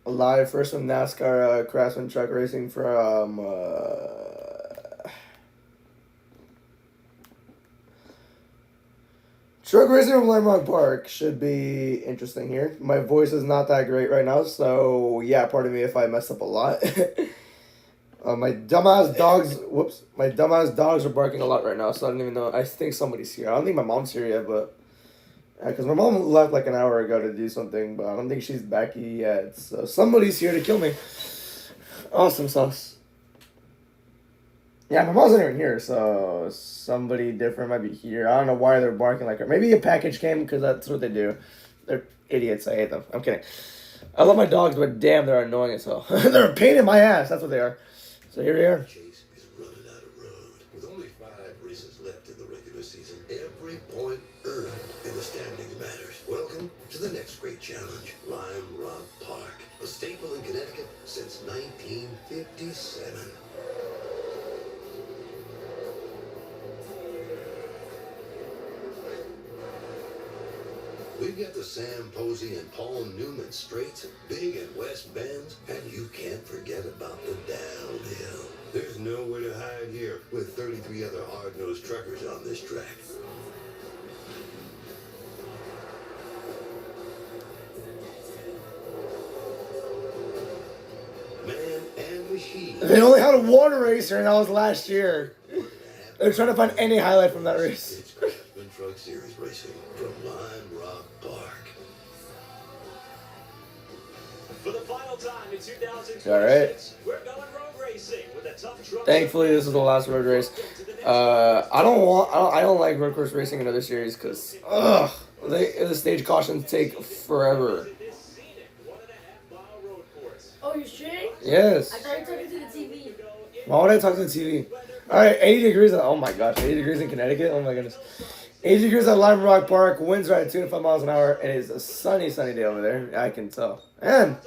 Live first from NASCAR Craftsman truck racing from truck racing from Limelight Park should be interesting here. My voice is not that great right now, so yeah, pardon me if I mess up a lot. My dumbass dogs. Whoops, my dumbass dogs are barking a lot right now, so I don't even know. I think somebody's here. I don't think my mom's here yet, but because my mom left like an hour ago to do something, but I don't think she's back yet. So somebody's here to kill me. Awesome sauce. Yeah, my mom's not even here, so somebody different might be here. I don't know why they're barking like her. Maybe a package came because that's what they do. They're idiots. I hate them. I'm kidding. I love my dogs, but damn, they're annoying as hell. They're a pain in my ass. That's what they are. So here we are. Chase is running out of road. With only 5 races left in the regular season, every point earned in the standings matters. Welcome to the next great challenge, Lime Rock Park, a staple in Connecticut since 1957. We've got the Sam Posey and Paul Newman straights, big and West Bends, and you can't forget about the downhill. There's nowhere to hide here with 33 other hard-nosed truckers on this track. Man and machine. They only had one racer, and that was last year. They're trying to find any highlight from that race. It's Craftsman Truck Series racing from Lime Rock Park. For the final time in 2026, All right. we're going road racing with a tough truck. Thankfully, this is the last road race. I don't like road course racing in other series because the stage cautions take forever. Oh, you're streaming? Yes. I thought you were talking to the TV. Why would I talk to the TV? All right, 80 degrees. Oh my gosh, 80 degrees in Connecticut. Oh my goodness. 80 degrees at Lime Rock Park. Winds are at 2 to 5 miles an hour. It is a sunny day over there. I can tell. And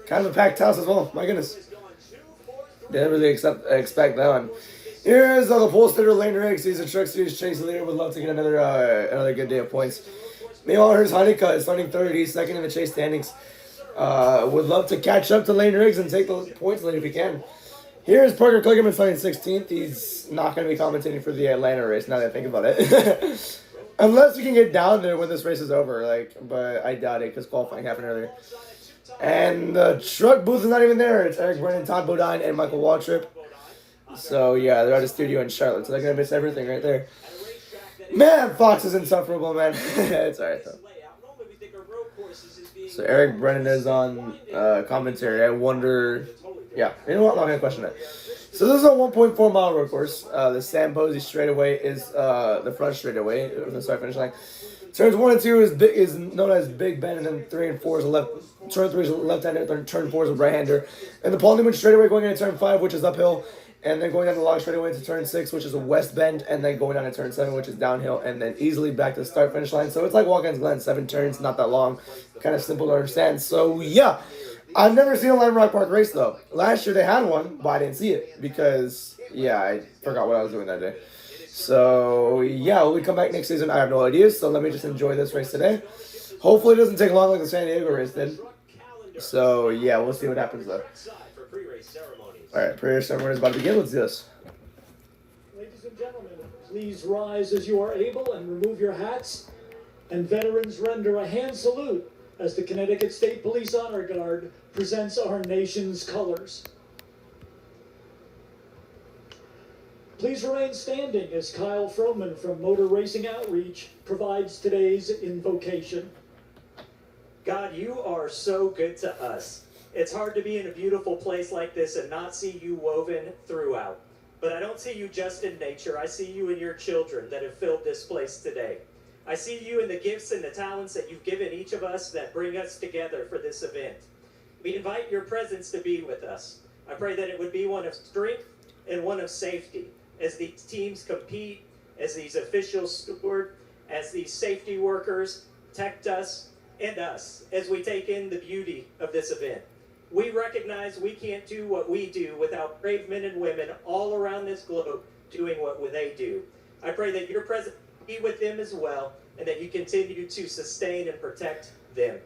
kind of a packed house as well. My goodness. Didn't really expect that one. Here's the pole sitter Lane Riggs. He's a truck series chase leader. Would love to get another good day of points. Meanwhile, here's Honeycutt starting third. He's second in the chase standings. Would love to catch up to Lane Riggs and take the points lead if he can. Here's Parker Kligerman starting 16th. He's not going to be commentating for the Atlanta race now that I think about it. Unless you can get down there when this race is over, but I doubt it because qualifying happened earlier. And the truck booth is not even there. It's Eric Brennan, Todd Bodine, and Michael Waltrip. So yeah, they're at a studio in Charlotte, so they're going to miss everything right there. Man, Fox is insufferable, man. It's alright though. So Eric Brennan is on commentary. I wonder. Yeah, you know what? I'm not gonna question it. So this is a 1.4 mile road course. The Sam Posey straightaway is the front straightaway from the start finish line. Turns 1 and 2 is known as Big Ben, and then 3 and 4 is a left. Turn 3 is a left-hander. Turn 4 is a right-hander. And the Paul Newman straightaway going into turn 5, which is uphill, and then going down the long straightaway into turn 6, which is a west bend, and then going down to turn 7, which is downhill, and then easily back to the start finish line. So it's like Watkins Glen, 7 turns, not that long, kind of simple to understand. So yeah, I've never seen a Lime Rock Park race though. Last year they had one, but I didn't see it because I forgot what I was doing that day. So yeah, will we come back next season? I have no idea. So let me just enjoy this race today. Hopefully it doesn't take long like the San Diego race did. So yeah, we'll see what happens though. All right, pre-race ceremony is about to begin. Let's do this. Ladies and gentlemen, please rise as you are able and remove your hats. And veterans render a hand salute as the Connecticut State Police Honor Guard presents our nation's colors. Please remain standing as Kyle Froman from Motor Racing Outreach provides today's invocation. God, you are so good to us. It's hard to be in a beautiful place like this and not see you woven throughout. But I don't see you just in nature. I see you in your children that have filled this place today. I see you in the gifts and the talents that you've given each of us that bring us together for this event. We invite your presence to be with us. I pray that it would be one of strength and one of safety as these teams compete, as these officials steward, as these safety workers protect us and us as we take in the beauty of this event. We recognize we can't do what we do without brave men and women all around this globe doing what they do. I pray that your presence be with them as well, and that you continue to sustain and protect them.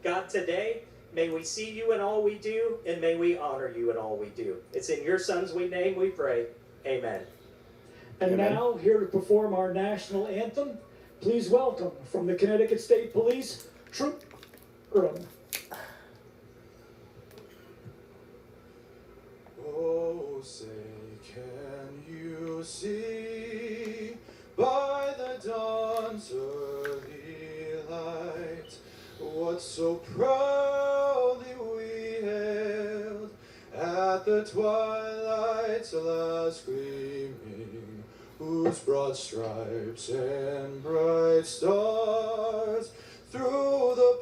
God, today, May we see you in all we do, and may we honor you in all we do. It's in your son's name we pray. Amen. And Amen. now, here to perform our national anthem, please welcome from the Connecticut State Police, Troop Earl. Oh, say, can you see by the dawn's early light what so proudly we hailed at the twilight's last gleaming, whose broad stripes and bright stars through the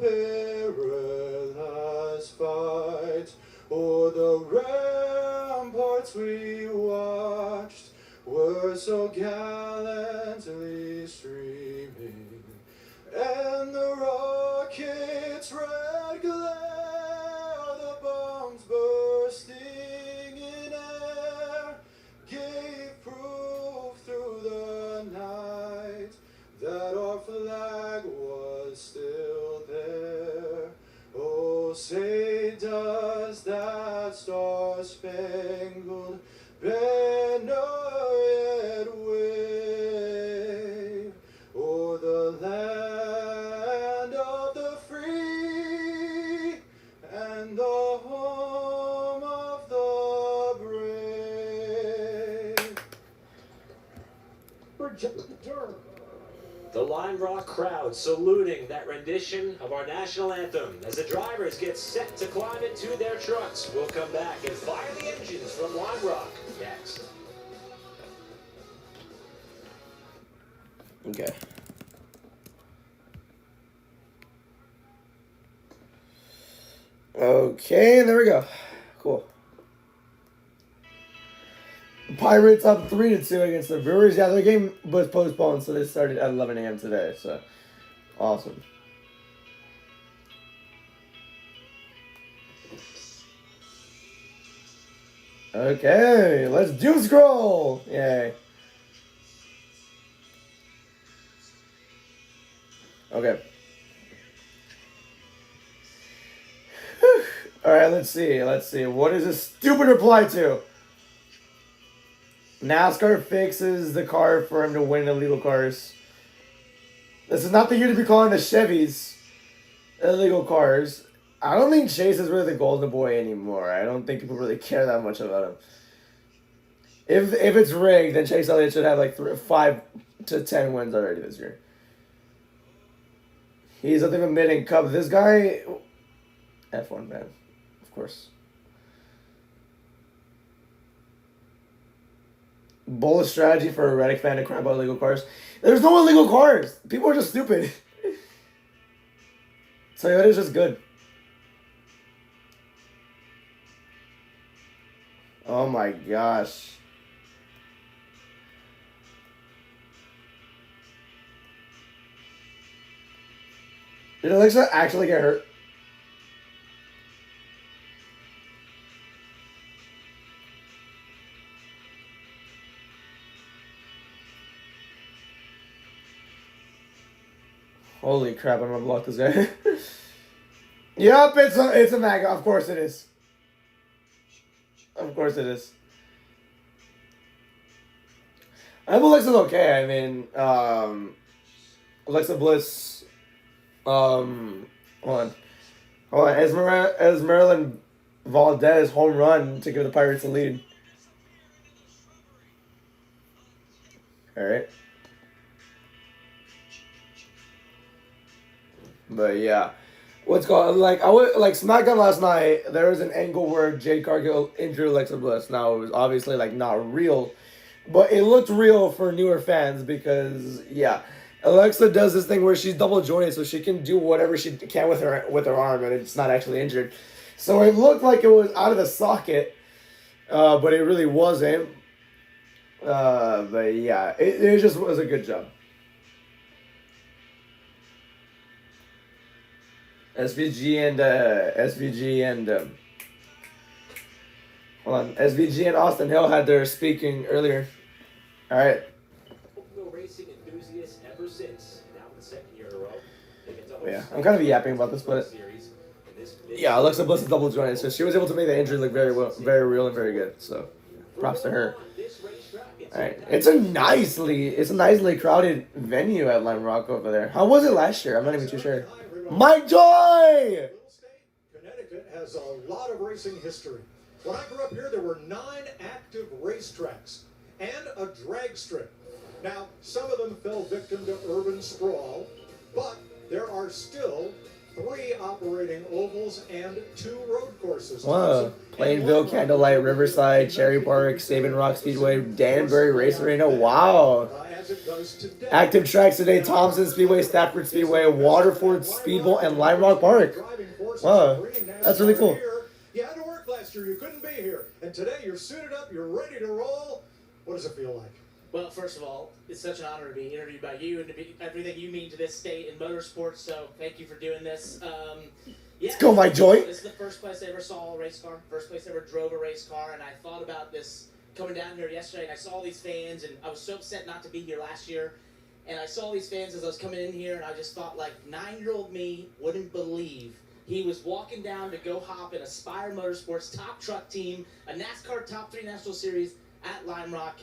perilous fight o'er the ramparts we watched were so gallantly streaming, and the rocket's red glare, the bombs bursting in air, gave proof through the night that our flag was still there. Oh, say does that star-spangled banner yet wave o'er the land of the free and the home of the brave? Projector. The Lime Rock crowd saluting that rendition of our national anthem as the drivers get set to climb into their trucks. We'll come back and fire the engines from Lime Rock next. Okay. Okay, there we go. Cool. Pirates up 3-2 against the Brewers. Yeah, their game was postponed, so they started at 11 a.m. today. So, awesome. Okay, let's doom scroll. Yay. Okay. Whew. All right, let's see. What is this stupid reply to? NASCAR fixes the car for him to win illegal cars. This is not the year to be calling the Chevys illegal cars. I don't think Chase is really the golden boy anymore. I don't think people really care that much about him. If it's rigged, then Chase Elliott should have like 5 to 10 wins already this year. He's nothing but mid and cup. This guy, F1 man, of course. Bullish strategy for a Reddick fan to cry about illegal cars. There's no illegal cars. People are just stupid. Toyota's just good. Oh my gosh. Did Alexa actually get hurt? Holy crap, I'm gonna block this guy. Yup, it's a MAGA. Of course it is. Of course it is. I hope Alexa's okay. I mean, Alexa Bliss, hold on. Esmeralda Valdez home run to give the Pirates a lead. Alright. But yeah, what's called like SmackDown last night. There was an angle where Jade Cargill injured Alexa Bliss. Now it was obviously like not real, but it looked real for newer fans because yeah, Alexa does this thing where she's double jointed, so she can do whatever she can with her arm, and it's not actually injured. So it looked like it was out of the socket, but it really wasn't. But yeah, it just was a good job. SVG and hold on. SVG and Austin Hill had their speaking earlier. All right. Racing enthusiasts ever since. Now in the second year in a row. Yeah, I'm kind of yapping about this, but Series, and Yeah, Alexa Bliss is double jointed, so she was able to make the injury look very well, very real and very good. So, props to her. All right, it's a nicely crowded venue at Lime Rock over there. How was it last year? I'm not even too sure. Mike Joy. Connecticut has a lot of racing history. When I grew up here, there were 9 active racetracks and a drag strip. Now, some of them fell victim to urban sprawl, but there are still 3 operating ovals and 2 road courses. Wow. Plainville, Candlelight, Riverside, Cherry Park, Sabin Rock Speedway, Danbury Race Arena. Wow. As it does today. Active tracks today: Thompson Speedway, Stafford Speedway, Waterford Speedball, and Lime Rock Park. Wow, that's really cool. You had to work last year, you couldn't be here. And today you're suited up, you're ready to roll. What does it feel like? Well, first of all, it's such an honor to be interviewed by you and to be everything you mean to this state in motorsports, so thank you for doing this. Yeah, Let's go, Mike Joy. This is the first place I ever saw a race car, first place I ever drove a race car, and I thought about this coming down here yesterday, and I saw all these fans, and I was so upset not to be here last year, and I saw these fans as I was coming in here, and I just thought, like, 9-year-old me wouldn't believe he was walking down to go hop in Aspire Motorsports top truck team, a NASCAR Top 3 National Series at Lime Rock.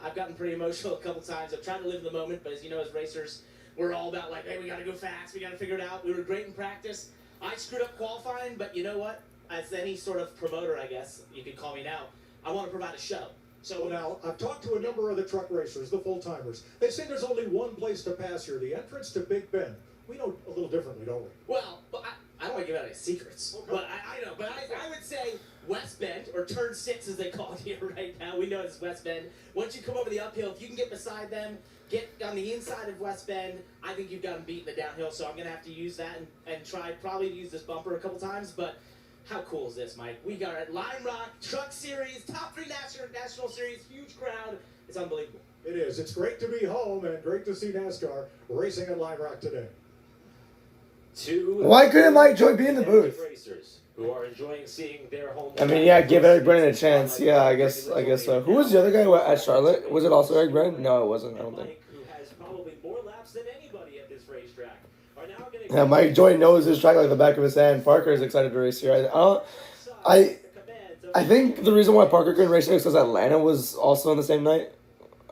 I've gotten pretty emotional a couple times. I've tried to live in the moment, but as you know, as racers, we're all about like, hey, we got to go fast. We got to figure it out. We were great in practice. I screwed up qualifying, but you know what? As any sort of promoter, I guess you could call me now, I want to provide a show. So now, I've talked to a number of the truck racers, the full-timers. They say there's only one place to pass here, the entrance to Big Bend. We know a little differently, don't we? Well, but I don't want to give out any secrets. Okay. But I know. But I would say West Bend, or Turn 6 as they call it here right now. We know it's West Bend. Once you come over the uphill, if you can get beside them, get on the inside of West Bend, I think you've got them beat in the downhill. So I'm going to have to use that and try probably to use this bumper a couple times. But how cool is this, Mike? We got at Lime Rock Truck Series, Top 3 National Series, huge crowd. It's unbelievable. It is. It's great to be home and great to see NASCAR racing at Lime Rock today. Why couldn't Mike Joy be in the booth? Racers who are enjoying seeing their home. I mean, yeah, give Eric Brennan a chance. Yeah, I guess so. Who was the other guy at Charlotte? Was it also Eric Brennan? No, it wasn't. I don't think. Who has probably more laps than anybody at this racetrack. Are now gonna Yeah, Mike Joy knows this track like the back of his hand. Parker is excited to race here. I think the reason why Parker couldn't race here is because Atlanta was also on the same night.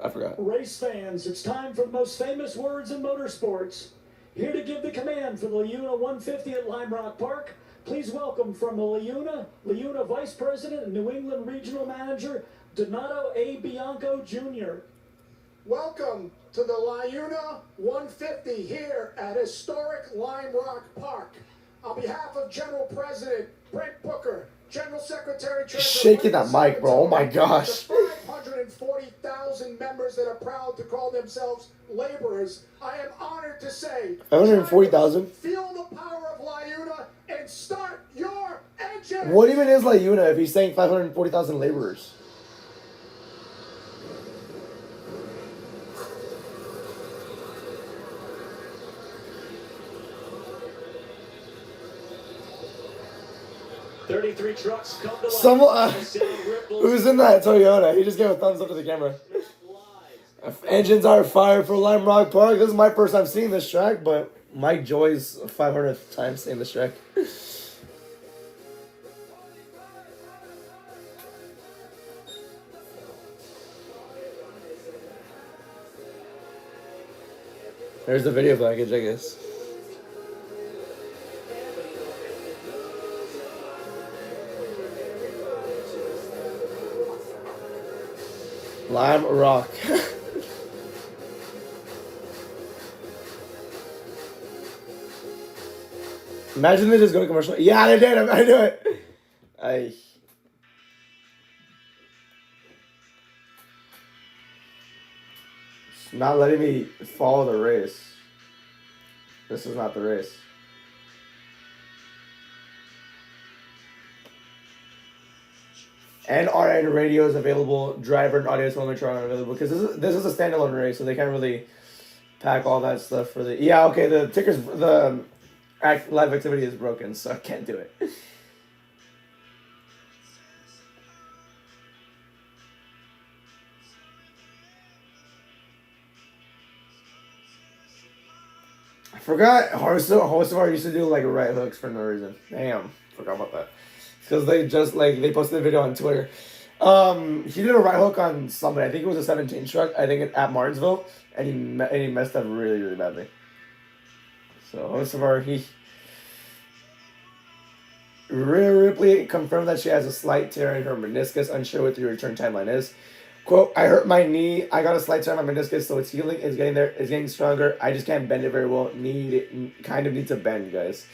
I forgot. Race fans, it's time for the most famous words in motorsports. Here to give the command for the Liuna 150 at Lime Rock Park, please welcome from the Liuna Vice President and New England Regional Manager, Donato A. Bianco Jr. Welcome to the Liuna 150 here at historic Lime Rock Park. On behalf of General President Brent Booker, General Secretary Treasurer, Shaking that mic, bro. Oh my gosh. the 540,000 members that are proud to call themselves laborers, I am honored to say, 540,000? feel the power of Liuna and start your engine. What even is Liuna if he's saying 540,000 laborers? trucks come to Someone, who's in that Toyota? He just gave a thumbs up to the camera. Engines are fired for Lime Rock Park. This is my first time seeing this track, but Mike Joy's 500th time seeing this track. There's the video package, I guess. Lime Rock. Imagine they just go to commercial. Yeah, they did. I knew it. It's not letting me follow the race. This is not the race. And RN radio is available. Driver and audio telemetry are available because this is a standalone race, so they can't really pack all that stuff for the. Yeah, okay. The tickers, the live activity is broken, so I can't do it. Forgot Hocevar used to do like right hooks for no reason. Damn, forgot about that. Because they posted a video on Twitter. He did a right hook on somebody. I think it was a 17 truck. I think at Martinsville, and he messed up really, really badly. So Hocevar, Rhea Ripley confirmed that she has a slight tear in her meniscus. Unsure what the return timeline is. Quote, I hurt my knee. I got a slight tear on my meniscus, so it's healing. It's getting there. It's getting stronger. I just can't bend it very well. Kind of need to bend, guys.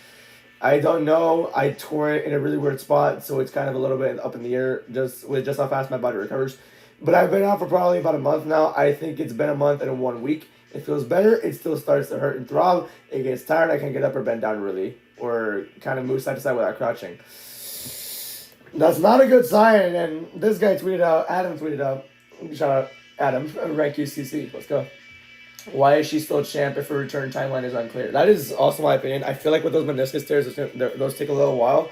I don't know. I tore it in a really weird spot, so it's kind of a little bit up in the air just how fast my body recovers. But I've been out for probably about a month now. I think it's been a month and 1 week. It feels better. It still starts to hurt and throb. It gets tired. I can't get up or bend down really, or kind of move side to side without crouching. That's not a good sign. And this guy tweeted out, Adam tweeted out, shout out Adam, rank UCC. Let's go. Why is she still champ if her return timeline is unclear? That is also my opinion. I feel like with those meniscus tears, those take a little while.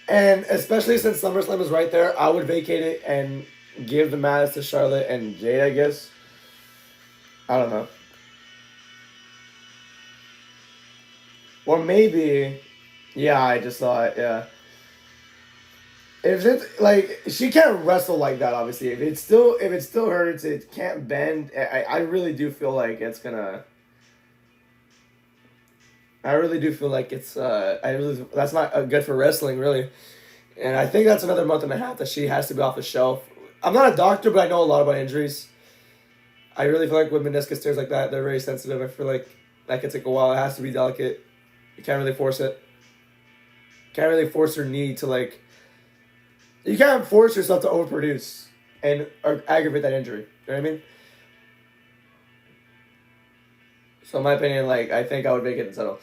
And especially since SummerSlam is right there, I would vacate it and give the match to Charlotte and Jade, I guess. I don't know. Or maybe, yeah, I just saw it, yeah. If it's like she can't wrestle like that, obviously. If it still hurts, it can't bend. I really do feel like it's gonna. I really do feel like it's that's not good for wrestling, really. And I think that's another month and a half that she has to be off the shelf. I'm not a doctor, but I know a lot about injuries. I really feel like with meniscus tears like that, they're very sensitive. I feel like that could take a while. It has to be delicate. You can't really force it. Can't really force her knee to like. You can't force yourself to overproduce and aggravate that injury. You know what I mean? So in my opinion, like, I think I would make it and settle.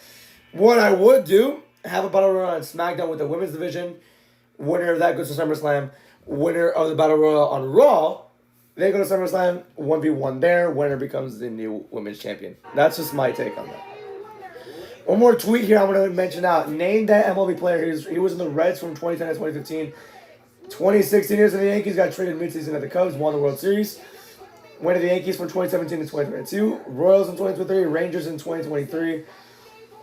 What I would do, have a battle royal on SmackDown with the women's division. Winner of that goes to SummerSlam. Winner of the battle royal on Raw, they go to SummerSlam. 1v1 there. Winner becomes the new women's champion. That's just my take on that. One more tweet here I'm going to mention out. Name that MLB player. He was in the Reds from 2010 to 2015. 2016 years in the Yankees, got traded midseason at the Cubs, won the World Series. Went to the Yankees from 2017 to 2022. Royals in 2023, Rangers in 2023,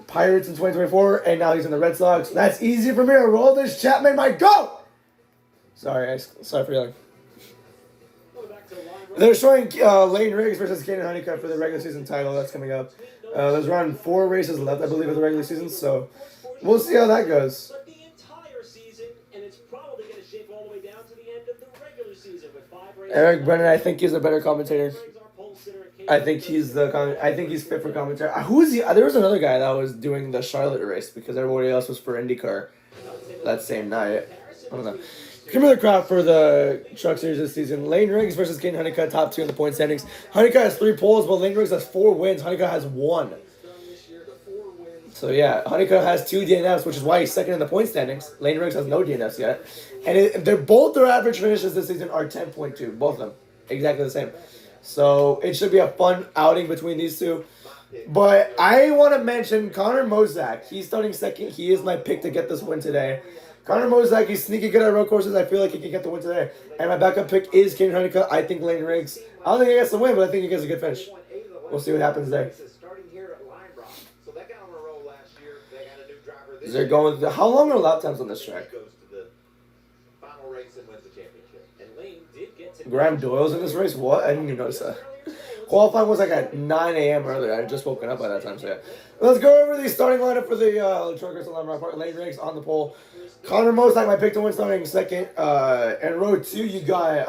Pirates in 2024, and now he's in the Red Sox. That's easy for me to roll this. Chapman might go! Sorry for yelling. They're showing Lane Riggs versus Kaden Honeycutt for the regular season title. That's coming up. There's around 4 races left, I believe, of the regular season, so we'll see how that goes. Eric Brennan, I think he's a better commentator. I think he's fit for commentary. Who is he? There was another guy that was doing the Charlotte race because everybody else was for IndyCar that same night. I don't know. Come to the crowd for the Truck Series this season. Lane Riggs versus Kaden Honeycutt, top 2 in the point standings. Honeycutt has 3 polls, but Lane Riggs has 4 wins. Honeycutt has 1. So yeah, Honeycutt has 2 DNFs, which is why he's second in the point standings. Lane Riggs has no DNFs yet. And their average finishes this season are 10.2. Both of them. Exactly the same. So it should be a fun outing between these two. But I want to mention Connor Mozak. He's starting second. He is my pick to get this win today. Connor Mozak, he's sneaky good at road courses. I feel like he can get the win today. And my backup pick is Kaden Honeycutt. I think Lane Riggs. I don't think he gets the win, but I think he gets a good finish. We'll see what happens there. They're going. How long are lap times on this track? Graham Doyle's in this race? What? I didn't even notice that. Qualifying was like at 9 a.m. earlier. I had just woken up by that time, so yeah. Let's go over the starting lineup for the Truckers Alarm Rock Park. Lane Riggs on the pole. Connor Mozak, my pick to win, starting second. In row 2, you got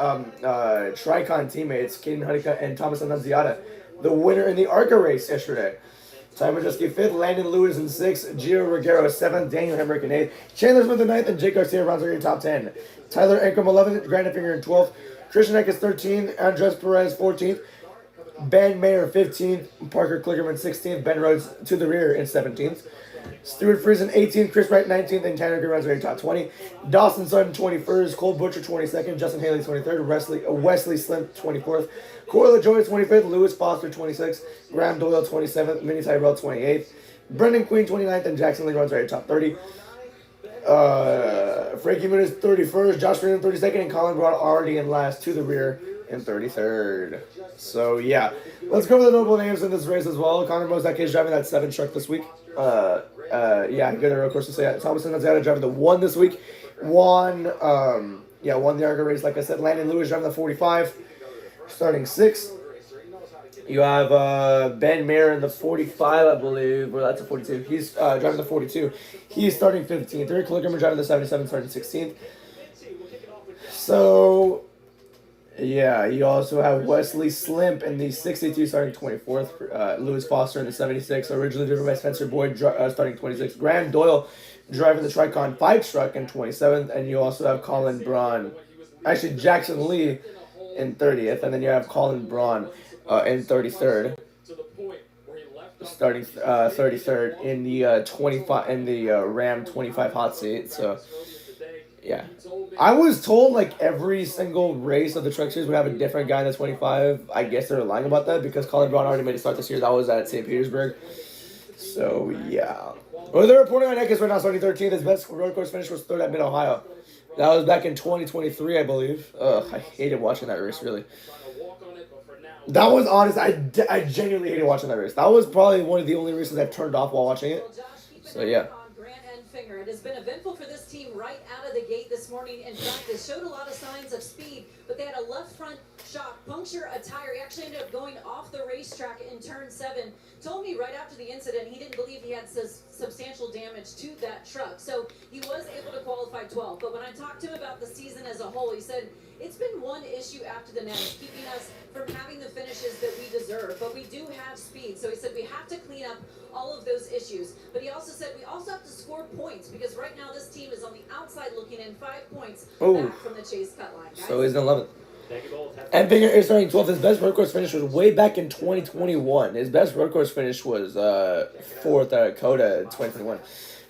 Tricon teammates, Kaden Honeycutt and Thomas Annunziata. The winner in the ARCA race yesterday. Simon Majeski 5th, Landon Lewis in 6th, Gio Ruggiero 7th, Daniel Hemrick in 8th, Chandler Smith in 9th, and Jake Garcia rounds out your top 10. Tyler Ankrum 11th, Grandin Finger in 12th, Christian Eckes 13th, Andres Perez 14th, Ben Mayer 15th, Parker Klickerman 16th, Ben Rhodes to the rear in 17th, Stuart Friesen 18th, Chris Wright 19th, and Tanner Green rounds out your top 20. Dawson Sutton 21st, Cole Butcher 22nd, Justin Haley 23rd, Wesley Slim 24th, Corey LaJoy 25th, Lewis Foster 26th, Graham Doyle 27th, Minnie Tyrell 28th, Brendan Queen 29th, and Jackson Lee runs right at top 30. Frankie Muniz 31st, Josh Freeman 32nd, and Colin Broad already in last to the rear and 33rd. So yeah, let's go over the notable names in this race as well. Connor Mosek is driving that 7 truck this week. Yeah, good of course to say that. Thomas Gonzaga driving the 1 this week. Won the ARCA race, like I said. Landon Lewis driving the 45, starting 6th. You have Ben Mayer in the 45, I believe, or that's a 42. He's driving the 42. He's starting 15th. Eric Klickerman driving the 77, starting 16th. So, yeah, you also have Wesley Slimp in the 62, starting 24th. Lewis Foster in the 76, originally driven by Spencer Boyd, starting 26th. Graham Doyle driving the Tricon 5 truck in 27th. And you also have Colin Braun, actually Jackson Lee in 30th. And then you have Colin Braun in 33rd, starting 33rd in the 25 in the Ram 25 hot seat. So yeah, I was told like every single race of the Truck Series would have a different guy in the 25. I guess they're lying about that because Colin Braun already made a start this year. That was at St. Petersburg. So yeah, well, they're reporting on Eckes right now, starting 13th. His best road course finish was 3rd at Mid Ohio. That was back in 2023, I believe. I hated watching that race, really. That was honest. I genuinely hated watching that race. That was probably one of the only races I've turned off while watching it. So yeah. It has been eventful for this team right out of the gate this morning. In fact, they showed a lot of signs of speed, but they had a left front shock puncture a tire. He actually ended up going off the racetrack in turn 7. Told me right after the incident he didn't believe he had substantial damage to that truck. So he was able to qualify 12. But when I talked to him about the season as a whole, he said, it's been one issue after the next, keeping us from having the finishes that we deserve. But we do have speed. So he said we have to clean up all of those issues. But he also said we also have to score points because right now this team is on the outside looking in 5 points back from the chase cut line. Guys. So he's in 11th. And Finger is starting 12th. His best road course finish was way back in 2021. His best road course finish was 4th at Coda in 2021.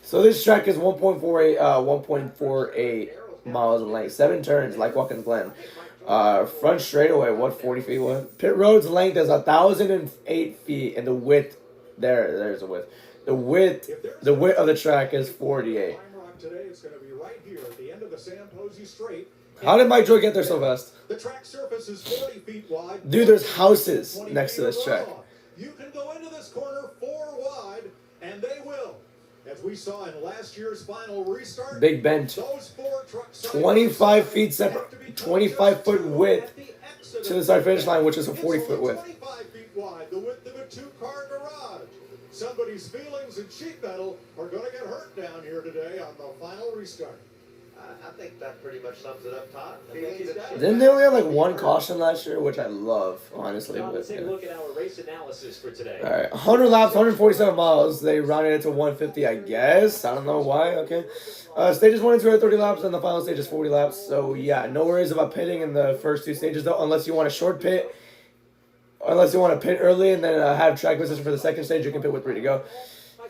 So this track is 1.48 miles in length, 7 turns like Watkins Glen. Front straightaway, 40 feet? What? Pit road's length is 1,008 feet, and the width there's the width. The width of the track is 48. How did Mike Joy get there so fast? The track surface is 40 feet wide. Dude, there's houses next to this track. You can go into this corner 4 wide, and they will. As we saw in last year's final restart, Big bend. 25 feet separate, 25 foot width to the start finish line, which is a 40 foot width. 25 feet wide, the width of a 2-car garage. Somebody's feelings and sheet metal are going to get hurt down here today on the final restart. I think that pretty much sums it up, Todd. Didn't they only have like 1 caution last year, which I love, honestly. Let's take a look at our race analysis for today. All right, 100 laps, 147 miles. They rounded it to 150, I guess. I don't know why. Okay. Stages 1 and 2 are 30 laps, and the final stage is 40 laps. So yeah, no worries about pitting in the first 2 stages though, unless you want a short pit. Unless you want to pit early and then have track position for the second stage, you can pit with 3 to go.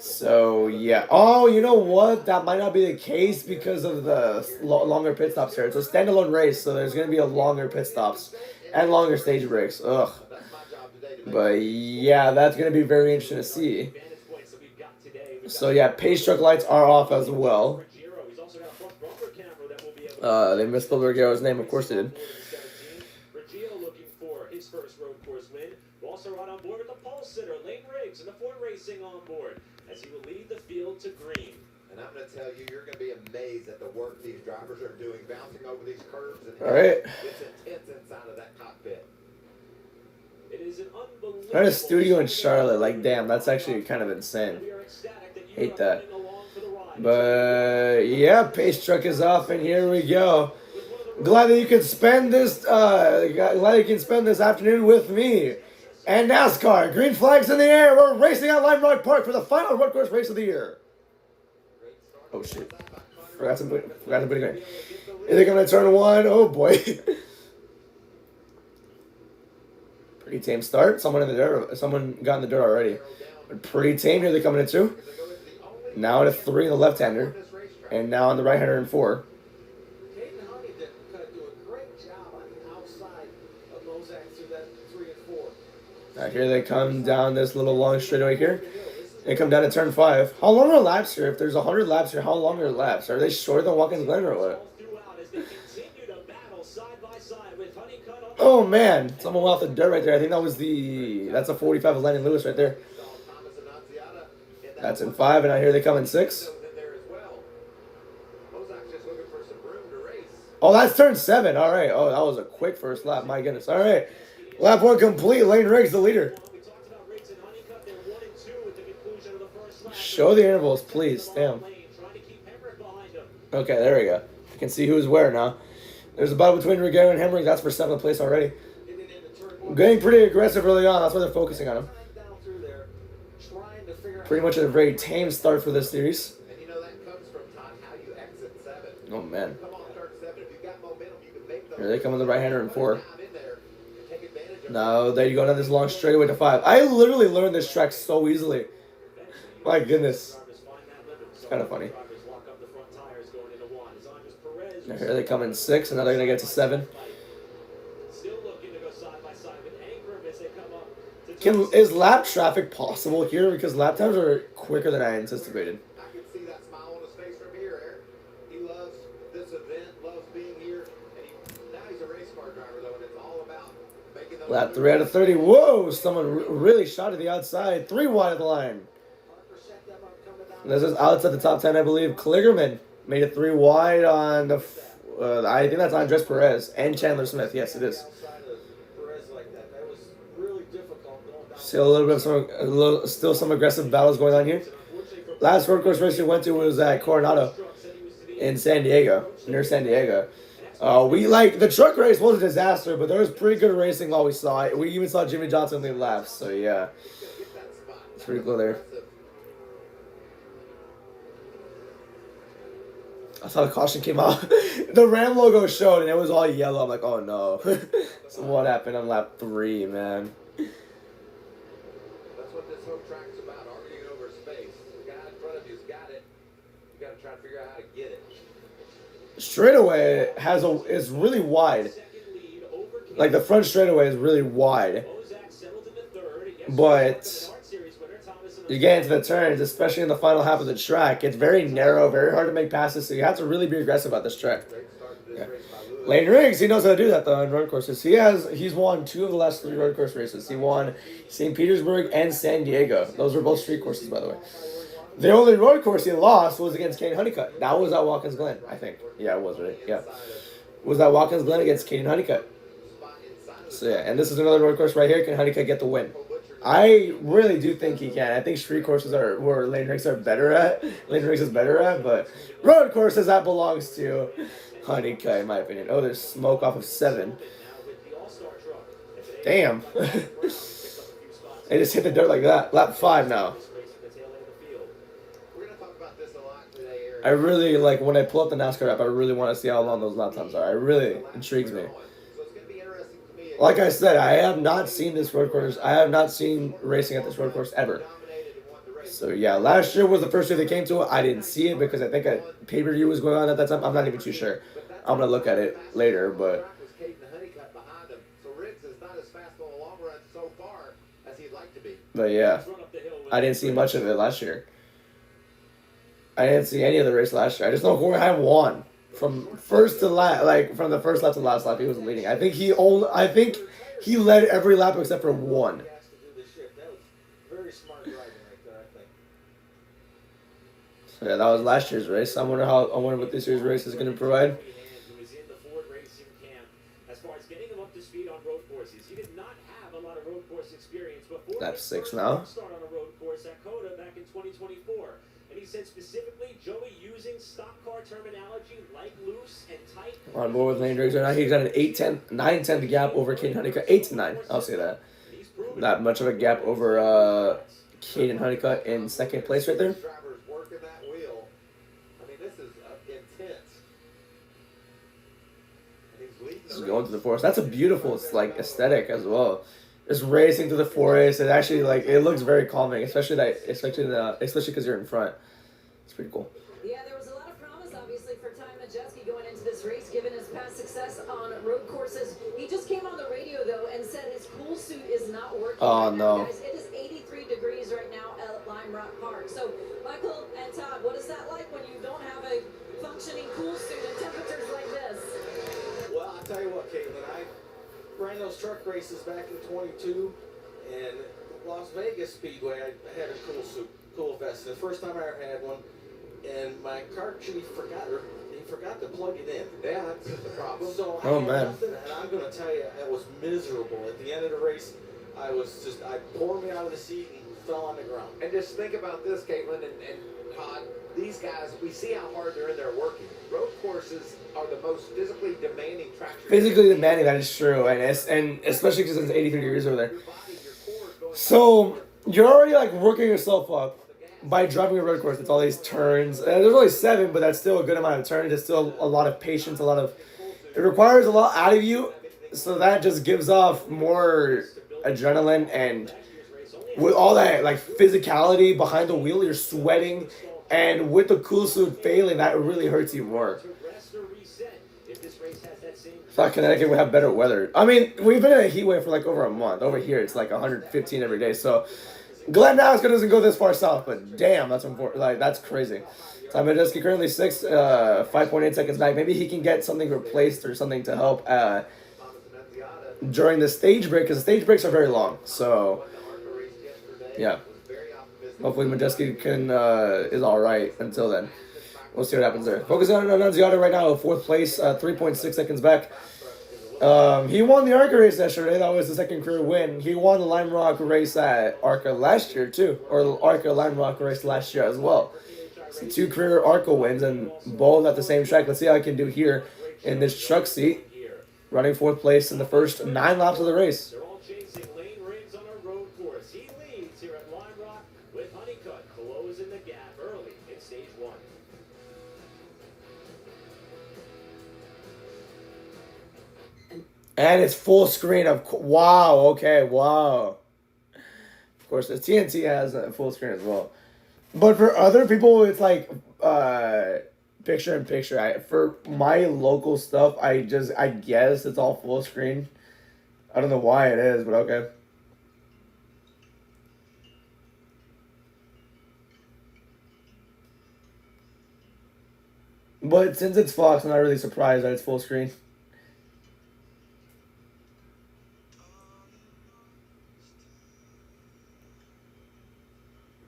So yeah. Oh, you know what? That might not be the case because of the longer pit stops here. It's a standalone race, so there's gonna be a longer pit stops and longer stage breaks. Ugh. But yeah, that's gonna be very interesting to see. So yeah, pace truck lights are off as well. They misspelled Ruggiero's name, of course they did. Also right on board with the pole sitter, Lane Riggs, and the Ford Racing on board as he will lead the field to green. And I'm going to tell you, you're going to be amazed at the work these drivers are doing, bouncing over these curves. And all right. It's intense inside of that cockpit. It is an unbelievable. They're at a studio in Charlotte. Like, damn, that's actually kind of insane. Hate that. But yeah, pace truck is off, and here we go. Glad that you can spend this. Glad you can spend this afternoon with me. And NASCAR, green flags in the air. We're racing at Lime Rock Park for the final road course race of the year. Oh shit! Forgot to put it in. Is it gonna turn 1? Oh boy! Pretty tame start. Someone in the dirt. Someone got in the dirt already. But pretty tame. Here they're coming in 2. Now in a 3 in the left-hander, and now on the right-hander in 4. Alright, here they come down this little long straightaway here. They come down to turn 5. How long are laps here? If there's 100 laps here, how long are laps? Are they shorter than Watkins Glen or what? Oh man, someone went off the dirt right there. I think that's a 45 of Lennon Lewis right there. That's in 5, and I hear they come in 6. Oh, that's turn 7. All right. Oh, that was a quick first lap. My goodness. All right. Lap 1 complete. Lane Riggs the leader. Show the intervals, please. Damn. Okay, there we go. You can see who's where now. There's a battle between Rigero and Hemrick. That's for 7th place already. Getting pretty aggressive early on. That's why they're focusing on him. Pretty much a very tame start for this series. Oh, man. Here they come with the right-hander in 4. Now, there you go. Now this long straightaway to 5. I literally learned this track so easily. My goodness. It's kind of funny. Now here they come in 6, and now they're going to get to 7. Is lap traffic possible here? Because lap times are quicker than I anticipated. Lap 3 out of 30. Whoa! Someone really shot at the outside. 3 wide of the line. This is outside the top 10, I believe. Kligerman made it 3 wide on the... I think that's Andres Perez and Chandler Smith. Yes, it is. Still some aggressive battles going on here. Last road course race we went to was at Coronado in San Diego, near San Diego. The truck race was a disaster, but there was pretty good racing while we saw it. We even saw Jimmy Johnson lead laps, so yeah. It's pretty cool there. I saw the caution came out. The Ram logo showed, and it was all yellow. I'm like, oh no. So what happened on lap 3, man? That's what this whole track's about, arguing over space. The guy in front of you's got it. You got to try to figure out how to get it. Straightaway is really wide. Like the front straightaway is really wide. But you get into the turns, especially in the final half of the track, it's very narrow, very hard to make passes, so you have to really be aggressive at this track. Yeah. Lane Riggs, he knows how to do that though on road courses. He's won 2 of the last 3 road course races. He won St. Petersburg and San Diego. Those were both street courses, by the way. The only road course he lost was against Caden Honeycutt. That was at Watkins Glen, I think. Yeah, it was, right? Yeah. Was at Watkins Glen against Caden Honeycutt. So, yeah, and this is another road course right here. Can Honeycutt get the win? I really do think he can. I think street courses are where Lane Riggs are better at. Lane Riggs is better at, but road courses, that belongs to Honeycutt, in my opinion. Oh, there's smoke off of 7. Damn. They just hit the dirt like that. Lap 5 now. I really, like, when I pull up the NASCAR app, I really want to see how long those lap times are. It really intrigues me. Like I said, I have not seen this road course. I have not seen racing at this road course ever. So, yeah, last year was the first year they came to it. I didn't see it because I think a pay-per-view was going on at that time. I'm not even too sure. I'm going to look at it later, but... But, yeah, I didn't see much of it last year. I didn't see any of the race last year. I just know Horheim won from first to last, like from the first lap to the last lap. He was leading. I think he led every lap except for 1. So yeah, that was last year's race. I wonder what this year's race is going to provide. That's 6 now. He said specifically, Joey using stock car terminology like loose and tight. On board with Lane Riggs right now. He's got an 9-10 gap over Caden Honeycutt. 8-9, I'll say that. Not much of a gap over Caden Honeycutt in 2nd place right there. This is going to the forest. That's a beautiful aesthetic as well. Just racing through the forest. It actually it looks very calming, especially because you're in front. It's pretty cool. Yeah, there was a lot of promise, obviously, for Ty Majeski going into this race, given his past success on road courses. He just came on the radio, though, and said his cool suit is not working. Oh, right no. Now, guys. It is 83 degrees right now at Lime Rock Park. So, Michael and Todd, what is that like when you don't have a functioning cool suit at temperatures like this? Well, I'll tell you what, Caitlin, ran those truck races back in 22, and Las Vegas Speedway, I had a cool vest. The first time I ever had one, and my car chief forgot to plug it in. Yeah, that's the problem. So Oh, I had man. nothing, and I'm going to tell you, I was miserable. At the end of the race, I poured me out of the seat and fell on the ground. And just think about this, Caitlin and Todd. These guys, we see how hard they're in there working. Road courses are the most physically demanding tracks. Physically demanding, that is true, and especially because it's 83 degrees over there. So you're already like working yourself up by driving a road course. It's all these turns. There's only 7, but that's still a good amount of turns. It's still a lot of patience, it requires a lot out of you. So that just gives off more adrenaline, and with all that like physicality behind the wheel, you're sweating, and with the cool suit failing, that really hurts you more. I thought Connecticut would have better weather. I mean, we've been in a heat wave for like over a month. Over here, it's like 115 every day. So glad NASCAR doesn't go this far south, but damn, that's important. Like, that's crazy. Tom Medeski currently 5.8 seconds back. Maybe he can get something replaced or something to help during the stage break, because the stage breaks are very long. So yeah, hopefully Medeski is all right until then. We'll see what happens there. Focusing on Annunziata right now, 4th place, 3.6 seconds back. He won the ARCA race yesterday. That was the 2nd career win. He won the Lime Rock race at ARCA last year too, or ARCA Lime Rock race last year as well. So 2 career ARCA wins, and both at the same track. Let's see how I can do here in this truck seat, running 4th place in the first 9 laps of the race. They're all chasing lane rigs on a road course. He leads here at Lime Rock with Honeycutt closing the gap early in stage 1. And it's full screen of wow. Okay, wow. Of course, the TNT has a full screen as well. But for other people, it's like picture in picture. For my local stuff, I guess it's all full screen. I don't know why it is, but okay. But since it's Fox, I'm not really surprised that it's full screen.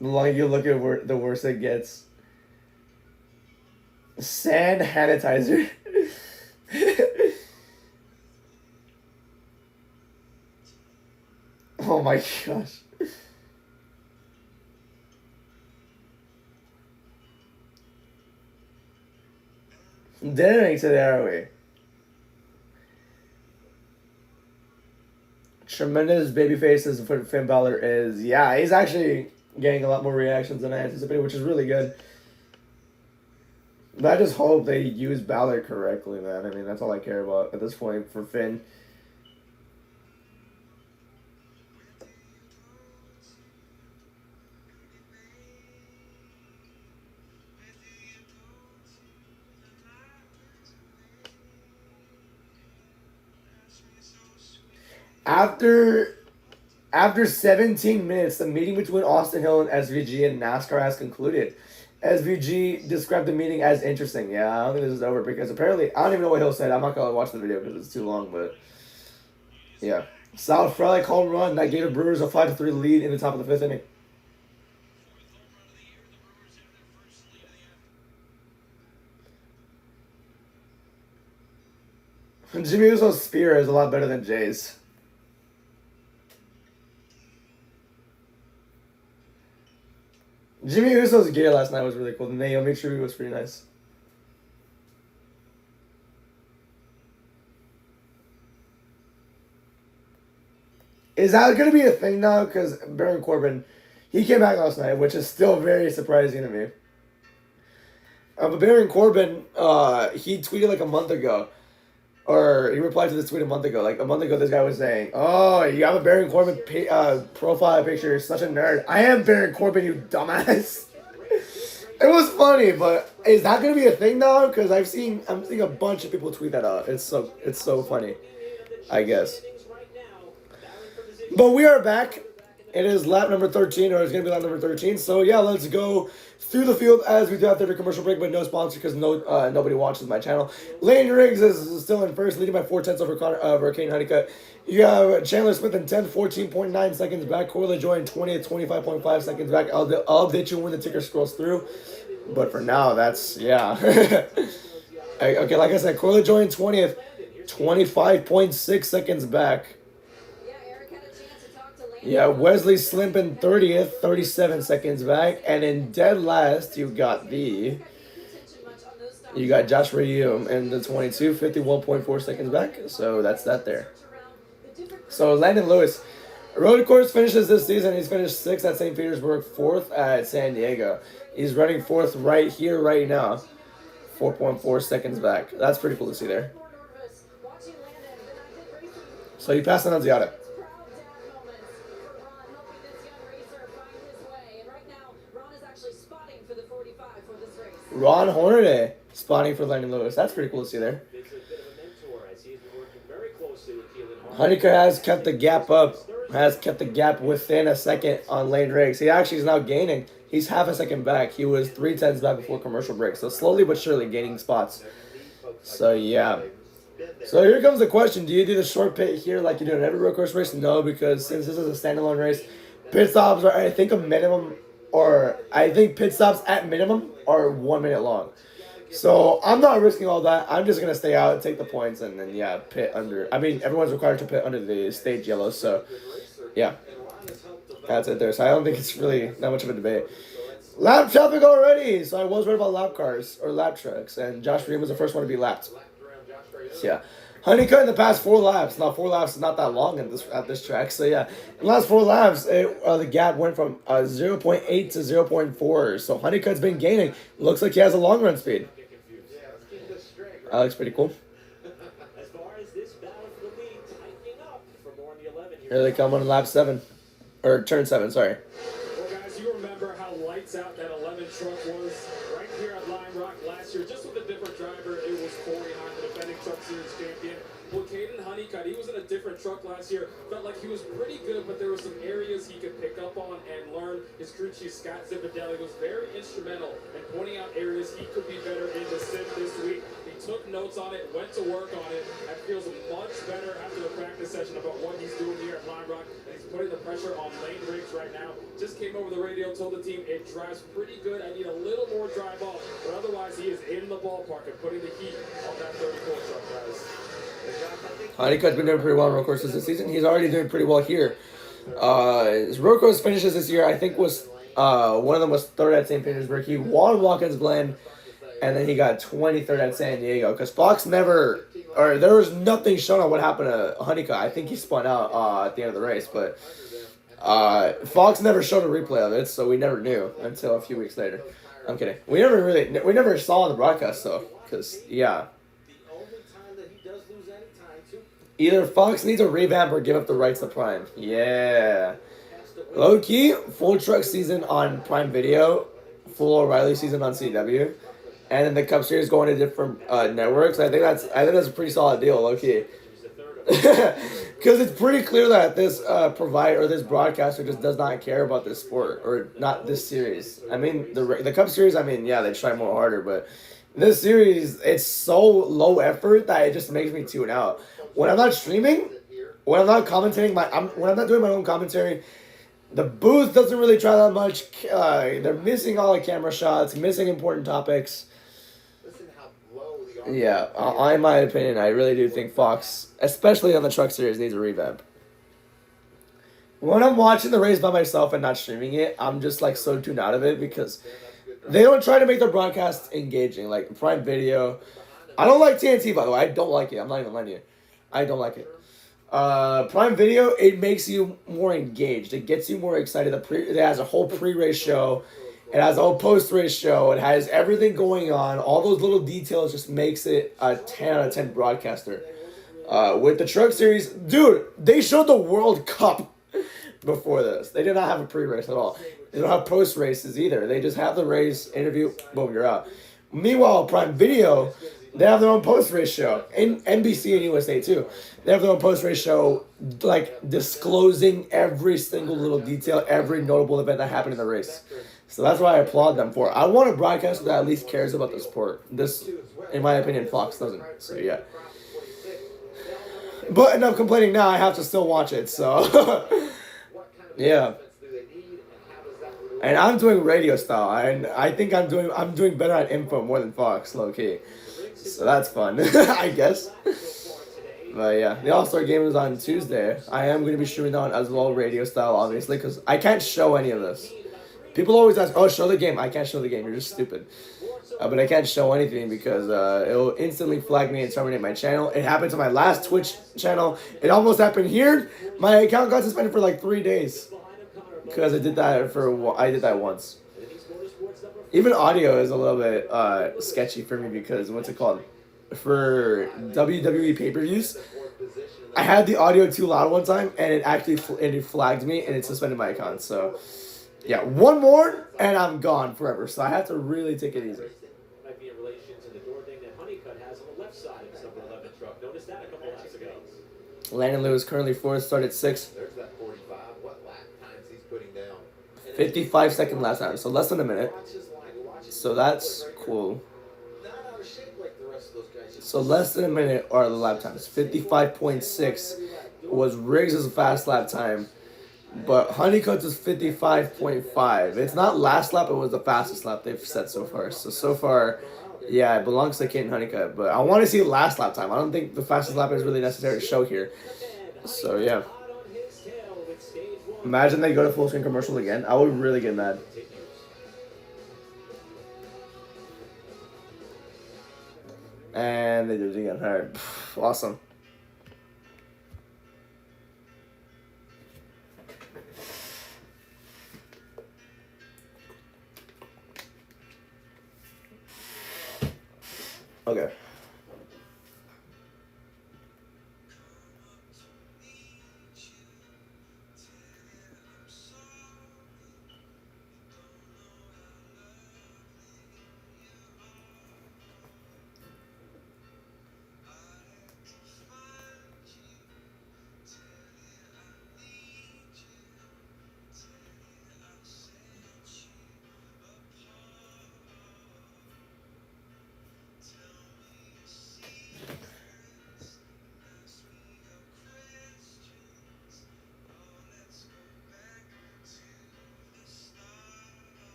The longer you look at the worse it gets. Sand sanitizer. Oh my gosh. Didn't today, are we? Tremendous babyface as Finn Balor is. Yeah, he's actually getting a lot more reactions than I anticipated, which is really good. But I just hope they use Balor correctly, man. I mean, that's all I care about at this point for Finn. After 17 minutes, the meeting between Austin Hill and SVG and NASCAR has concluded. SVG described the meeting as interesting. Yeah, I don't think this is over because apparently, I don't even know what Hill said. I'm not going to watch the video because it's too long, but yeah. South Frelick home run that gave the Brewers a 5-3 lead in the top of the 5th inning. Jimmy Uso's spear is a lot better than Jay's. Jimmy Uso's gear last night was really cool. The Naomi tribute was pretty nice. Is that going to be a thing now? Because Baron Corbin, he came back last night, which is still very surprising to me. But Baron Corbin, he tweeted like a month ago. Or he replied to this tweet a month ago. Like a month ago, this guy was saying, "Oh, you have a Baron Corbin profile picture. You're such a nerd." I am Baron Corbin, you dumbass. It was funny, but is that gonna be a thing now? Because I'm seeing a bunch of people tweet that out. It's so funny, I guess. But we are back. It is lap number 13, or it's going to be lap number 13. So, yeah, let's go through the field as we do after the commercial break, but no sponsor because nobody watches my channel. Lane Riggs is still in first, leading by 4/10 over Kane Honeycutt. You have Chandler Smith in 10th, 14.9 seconds back. Corley Joy in 20th, 25.5 seconds back. I'll update you when the ticker scrolls through. But for now, that's, yeah. Okay, like I said, Corley Joy in 20th, 25.6 seconds back. Yeah, Wesley Slimp in 30th, 37 seconds back. And in dead last, you got Josh Ryu in the 22, 51.4 seconds back. So that's that there. So Landon Lewis, road course finishes this season. He's finished 6th at St. Petersburg, 4th at San Diego. He's running 4th right here, right now. 4.4 seconds back. That's pretty cool to see there. So he passed Annunziata. Ron Hornaday spotting for Landon Lewis. That's pretty cool to see there. Honeycutt has kept the gap up. Has kept the gap within a second on Lane Riggs. He actually is now gaining. He's half a second back. He was 3/10 back before commercial break. So slowly but surely gaining spots. So yeah. So here comes the question. Do you do the short pit here like you do in every road course race? No, because since this is a standalone race, pit stops are, I think, a minimum, or I think pit stops at minimum are 1 minute long. So I'm not risking all that. I'm just going to stay out, take the points, and then, yeah, pit under. I mean, everyone's required to pit under the stage yellow, so, yeah. That's it there. So I don't think it's really that much of a debate. Lap traffic already! So I was right about lap cars, or lap trucks, and Josh Ream was the first one to be lapped. So, yeah. Honeycutt in the past 4 laps. Now, 4 laps is not that long at this track. So, yeah. In the last 4 laps, the gap went from 0.8 to 0.4. So, Honeycutt's been gaining. Looks like he has a long run speed. That looks pretty cool. Here they come on lap 7. Or turn 7, sorry. Well, guys, you remember how lights out that 11 truck was right here at Lime Rock last year, just with a different driver. It was Corey Hahn, the defending Truck Series champion. Well, Caden Honeycutt, he was in a different truck last year. Felt like he was pretty good, but there were some areas he could pick up on and learn. His crew chief, Scott Zipadelli, was very instrumental in pointing out areas he could be better in the sim this week. He took notes on it, went to work on it, and feels much better after the practice session about what he's doing here at Lime Rock. And he's putting the pressure on Lane Riggs right now. Just came over the radio, told the team it drives pretty good. I need a little more drive off, but otherwise he is in the ballpark and putting the heat on that 34 truck, guys. Honeycutt's been doing pretty well on road courses this season. He's already doing pretty well here. His road course finishes this year, I think, was one of them was 3rd at St. Petersburg. He won Watkins Glen, and then he got 23rd at San Diego. Because Fox never, or there was nothing shown on what happened to Honeycutt. I think he spun out at the end of the race, but Fox never showed a replay of it, so we never knew until a few weeks later. I'm kidding. We never saw the broadcast though, because yeah. Either Fox needs a revamp or give up the rights to Prime. Yeah. Low key, full truck season on Prime Video, full O'Reilly season on CW, and then the Cup Series going to different networks. I think that's a pretty solid deal, low key. Because it's pretty clear that this provider or this broadcaster just does not care about this sport or not this series. I mean, the Cup Series. I mean, yeah, they try more harder, but this series, it's so low effort that it just makes me tune out. When I'm not streaming, when I'm not commentating, when I'm not doing my own commentary, the booth doesn't really try that much. They're missing all the camera shots, missing important topics. Yeah, in my opinion, I really do think Fox, especially on the Truck Series, needs a revamp. When I'm watching the race by myself and not streaming it, I'm just like so tuned out of it because they don't try to make their broadcast engaging. Like Prime Video, I don't like TNT, by the way. I don't like it. I'm not even lying to you. I don't like it. Prime Video, it makes you more engaged. It gets you more excited. It has a whole pre-race show. It has a whole post-race show. It has everything going on. All those little details just makes it a 10 out of 10 broadcaster. With the Truck Series, dude, they showed the World Cup before this. They did not have a pre-race at all. They don't have post-races either. They just have the race, interview, boom, you're out. Meanwhile, Prime Video, They have their own post-race show. In NBC and USA, too. They have their own post-race show, like, disclosing every single little detail, every notable event that happened in the race. So that's what I applaud them for. I want a broadcaster that at least cares about the sport. This, in my opinion, Fox doesn't. So, yeah. But enough complaining now. I have to still watch it, so... yeah. And I'm doing radio style, and I think I'm doing better at info more than Fox, low key. So that's fun, I guess. But yeah, the All-Star game is on Tuesday. I am going to be streaming that one as well, radio style, obviously, because I can't show any of this. People always ask, "Oh, show the game." I can't show the game. You're just stupid. But I can't show anything because it'll instantly flag me and terminate my channel. It happened to my last Twitch channel. It almost happened here. My account got suspended for like 3 days. Because I did that once. Even audio is a little bit sketchy for me because what's it called? For WWE pay-per-views, I had the audio too loud one time and it actually flagged me and it suspended my account. So yeah, one more and I'm gone forever. So I have to really take it easy. Might be in relation to the door thing that Honeycutt has on the left side of his number 11 truck. Noticed that a couple laps ago. Landon Lewis currently 4th, started 6th. There's that 45. What lap times he's putting down? 55-second last time, so less than a minute. So that's cool. So less than a minute are the lap times. 55.6 was Riggs' fast lap time, but Honeycutt's is 55.5. It's not last lap, it was the fastest lap they've set so far. So far, yeah, it belongs to Kate and Honeycutt, but I want to see last lap time. I don't think the fastest lap is really necessary to show here. So yeah. Imagine they go to full screen commercial again. I would really get mad. And they do it again. Alright. Awesome. Okay.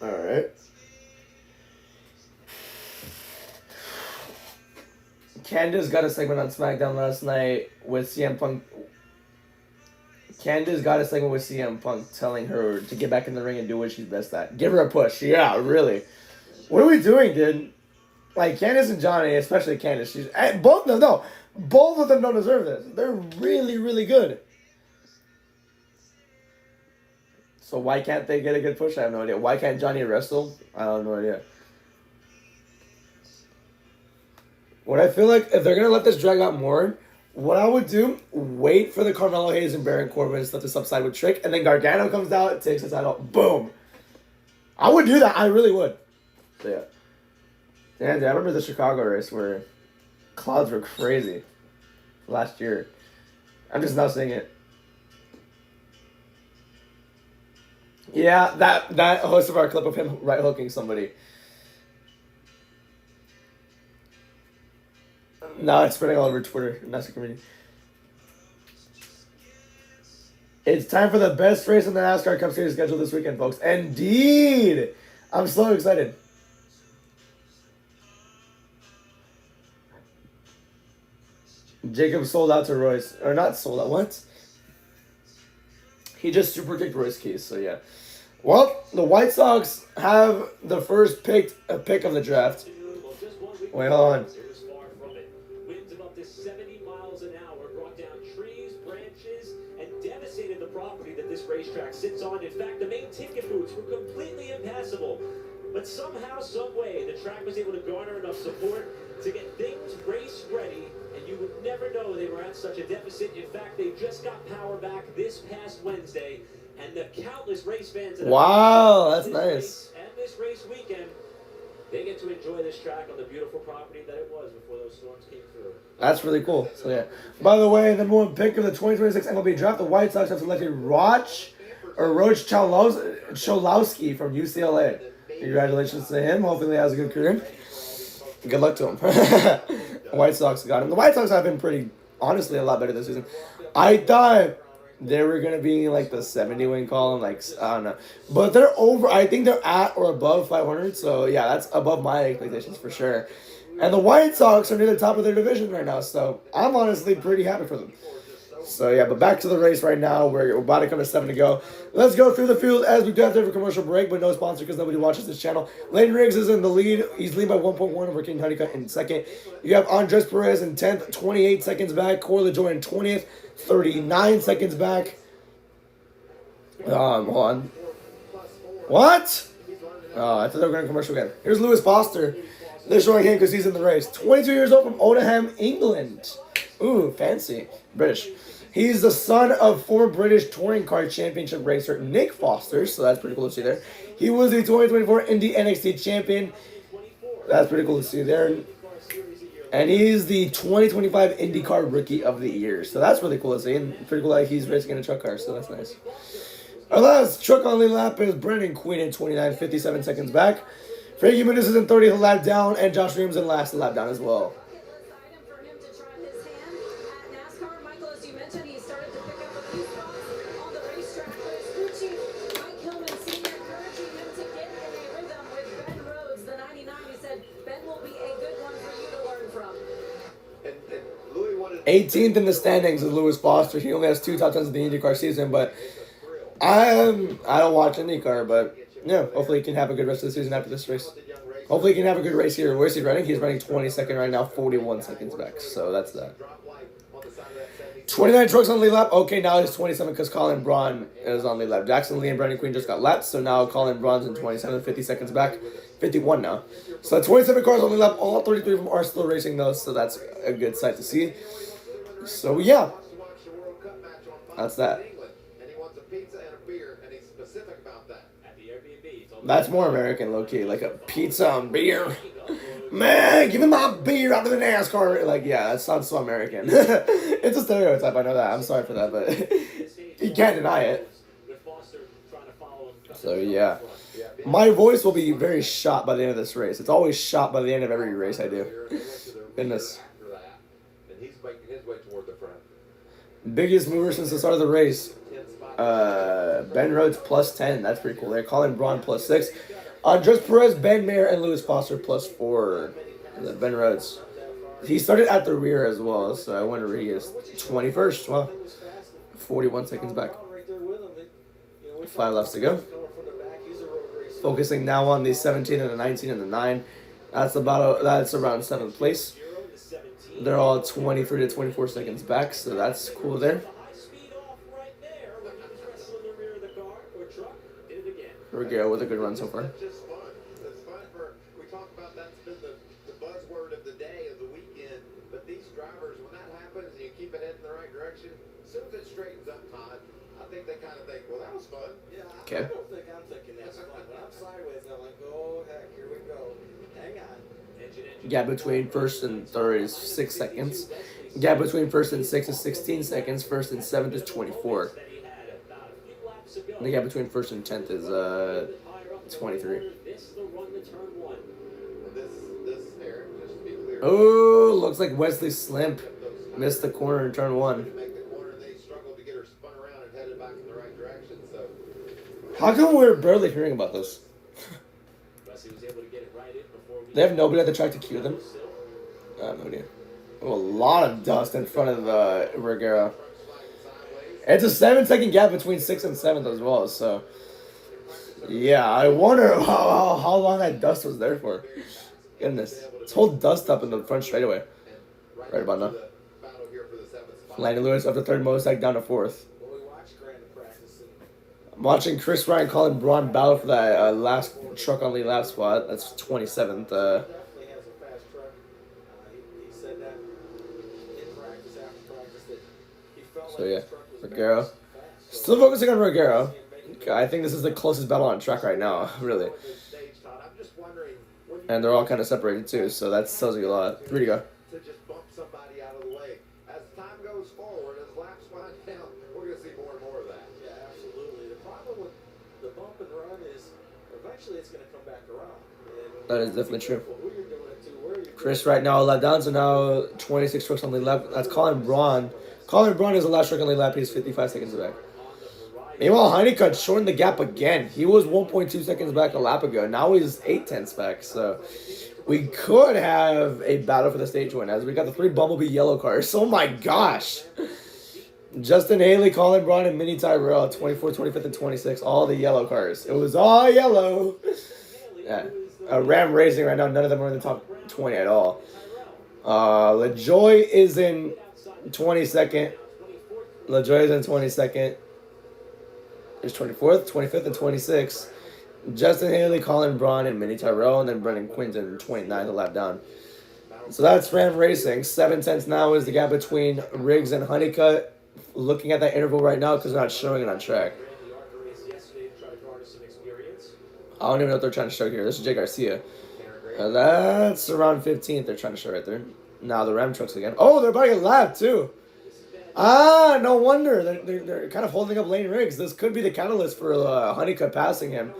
Alright. Candace got a segment on SmackDown last night with CM Punk. Candace got a segment with CM Punk telling her to get back in the ring and do what she's best at. Give her a push. Yeah, really. What are we doing, dude? Like, Candace and Johnny, especially Candace, both of them don't deserve this. They're really, really good. So why can't they get a good push? I have no idea. Why can't Johnny wrestle? I have no idea. What I feel like, if they're going to let this drag out more, what I would do, wait for the Carmelo Hayes and Baron Corbin stuff to subside with Trick, and then Gargano comes out, takes the title, boom. I would do that. I really would. So yeah. Damn, dude, I remember the Chicago race where clouds were crazy last year. I'm just now seeing it. Yeah, that host of our clip of him right hooking somebody. Now it's spreading all over Twitter and NASCAR community. It's time for the best race in the NASCAR Cup Series scheduled this weekend, folks. Indeed! I'm so excited. Jacob sold out to Royce. Or not sold out, what? He just super kicked Royce Keys, so yeah. Well, the White Sox have the first pick of the draft. Wait, hold on. Winds of up to 70 miles an hour brought down trees, branches, and devastated the property that this racetrack sits on. In fact, the main ticket booths were completely impassable. But somehow, some way, the track was able to garner enough support to get things race ready, and you would never know they were at such a deficit. In fact, they just got power back this past Wednesday, and the countless race fans that Wow, that's this nice. race and this race weekend, they get to enjoy this track on the beautiful property that it was before those storms came through. That's really cool. So yeah. By the way, the number one pick of the 2026 MLB draft, the White Sox have selected Roach Cholowski from UCLA. Congratulations to him. Hopefully he has a good career. Good luck to him. White Sox got him. The White Sox have been pretty, honestly, a lot better this season. I thought they were going to be in like the 70-win column. Like, I don't know. But they're over. I think they're at or above 500. So, yeah, that's above my expectations for sure. And the White Sox are near the top of their division right now. So, I'm honestly pretty happy for them. So, yeah, but back to the race right now. We're about to come to 7 to go. Let's go through the field as we do have to have a commercial break, but no sponsor because nobody watches this channel. Layton Riggs is in the lead. He's leading by 1.1 over King Honeycutt in second. You have Andres Perez in 10th, 28 seconds back. Corey LaJoy in 20th, 39 seconds back. Hold on. What? Oh, I thought they were going to commercial again. Here's Lewis Foster. They're showing him because he's in the race. 22 years old from Oldham, England. Ooh, fancy. British. He's the son of former British Touring Car Championship racer Nick Foster, so that's pretty cool to see there. He was the 2024 Indy NXT champion. That's pretty cool to see there. And he's the 2025 IndyCar Rookie of the Year, so that's really cool to see. And pretty cool that he's racing in a truck car, so that's nice. Our last truck on lead lap is Brendan Quinn in 29, 57 seconds back. Frankie Muniz is in 30th lap down, and Josh Reams in last lap down as well. For him to try his hand at NASCAR, Michael, as you mentioned, he started to pick up a few spots on the racetrack. But his crew chief, Mike Hillman Sr., encouraging him to get in a rhythm with Ben Rhodes, the 99. He said, Ben will be a good one for you to learn from. And Louis wanted 18th in the standings is Lewis Foster. He only has 2 top 10s in the IndyCar season, but I don't watch IndyCar, but yeah, hopefully he can have a good rest of the season after this race. Hopefully he can have a good race here. Where's he running? He's running 22nd right now, 41 seconds back. So that's that. 29 trucks on lead lap. Okay, now it's 27 because Colin Braun is on lead lap. Jackson Lee and Brendan Quinn just got lapped, so now Colin Braun's in 27, 50 seconds back. 51 now. So 27 cars on lead lap. All 33 of them are still racing though, so that's a good sight to see. So yeah, that's that. and he wants a pizza and a beer, and he's specific about that. At the Airbnb, That's more American, low-key. Like a pizza and beer. Man, give me my beer out of the NASCAR. Like, yeah, that sounds so American. It's a stereotype, I know that. I'm sorry for that, but you can't deny it. So, yeah. My voice will be very shot by the end of this race. It's always shot by the end of every race I do. Goodness. And he's making his way toward the front. Biggest mover since the start of the race. Ben Rhodes plus 10. That's pretty cool. They're calling Braun plus 6. Andres Perez, Ben Mayer, and Lewis Foster plus 4. Ben Rhodes. He started at the rear as well, so I wonder where he is. 21st. Wow. 41 seconds back. 5 laps to go. Focusing now on the 17 and the 19 and the 9. That's around 7th place. They're all 23 to 24 seconds back, so that's cool there. Regale with a good run so far. That's just fun. That's fun we talk about that's been the buzzword of the day, of the weekend. But these drivers, when that happens and you keep it heading in the right direction, as soon as it straightens up, Todd, I think they kind of think, well, that was fun. Yeah, Okay. I don't think I'm thinking that's fun. When I'm sideways, I'm like, oh, heck, here we go. Hang on. Gap between first and third is 6 seconds. Gap between first and 6 is 16 seconds. First and 7th is 24. The gap between first and 10th is 23. Oh, looks like Wesley Slimp missed the corner in turn 1. How come we're barely hearing about this? They have nobody at the track to cue them? I have no idea. Oh, a lot of dust in front of the Regera. It's a 7-second gap between 6th and 7th as well, so yeah, I wonder how long that dust was there for. Goodness. It's whole dust up in the front straightaway. Right about now. Landon Lewis up to 3rd, Mosak down to 4th. I'm watching Chris Ryan calling Braun battle for that last truck on lead lap spot. That's 27th. So yeah, Regero. Still focusing on Regero. I think this is the closest battle on track right now, really. And they're all kind of separated too, so that tells you a lot. 3 to go. To just bump somebody out of the way. As time goes forward, as laps wind down, we're going to see more and more of that. Yeah, absolutely. The problem with the bump and run is eventually it's going to come back around. And That is definitely true. who you're doing it to, where you're Chris right now lap down, so now 26 trucks on the lap. That's Colin Braun. Colin Braun is the last truck on the lap. He's 55 seconds back. Meanwhile, Honeycutt shortened the gap again. He was 1.2 seconds back a lap ago. Now he's 0.8 back. So we could have a battle for the stage win as we got the 3 Bumblebee yellow cars. Oh my gosh. Justin Haley, Colin Braun, and Minnie Tyrell, 24, 25th, and 26. All the yellow cars. It was all yellow. Yeah. Ram Racing right now, none of them are in the top 20 at all. LaJoy is in 22nd. LaJoy is in 22nd. There's 24th, 25th, and 26th. Justin Haley, Colin Braun, and Minnie Tyrell, and then Brendan Quinton in 29th, a lap down. So that's Ram Racing. 7/10 now is the gap between Riggs and Honeycutt. Looking at that interval right now because they're not showing it on track. I don't even know what they're trying to show here. This is Jay Garcia. That's around 15th they're trying to show right there. Now the Ram trucks again. Oh, they're about to get lapped too. Ah, no wonder. They're kind of holding up Lane Riggs. This could be the catalyst for Honeycutt passing him.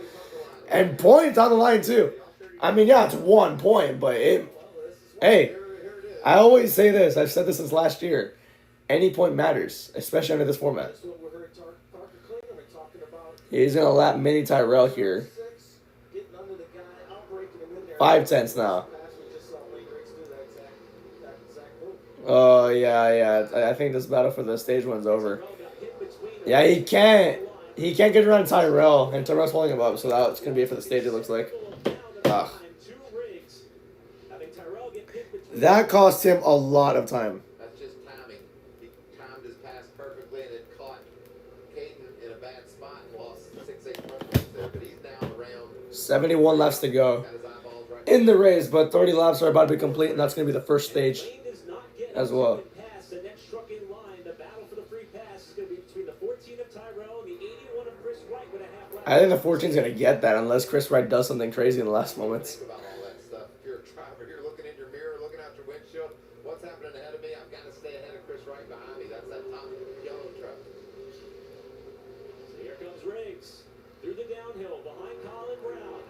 And points on the line too. I mean, yeah, it's 1 point, but hey, I always say this. I've said this since last year. Any point matters, especially under this format. He's going to lap Minnie Tyrell here. 5/10 now. Oh, yeah. I think this battle for the stage one's over. Yeah, he can't. He can't get around Tyrell, and Tyrell's holding him up, so that's going to be it for the stage, it looks like. Ugh. That cost him a lot of time. That's just timing. He timed his pass perfectly, and it caught Caden in a bad spot and lost 6-8 front points there. But he's down around 71 laps to go in the race, but 30 laps are about to be complete, and that's going to be the first stage as well. The next truck in line, the battle for the free pass is going to be between the 14 of Tyrell and the 81 of Chris Wright with a half lap. I think the 14 is going to get that unless Chris Wright does something crazy in the last moments. Think about all that stuff. If you're a driver, you're looking in your mirror, looking out your windshield. What's happening ahead of me? I've got to stay ahead of Chris Wright behind me. That's that top yellow truck. So here comes Riggs through the downhill behind Colin Brown.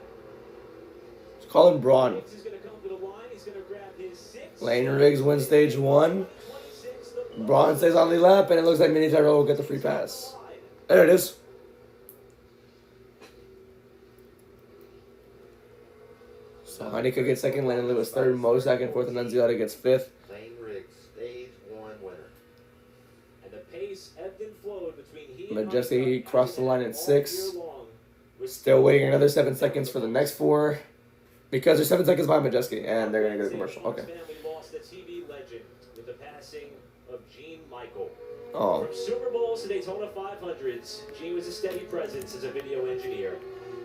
It's Colin Braun. Riggs is going to come to the line. He's going to grab his 6th. Lane Riggs wins stage 1. Braun stays on the lap, and it looks like Minnie Tyrell will get the free pass. There it is. So Honeycutt gets second, Landon Lewis third, Mo second, fourth, and then Ziota gets fifth. Lane Riggs, stage 1 winner. And the pace ebbed and flowed between he and Majesty crossed the line in 6. Still waiting another 7 seconds for the next 4. Because there's 7 seconds behind Majesty, and they're going to go to commercial. Okay. Lost a TV legend with the passing of Gene Michael. Oh. From Super Bowls to Daytona 500s, Gene was a steady presence as a video engineer.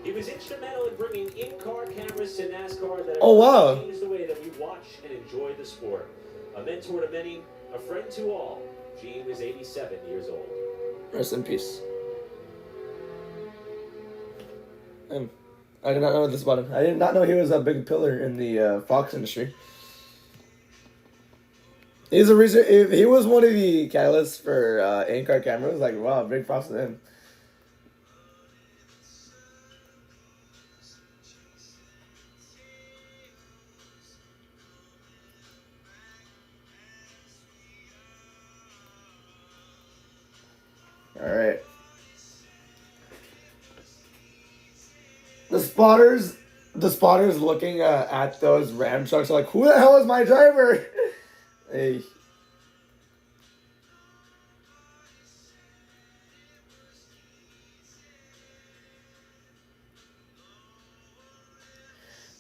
He was instrumental in bringing in-car cameras to NASCAR that have changed the way that we watch and enjoy the sport. A mentor to many, a friend to all, Gene was 87 years old. Rest in peace. I did not know this about him. I did not know he was a big pillar in the Fox industry. He's a reason. If he was one of the catalysts for in-car cameras, like, wow, big props to him. All right. The spotters looking at those Ram trucks are like, who the hell is my driver? Hey.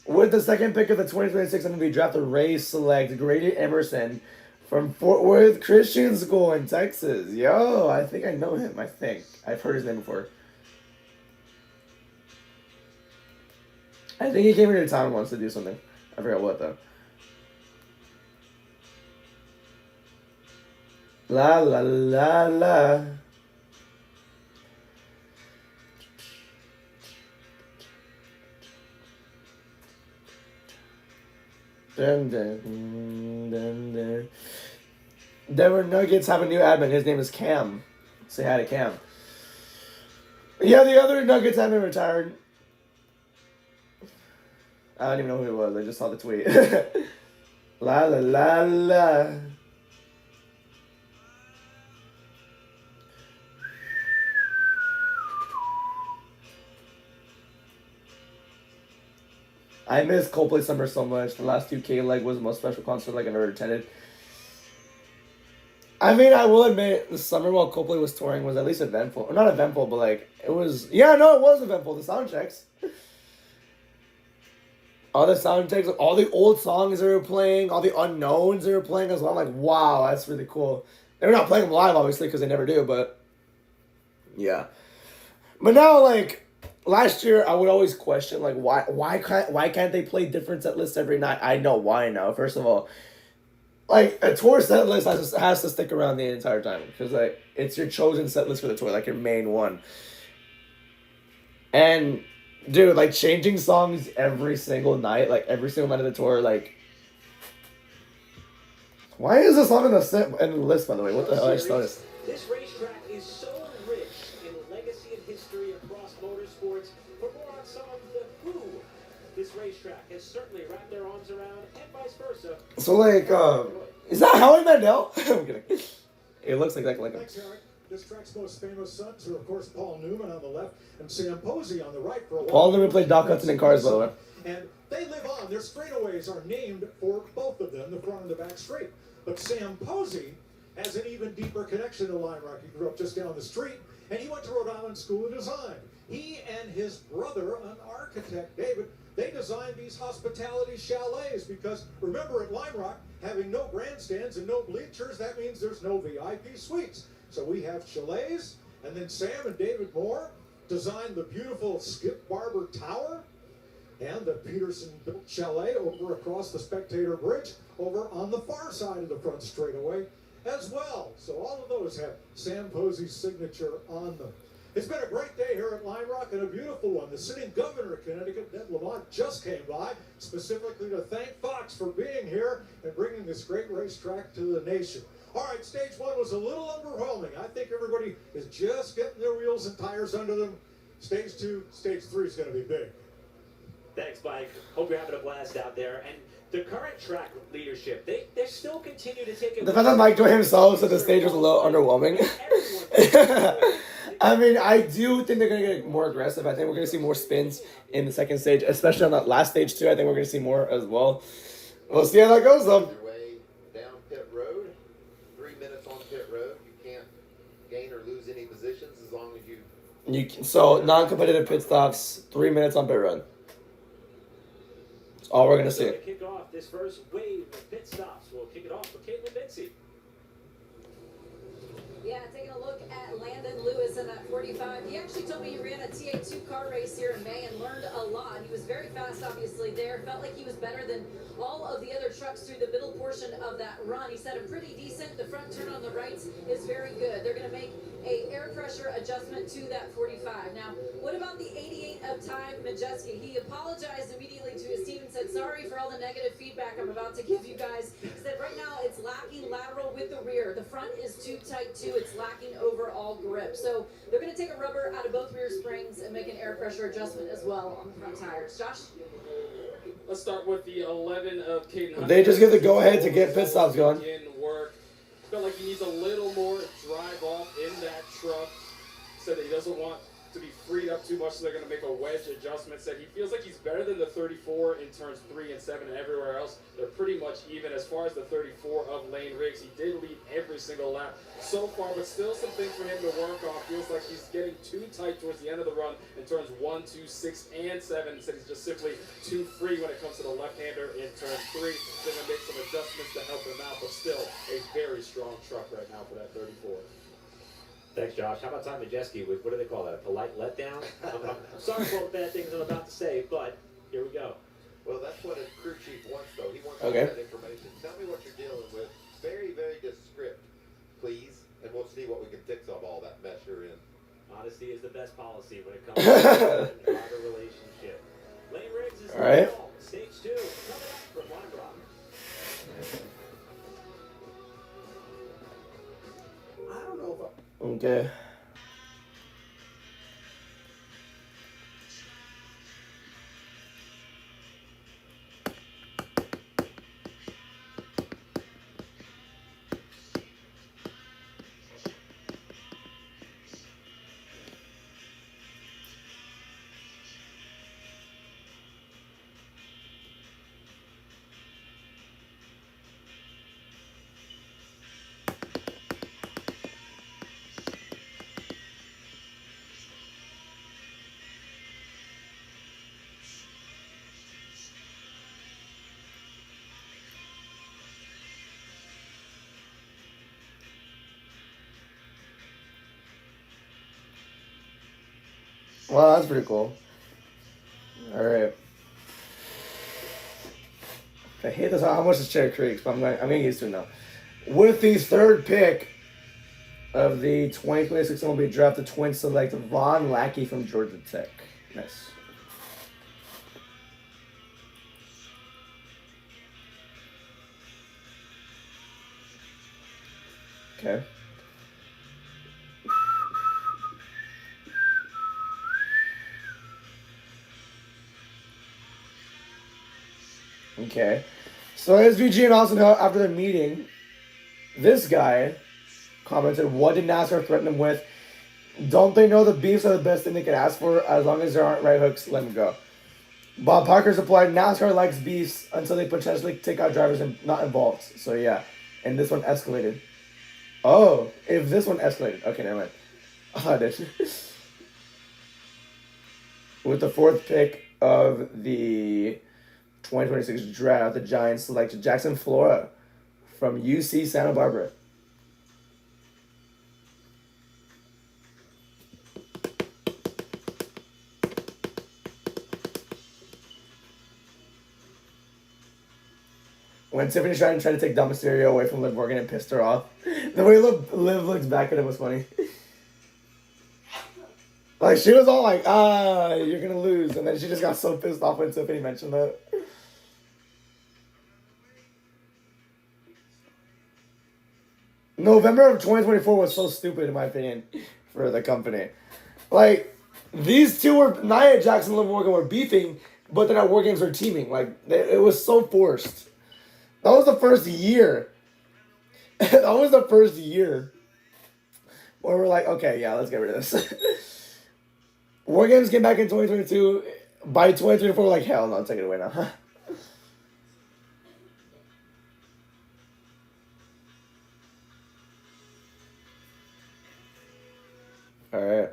With the second pick of the 2026 NBA draft, the Rays select Grady Emerson from Fort Worth Christian School in Texas. Yo, I think I know him. I've heard his name before. I think he came here to town once to do something. I forgot what though. La la la la. Dun, dun, dun, dun. Denver Nuggets have a new admin. His name is Cam. Say hi to Cam. Yeah, the other Nuggets admin retired. I don't even know who it was. I just saw the tweet. La la la la. I miss Coldplay Summer so much. The last 2K leg was the most special concert like I've ever attended. I mean, I will admit, the summer while Coldplay was touring was at least eventful. Or not eventful, but like, it was... Yeah, no, it was eventful. The sound checks. All the sound checks, all the old songs they were playing, all the unknowns they were playing as well. I'm like, wow, that's really cool. They're not playing them live, obviously, because they never do, but... Yeah. But now, like... Last year, I would always question, like, why can't they play different set lists every night? I know why now. First of all, like, a tour set list has to stick around the entire time. Because, like, it's your chosen set list for the tour, like your main one. And, dude, like, changing songs every single night, like, every single night of the tour, like... Why is this song in the list, by the way? What the hell? I just noticed. This racetrack is so rich in legacy and history across motorsports. For more on some of the who this racetrack has certainly wrapped their arms around, and vice versa. So, like, is that Howie Mandel? I'm kidding. It looks like him. Thanks, Eric. This track's most famous sons are, of course, Paul Newman on the left and Sam Posey on the right. For a while. Paul Newman played Doc Hudson in Cars, by the way. And they live on. Their straightaways are named for both of them, the front and the back straight. But Sam Posey has an even deeper connection to Lime Rock. He grew up just down the street, and he went to Rhode Island School of Design. He and his brother, an architect, David, they designed these hospitality chalets because, remember, at Lime Rock, having no grandstands and no bleachers, that means there's no VIP suites. So we have chalets, and then Sam and David Moore designed the beautiful Skip Barber Tower and the Peterson-built chalet over across the Spectator Bridge over on the far side of the front straightaway as well. So all of those have Sam Posey's signature on them. It's been a great day here at Lime Rock and a beautiful one. The sitting governor of Connecticut, Ned Lamont, just came by specifically to thank Fox for being here and bringing this great racetrack to the nation. All right, stage one was a little underwhelming. I think everybody is just getting their wheels and tires under them. Stage two, stage three is going to be big. Thanks, Mike. Hope you're having a blast out there. And the current track leadership, they still continue to take it. The fact that Mike joined himself so the stage was a little underwhelming. I mean, I do think they're going to get more aggressive. I think we're going to see more spins in the second stage, especially on that last stage, too. I think we're going to see more as well. We'll see how that goes, though. Your way down pit road, 3 minutes on pit road. You can't gain or lose any positions as long as you... So, non-competitive pit stops, 3 minutes on pit road. That's all we're going to see. To kick off this first wave of pit stops, we'll kick it off with Caitlin Vinci. Yeah, taking a look at Landon Lewis in that 45. He actually told me he ran a TA2 car race here in May and learned a lot. He was very fast, obviously, there. Felt like he was better than all of the other trucks through the middle portion of that run. He said a pretty decent. The front turn on the rights is very good. They're going to make a air pressure adjustment to that 45. Now, what about the 88 of Ty Majeski? He apologized immediately to his team and said, sorry for all the negative feedback I'm about to give you guys. He said right now it's lacking lateral with the rear. The front is too tight too. It's lacking overall grip. So they're going to take a rubber out of both rear springs and make an air pressure adjustment as well on the front tires. Josh? Let's start with the 11 of Caden. They just give the go-ahead to get pit stops going. Work. Felt like he needs a little more drive off in that truck. Said that he doesn't want to be freed up too much, so they're going to make a wedge adjustment. Said he feels like he's better than the 34 in turns 3 and 7, and everywhere else they're pretty much even. As far as the 34 of Lane Riggs, he did lead every single lap so far, but still some things for him to work on. Feels like he's getting too tight towards the end of the run in turns 1, 2, 6, and 7. Said he's just simply too free when it comes to the left-hander in turn 3. They're going to make some adjustments to help him out, but still a very strong truck right now for that 34. Thanks, Josh. How about Ty Majeski with, what do they call that, a polite letdown? I'm sorry for all the bad things I'm about to say, but here we go. Well, that's what a crew chief wants, though. He wants all that information. Tell me what you're dealing with. Very, very descriptive, please, and we'll see what we can fix of all that mess you're in. Honesty is the best policy when it comes to a driver relationship. Lane Riggs is all right. Stage 2, coming up from Lime Rock. Well, that's pretty cool. All right. I hate this. How much is Cherry Creeks? But I'm getting used to it now. With the third pick of the 2026 MLB draft, the Twins select Von Lackey from Georgia Tech. Nice. Okay. Okay. So SVG and Austin Hill, after the meeting, this guy commented, what did NASCAR threaten him with? Don't they know the beefs are the best thing they can ask for? As long as there aren't right hooks, let him go. Bob Parker supplied, NASCAR likes beefs until they potentially take out drivers and not involved. So yeah. And this one escalated. Oh, if this one escalated. Okay, never mind. Oh, did. With the fourth pick of the 2026 draft, the Giants selected Jackson Flora from UC Santa Barbara. When Tiffany tried to take Dom Mysterio away from Liv Morgan and pissed her off, the way Liv looks back at it was funny. Like, she was all like, you're gonna lose. And then she just got so pissed off when Tiffany mentioned that. November of 2024 was so stupid, in my opinion, for the company. Like, these two were, Nia Jax and Liv Morgan were beefing, but then at War Games were teaming. Like, it was so forced. That was the first year. That was the first year. Where we're like, okay, yeah, let's get rid of this. War Games came back in 2022. By 2024, we're like, hell no, take it away now. Alright.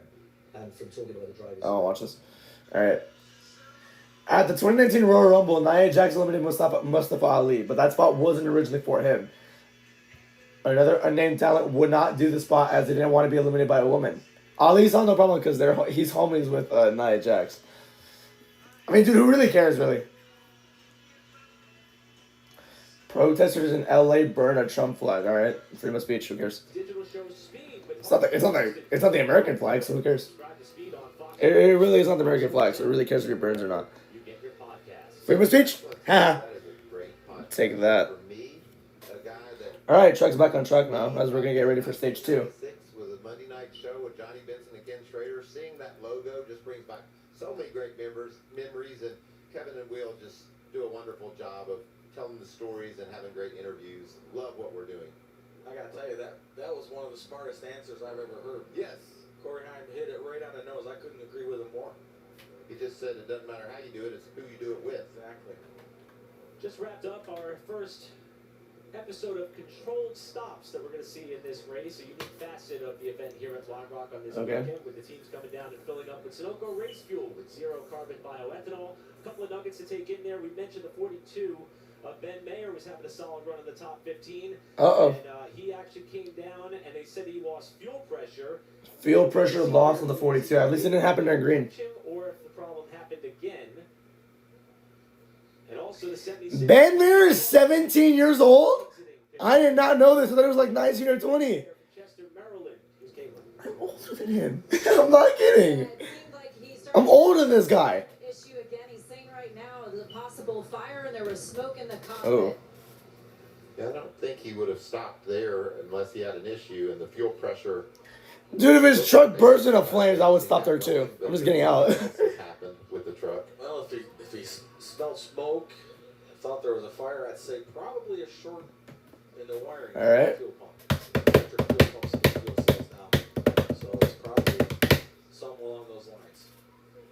And from talking about the drivers. Oh, watch this. Alright. At the 2019 Royal Rumble, Nia Jax eliminated Mustafa Ali, but that spot wasn't originally for him. Another unnamed talent would not do the spot as they didn't want to be eliminated by a woman. Ali saw no problem because he's homies with Nia Jax. I mean, dude, who really cares, really? Protesters in LA burn a Trump flag. All right, freedom of speech. Who cares? It's not the American flag, so who cares? It really is not the American flag, so it really cares if it burns or not. Freedom of speech? Ha! Take that. Alright, Truck's back on track now, as we're going to get ready for stage 2. With a Monday night show with Johnny Benson and Ken Schrader, seeing that logo just brings back so many great memories, and Kevin and Will just do a wonderful job of telling the stories and having great interviews. Love what we're doing. I gotta tell you, that was one of the smartest answers I've ever heard. Yes. Corey Heim hit it right on the nose. I couldn't agree with him more. He just said it doesn't matter how you do it, it's who you do it with. Exactly. Just wrapped up our first episode of controlled stops that we're going to see in this race, a unique facet of the event here at Lime Rock on this weekend, with the teams coming down and filling up with Sunoco race fuel with zero carbon bioethanol. A couple of nuggets to take in there. We mentioned the 42. Ben Mayer was having a solid run in the top 15. Uh-oh. And he actually came down, and they said he lost fuel pressure. Fuel pressure lost on the 42. At least it didn't happen during green. Or if the problem happened again. And also the 76. Ben Mayer is 17 years old? I did not know this. I thought it was like 19 or 20. I'm older than him. I'm not kidding. I'm older than this guy. Issue again. He's saying right now the possible fire and there was smoke in the cockpit. Oh. Yeah, I don't think he would have stopped there unless he had an issue, and the fuel pressure. Dude, if his truck burst into flames, I would stop there too. I'm just getting out. Happened with the truck. Well, if he smelled smoke, thought there was a fire, I'd say probably a short in the wiring. All right. Fuel pump. Electric fuel pumps and fuel cells now. So it's probably something along those lines.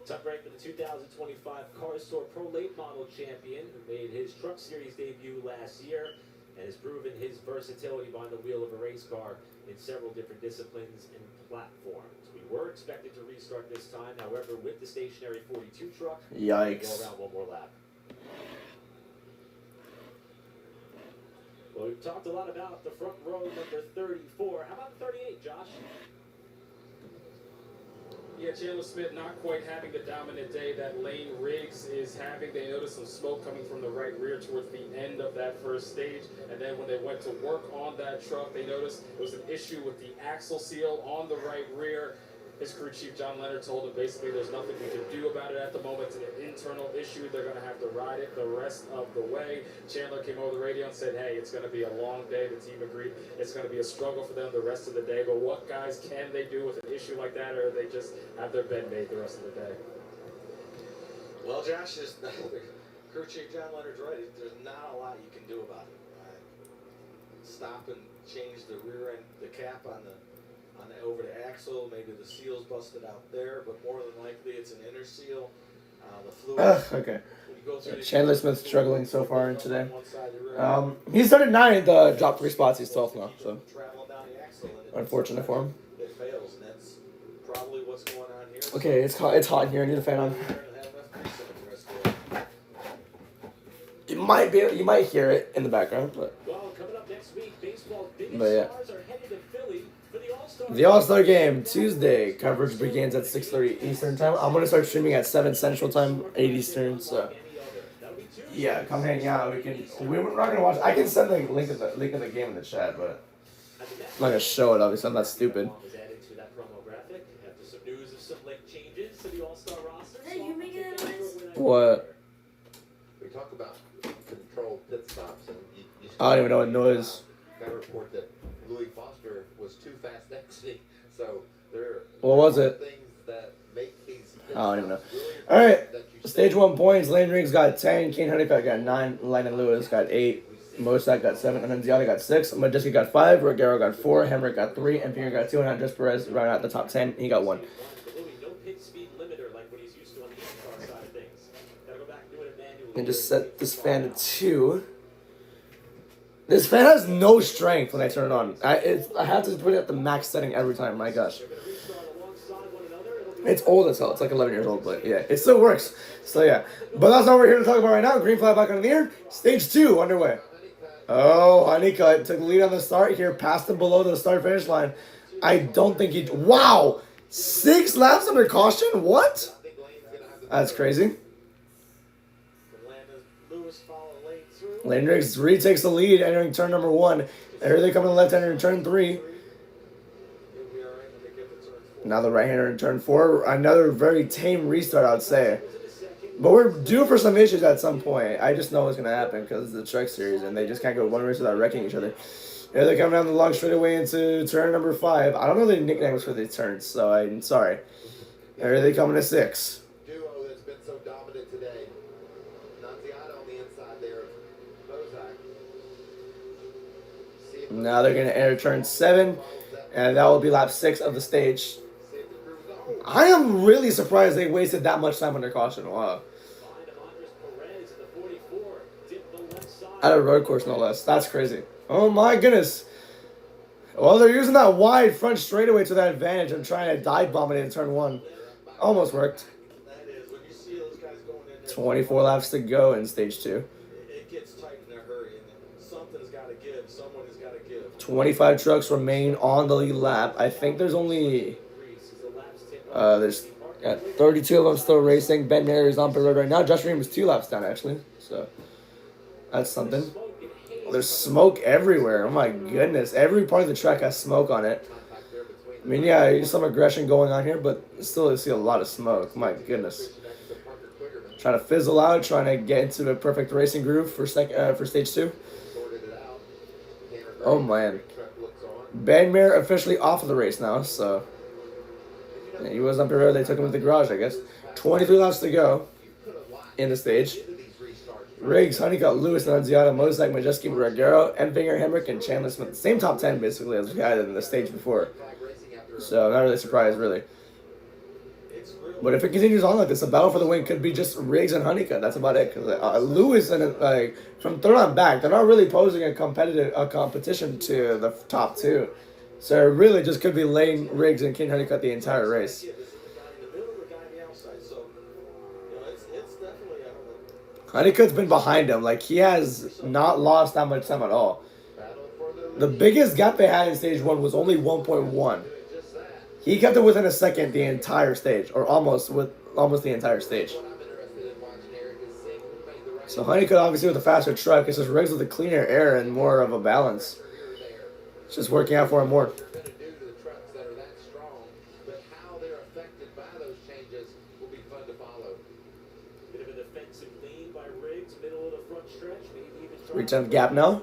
Top rank for the 2025 Car Store Pro Late Model Champion, who made his Truck Series debut last year and has proven his versatility behind the wheel of a race car in several different disciplines and platforms. We were expected to restart this time, however, with the stationary 42 truck, Yikes. go around one more lap. Well, we've talked a lot about the front row number 34. How about 38, Josh? Yeah, Chandler Smith not quite having the dominant day that Lane Riggs is having. They noticed some smoke coming from the right rear towards the end of that first stage. And then when they went to work on that truck, they noticed there was an issue with the axle seal on the right rear. His crew chief, John Leonard, told him basically there's nothing we can do about it at the moment. It's an internal issue. They're going to have to ride it the rest of the way. Chandler came over the radio and said, hey, it's going to be a long day. The team agreed it's going to be a struggle for them the rest of the day. But what, guys, can they do with an issue like that, or they just have their bed made the rest of the day? Well, Josh, crew chief John Leonard's right. There's not a lot you can do about it. Stop and change the rear end, the cap on the over the axle. Maybe the seal's busted out there, but more than likely it's an inner seal. The fluid. Okay. Chandler Smith's struggling so far in today. He started 9th, dropped 3 spots. He's 12th now, so unfortunate for him. It fails, and that's probably what's going on here. Okay, it's hot in here. I need a fan on. You might hear it in the background, but yeah. The All-Star Game, Tuesday. Coverage begins at 6:30 Eastern Time. I'm going to start streaming at 7 Central Time, 8 Eastern, so yeah, come hang out. We're not going to watch. I can send the link of the game in the chat, but I'm not going to show it, obviously. I'm not stupid. Hey, you making that noise? What? We talk about controlled pit stops, and you I don't even know what noise. got a report that Louis Foster was too fast exiting. So What was it? things that make these pit I don't even know. stops really All right, important that you stage 1 points. Lane Riggs got 10. Kane Honeycutt got 9. Landon Lewis got 8. Mosak got 7. And then Ziada got 6. Majeski got 5. Rogero got 4. Hemrick got 3. And Pierre got 2. And Andres Perez rounded out the top 10. He got 1. And just set this fan to 2. This fan has no strength when I turn it on. I have to put it at the max setting every time. My gosh. It's old as hell. It's like 11 years old, but yeah, it still works. So yeah. But that's not what we're here to talk about right now. Green flag back on the air. Stage 2 underway. Oh, Honeycutt took the lead on the start here. Passed him below the start finish line. I don't think he... Wow! 6 laps under caution? What? That's crazy. Lane Riggs retakes the lead entering turn number 1. Here they come in the left-hander in turn 3. Now the right-hander in turn 4. Another very tame restart, I would say. But we're due for some issues at some point. I just know what's going to happen because it's the Trek Series and they just can't go one race without wrecking each other. Here they come down the long straightaway into turn number 5. I don't know the nicknames for these turns, so I'm sorry. Here they come into 6. duo that's been so dominant today. Nanziata on the inside there of Bozak. Now they're going to enter turn 7, and that will be lap 6 of the stage. I am really surprised they wasted that much time under caution. Wow. At a road course, no less. That's crazy. Oh my goodness. Well, they're using that wide front straightaway to their advantage and trying to dive bomb it in turn 1. Almost worked. 24 laps to go in stage 2. It gets tight in a hurry, and something's got to give. Someone has got to give. 25 trucks remain on the lead lap. I think there's only... there's 32 of them still racing. Ben Mayer is on pit road right now. Josh Ream is 2 laps down, actually. So, that's something. There's smoke everywhere. Oh my goodness. Every part of the track has smoke on it. I mean, yeah, there's some aggression going on here, but still I see a lot of smoke. My goodness. Trying to fizzle out, trying to get into a perfect racing groove for stage 2. Oh man. Ben Mayer officially off of the race now, so yeah, he was up here. They took him to the garage, I guess. 23 laps to go in the stage. Riggs, Honeycutt, Lewis, Nanziata, Mosak, Majeski, Rogero, Enfinger, Hemrick, and Chandler Smith. Same top 10 basically as we had in the stage before. So I'm not really surprised, really. But if it continues on like this, the battle for the win could be just Riggs and Honeycutt. That's about it. Because Lewis and from third on back, they're not really posing a competition to the top 2. So it really just could be Lane Riggs and King Honeycutt the entire race. Honeycutt's been behind him. Like, he has not lost that much time at all. The biggest gap they had in stage 1 was only 1.1. He kept it within a second the entire stage, or almost the entire stage. So Honeycutt obviously with a faster truck. It's just Riggs with a cleaner air and more of a balance. It's just working out for him more. Reach on the gap now.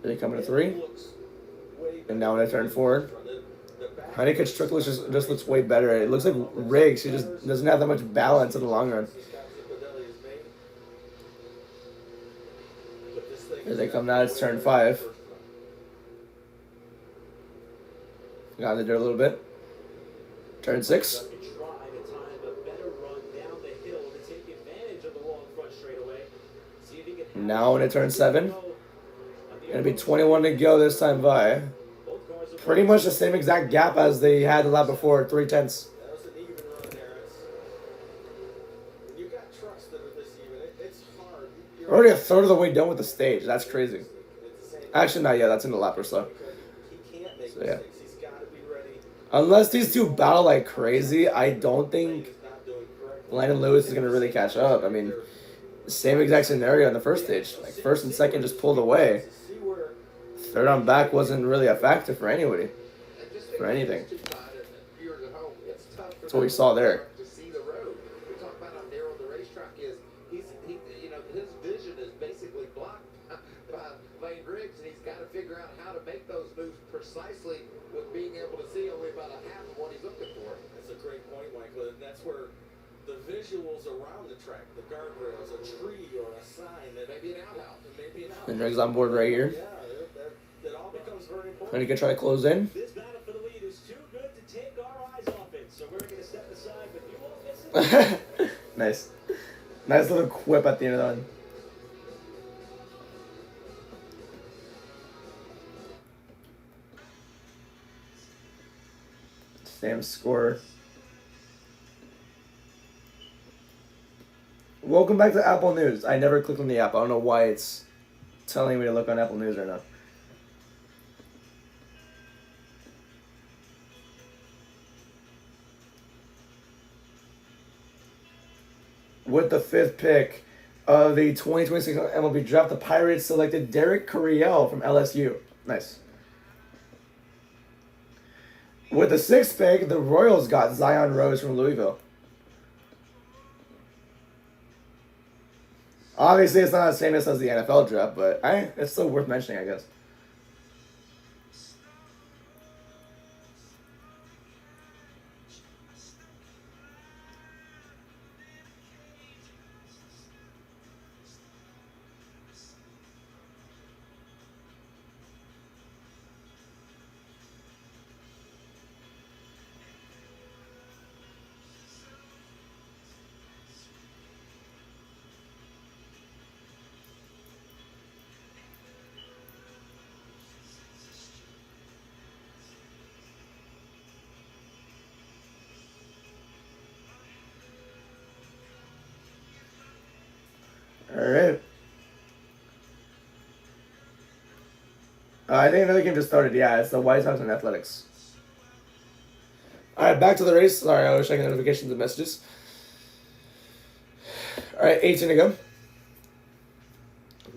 They come to 3. And now when I turn 4, Honeycutt's truck just looks way better. It looks like Riggs. He just doesn't have that much balance in the long run. Here they come now. It's turn 5. Got in there a little bit. Turn 6. Now when it turns 7. Gonna be 21 to go this time by. Pretty much the same exact gap as they had the lap before, 3/10. We're already a third of the way done with the stage. That's crazy. Actually, not yet. That's in the lap or so. So yeah. Unless these two battle like crazy, I don't think Landon Lewis is gonna really catch up. I mean, same exact scenario in the first stage. Like first and second just pulled away. Third on back wasn't really a factor for anybody, for anything. That's what we saw there. To see the road. We talk about how narrow the racetrack is. His vision is basically blocked by Lane Riggs, and he's got to figure out how to make those moves precisely with being able to see only about a half of what he's looking for. That's a great point, Michael. And that's where the visuals around the track, the guardrails, a tree or a sign, that maybe an outhouse, And Riggs on board right here. Yeah, that all becomes very important. Honeycutt try to close in. This battle for the lead is too good to take our eyes off it, so we're going to step aside, but you won't miss it. Nice. Nice little quip at the end of the one. Same score. Welcome back to Apple News. I never clicked on the app. I don't know why it's telling me to look on Apple News right now. With the 5th pick of the 2026 MLB draft, the Pirates selected Derek Carriel from LSU. Nice. With the 6th pick, the Royals got Zion Rose from Louisville. Obviously, it's not as famous as the NFL draft, but it's still worth mentioning, I guess. Alright. I think another game just started. Yeah, it's the White Sox and Athletics. Alright, back to the race. Sorry, I was checking notifications and messages. Alright, 18 to go.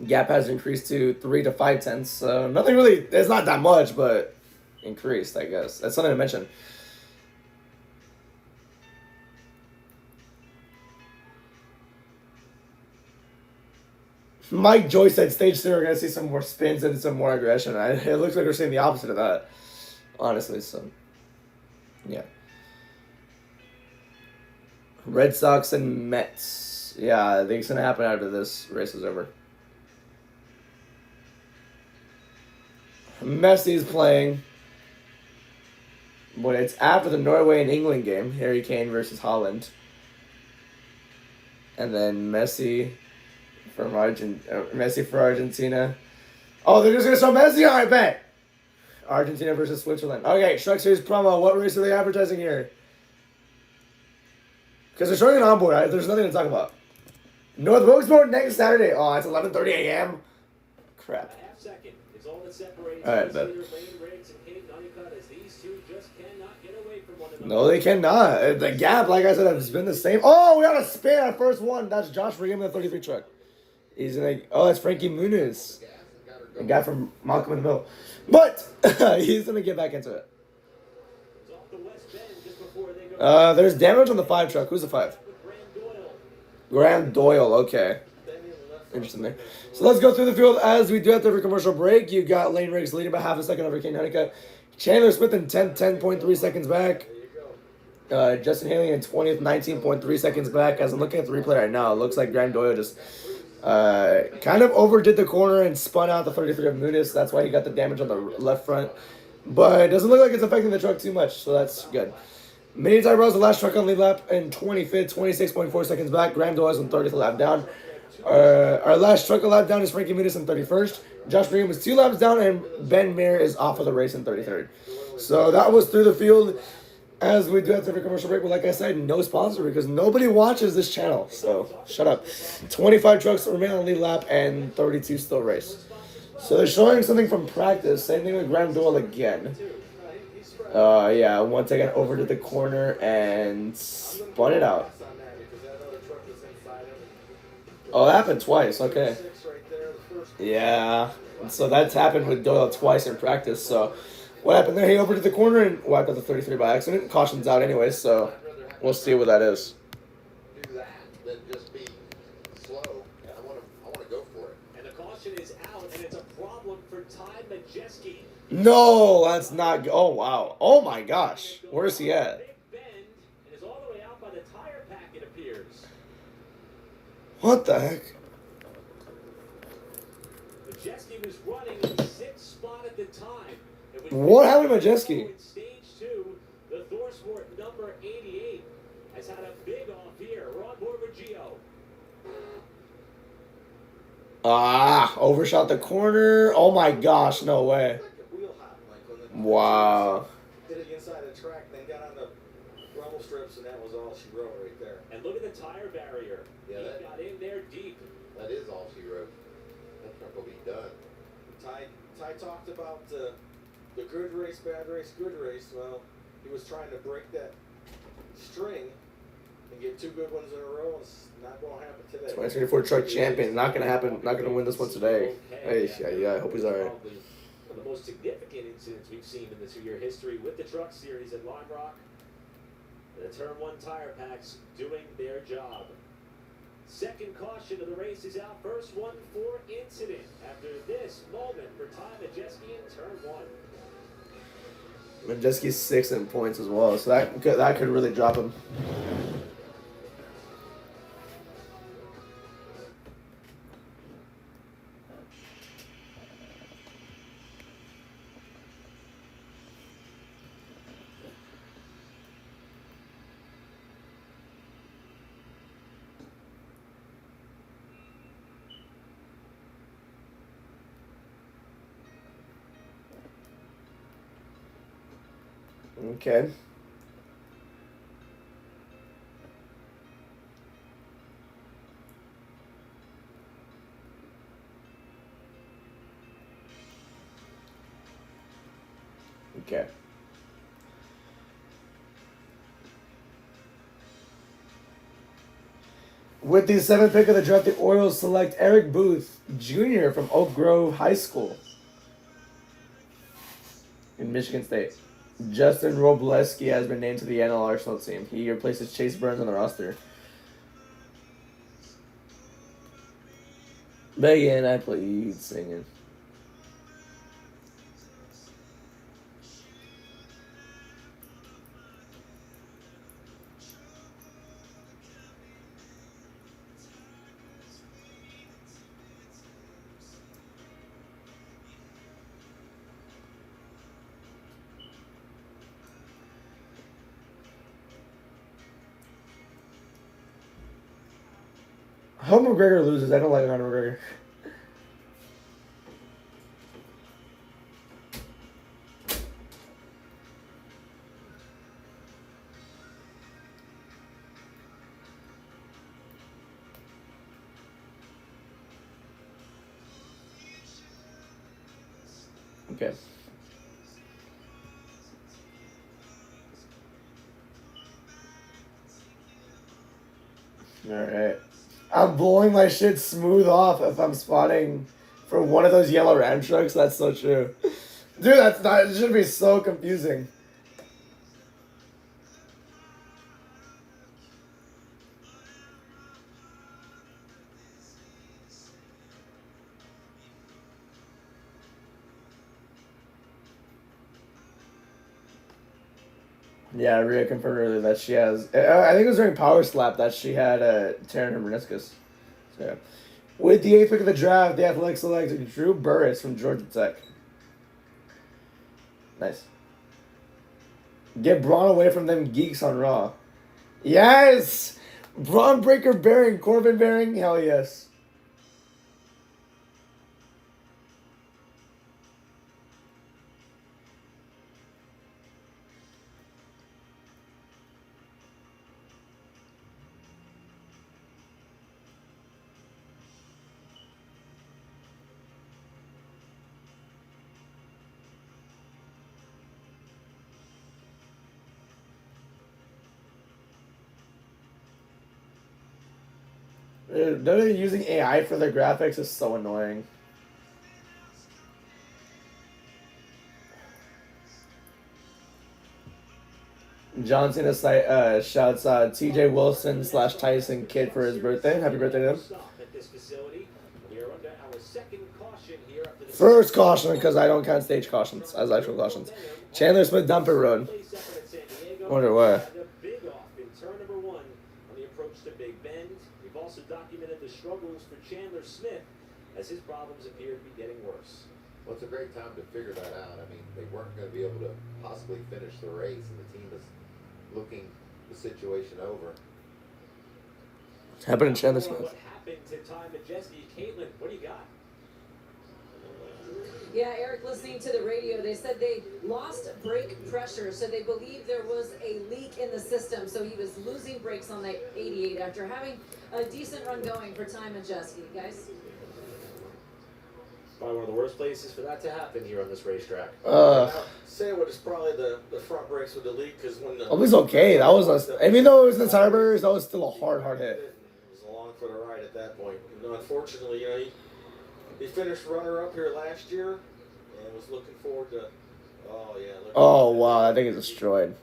Gap has increased to 3 to 5/10. So nothing really, it's not that much, but increased, I guess. That's something to mention. Mike Joyce said stage 3 we're going to see some more spins and some more aggression. It looks like we're seeing the opposite of that, honestly. So, yeah. Red Sox and Mets. Yeah, I think it's going to happen after this race is over. Messi's playing. But it's after the Norway and England game. Harry Kane versus Holland. And then Messi for Argentina. Oh, they're just going to show Messi? All right, bet. Argentina versus Switzerland. Okay, Shrek Series promo. What race are they advertising here? Because they're showing it on board. There's nothing to talk about. North Wilkesboro next Saturday. Oh, it's 11:30 a.m. Crap. A half second. If is all that separates All right, race bet. leader Lane Riggs and Hayden Honeycutt, as these two just cannot get away from one another. No, they cannot. The gap, like I said, has been the same. Oh, we got a spin on first one. That's Josh Regan in the 33 truck. He's like, oh, that's Frankie Muniz, the guy from Malcolm in the Middle. But he's gonna get back into it. It's off the west bend just before they go. There's damage on the 5 truck. Who's the 5? Graham Doyle. Okay. Interesting there. So let's go through the field as we do after every commercial break. You got Lane Riggs leading by half a second over Kane Honeycutt. Chandler Smith in 10.3 seconds back. Justin Haley in 20th, 19.3 seconds back. As I'm looking at the replay right now, it looks like Graham Doyle just kind of overdid the corner and spun out the 33 of Muniz. That's why he got the damage on the left front. But it doesn't look like it's affecting the truck too much, so that's good. Mini Tire Bros, the last truck on lead lap in 25th, 26.4 seconds back. Graham Doyle's on 30th lap down. Our last truck a lap down is Frankie Muniz in 31st. Josh Green was 2 laps down, and Ben Mayer is off of the race in 33rd. So that was through the field. As we do after every commercial break, but like I said, no sponsor because nobody watches this channel. So shut up. 25 trucks remain on the lead lap and 32 still race. So they're showing something from practice. Same thing with Graham Doyle again. Yeah, once again overdid the corner and spun it out. Oh, that happened twice. Okay. Yeah. So that's happened with Doyle twice in practice. So what happened there? He overdid the corner and wiped out the 33 by accident. Caution's out anyway, so we'll see what that is. Do that than just be slow. I want to go for it. And the caution is out, and it's a problem for Ty Majeski. No, that's not. Oh wow. Oh my gosh. Where's he at? Big bend and is all the way out by the tire pack, it appears. What the heck? Majeski was running in 6th spot at the time. What happened to Majeski? In stage 2, the Thorsport number 88 has had a big off here. We're on board with Gio. Overshot the corner. Oh my gosh, no way. Wow. Hit it inside the track, then got on the rumble strips, and that was all she wrote right there. And look at the tire barrier. Yeah, He that got in there deep. That is all she wrote. That truck will be done. Ty talked about the good race, bad race, good race. Well, he was trying to break that string and get 2 good ones in a row. It's not going to happen today. 2024 truck champion. Not gonna happen. Not gonna win this one today. Hey, yeah. I hope he's alright. Probably one of the most significant incidents we've seen in the 2-year history with the truck series at Lime Rock. The Turn 1 tire packs doing their job. Second caution of the race is out. First one for incident after this moment for Ty Majeski in Turn 1. Majeski's 6th in points as well, so that could really drop him. Okay. Okay. With the 7th pick of the draft, the Orioles select Eric Booth Jr. from Oak Grove High School in Michigan State. Justin Robleski has been named to the NL Arsenal team. He replaces Chase Burns on the roster. Megan, I played singing. I hope McGregor loses. I don't like Conor McGregor. Okay. Alright. I'm blowing my shit smooth off if I'm spotting for one of those yellow Ram trucks. That's so true. Dude, it should be so confusing. Yeah, Rhea confirmed earlier that she has. I think it was during Power Slap that she had tearing her meniscus. So, yeah. With the 8th pick of the draft, the Athletics selected Drew Burris from Georgia Tech. Nice. Get Braun away from them geeks on Raw. Yes! Braun Breaker Bearing, Corbin Bearing, hell yes. They're using AI for their graphics is so annoying. John Cena shouts TJ Wilson / Tyson Kidd for his birthday. Happy birthday to him. First caution, because I don't count stage cautions as actual cautions. Chandler Smith Dumper Road. Wonder why. We've also documented the struggles for Chandler Smith as his problems appear to be getting worse. Well, it's a great time to figure that out. I mean, they weren't going to be able to possibly finish the race, and the team is looking the situation over. What's happening to Chandler Smith? What happened to Ty Majeski? Caitlin, what do you got? Yeah, Eric, listening to the radio, they said they lost brake pressure, so they believe there was a leak in the system. So he was losing brakes on that 88 after having a decent run going for Ty Majeski, guys. Probably one of the worst places for that to happen here on this racetrack. Say it was probably the front brakes with the leak, because when the... It was okay. That was even though it was the tires, that was still a hard hit. It was along for the ride at that point. Unfortunately, he finished runner-up here last year and was looking forward to... Oh, wow. That thing is destroyed.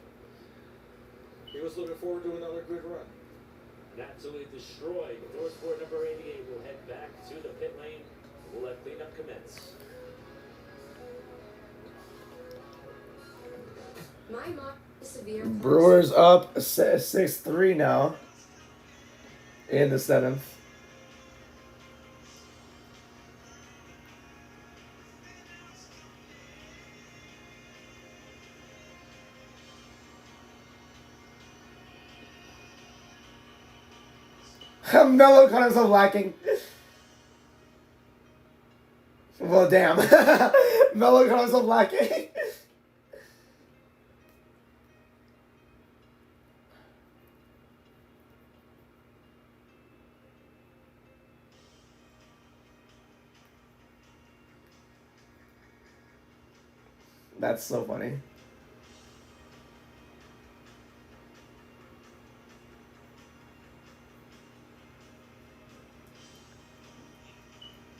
He was looking forward to another good run. Absolutely destroyed. Motorsport number 88 will head back to the pit lane. We'll let cleanup commence. My mom is severe. Brewers up 6-3 now in the 7th. Mello caught himself lacking. Well, damn. Mello caught himself lacking. That's so funny.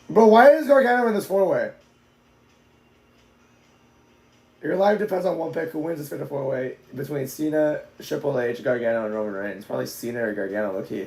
Bro, why is Gargano in this 4-way? Your life depends on one pick. Who wins this fatal 4-way between Cena, Triple H, Gargano, and Roman Reigns? Probably Cena or Gargano, low-key.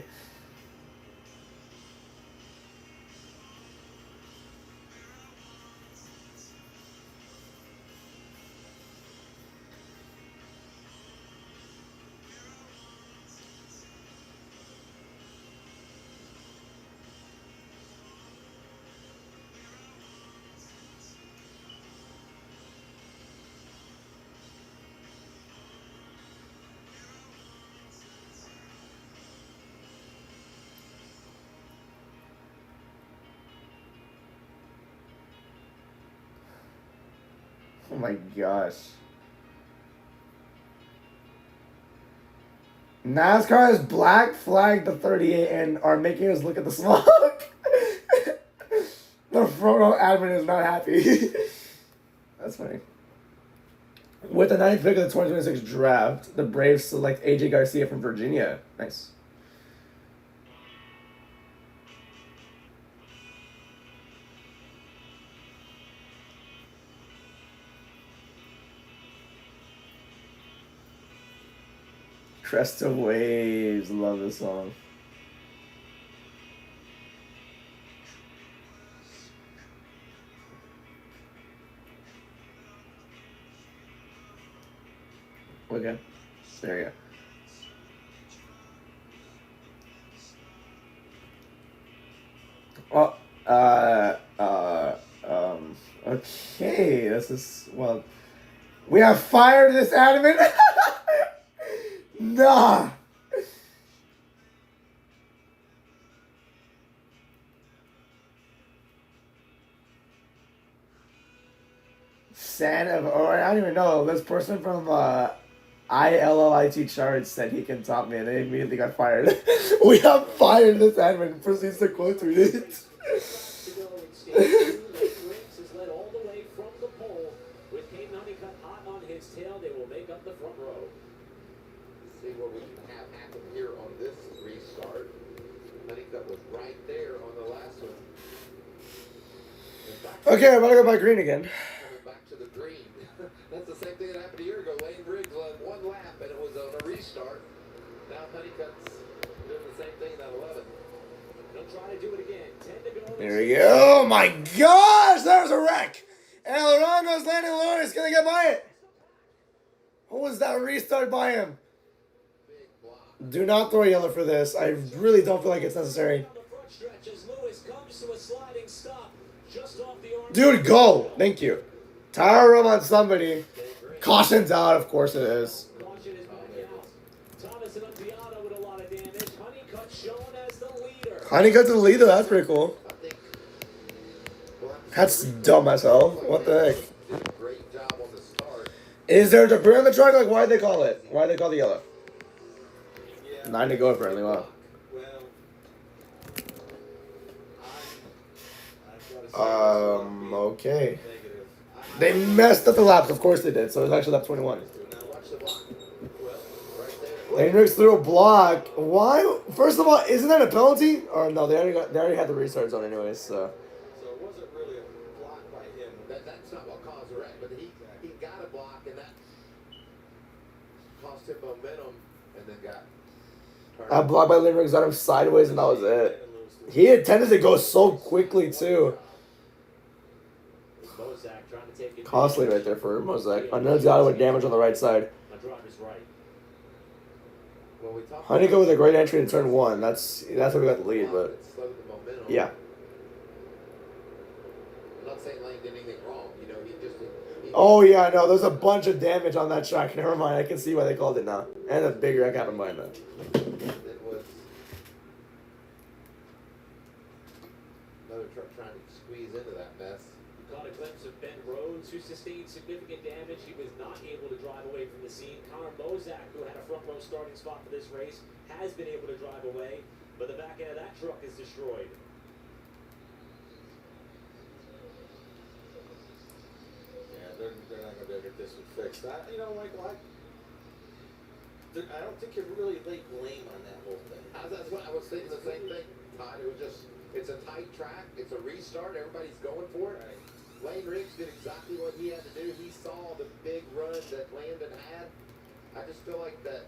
Oh my gosh. NASCAR has black flagged the 38 and are making us look at the smoke. The front row admin is not happy. That's funny. With the 9th pick of the 2026 draft, the Braves select AJ Garcia from Virginia. Nice. Crest of Waves. Love this song. Okay. There you go. Okay. This is, well, we have fired this admin. Nah. Or I don't even know. This person from ILLIT charts said he can top me, and they immediately got fired. We have fired this admin. Proceeds to quote tweet it. See what we can have happen here on this restart. Honeycutt was right there on the last one. Okay, I'm gonna go by green again. Coming back to the green. That's the same thing that happened a year ago. Lane Briggs led one lap and it was on a restart. Now Honeycutt's doing the same thing at 11. They'll try to do it again. 10 to go. There we go. Oh my gosh, that was a wreck. And Larongo's landing Lewis gonna get by it. What was that restart by him? Do not throw yellow for this. I really don't feel like it's necessary. Dude, go. Thank you. Tire rub on somebody. Caution's out. Of course it is. Honeycutt to the leader. That's pretty cool. That's dumb as hell. What the heck? Is there debris on the truck? Like, why'd they call it? Why'd they call the yellow? 9 to go apparently. Wow. Okay. They messed up the laps. Of course they did. So it was actually lap 21. Lane Riggs threw a block. Why? First of all, isn't that a penalty? Or no? They already had the restart zone anyways. So. So it wasn't really a block by him. That's not what caused the wreck, but he got a block and that cost him momentum and then got. That block by Lane Riggs got him sideways and that was it. He intended to go so quickly too. Costly right there for Mozak. Annunziata with damage on the right side. Honeycutt with a great entry in turn 1. That's how we got the lead, but yeah. I'm not saying Lane did anything wrong. You know, he just. Oh yeah, no, there's a bunch of damage on that track. Never mind, I can see why they called it now. And a big wreck happened behind that. It was another truck trying to squeeze into that mess. We caught a glimpse of Ben Rhodes, who sustained significant damage. He was not able to drive away from the scene. Connor Mozak, who had a front row starting spot for this race, has been able to drive away, but the back end of that truck is destroyed. They're not going to be able to get this one fixed. Michael, I don't think you really lay blame on that whole thing. That's what I was thinking, the same thing, Todd. It was just, it's a tight track, it's a restart, everybody's going for it. Right. Lane Riggs did exactly what he had to do. He saw the big run that Landon had. I just feel like that,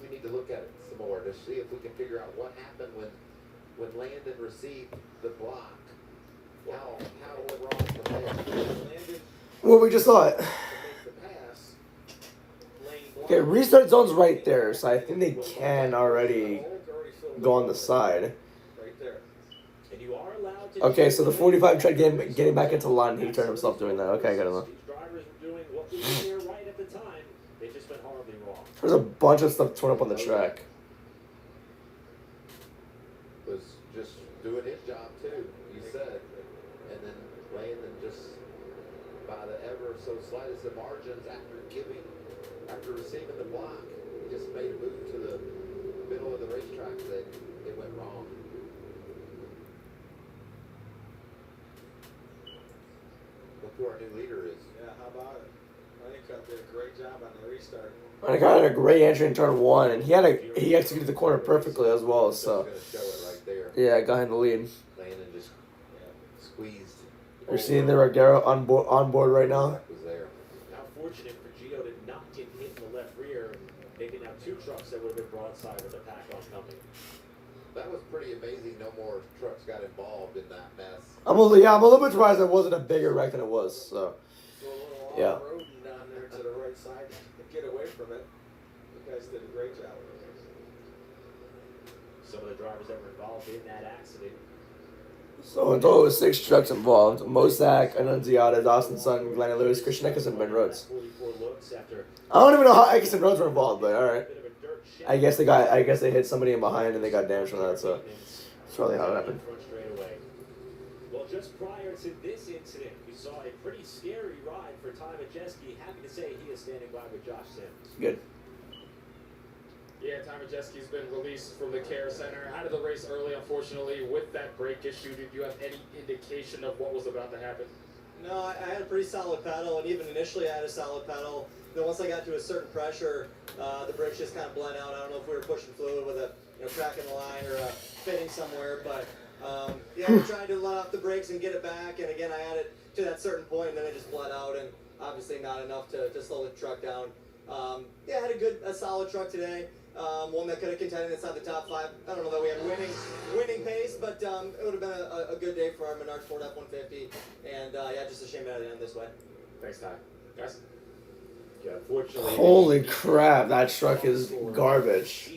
we need to look at it some more to see if we can figure out what happened when Landon received the block. How it went wrong for Landon. Well, we just saw it. Okay, restart zone's right there, so I think they can already go on the side. Okay, so the 45 tried getting back into line. He turned himself doing that. Okay, I got him. There's a bunch of stuff torn up on the track. Was just doing his job too, you said. And then Landon just by the ever so slightest of margins after receiving the block, he just made a move to the middle of the racetrack that it went wrong. who our new leader is. Yeah, how about it? Honeycutt did a great job on the restart. And I got a great entry in turn 1, and he executed the corner perfectly as well. So Going to show it right there. yeah, got him the lead. Landon just squeezed. You're seeing the Regero on board right now. Was there. Now fortunate for Gio to not get hit in the left rear, making out 2 trucks that would have been broadside with the pack oncoming. That was pretty amazing. No more trucks got involved in that mess. I'm a little bit surprised it wasn't a bigger wreck than it was. So yeah. Road down there to the right side to get away from it. You guys did a great job. Some of the drivers that were involved in that accident. So in total, it was 6 trucks involved: Mosak, Annunziata, Dawson Sutton, Glenn Lewis, Christian Nicholson, Ben Rhodes. 44 looks after I don't even know how Nicholson and Rhodes were involved, but all right. I guess they hit somebody in behind and they got damaged from that. So that's probably how it happened. Well, just prior to this incident, we saw a pretty scary ride for Ty Majeski. Happy to say he is standing by with Josh Sims. Good. Yeah, Ty Majeski's been released from the care center. Out of the race early, unfortunately, with that brake issue. Did you have any indication of what was about to happen? No, I had a pretty solid pedal, and even initially I had a solid pedal. Then once I got to a certain pressure, the brakes just kind of bled out. I don't know if we were pushing fluid with a crack in the line or a fitting somewhere, but yeah, we tried to let off the brakes and get it back, and again, I had it to that certain point, and then it just bled out, and obviously not enough to slow the truck down. Yeah, I had a solid truck today. One that could have contended inside the top 5. I don't know that we had winning pace, but it would have been a good day for our Menards Ford F-150. And yeah, just a shame that it ended this way. Thanks, Ty. Guys? Yeah, unfortunately. Holy crap, that truck is garbage.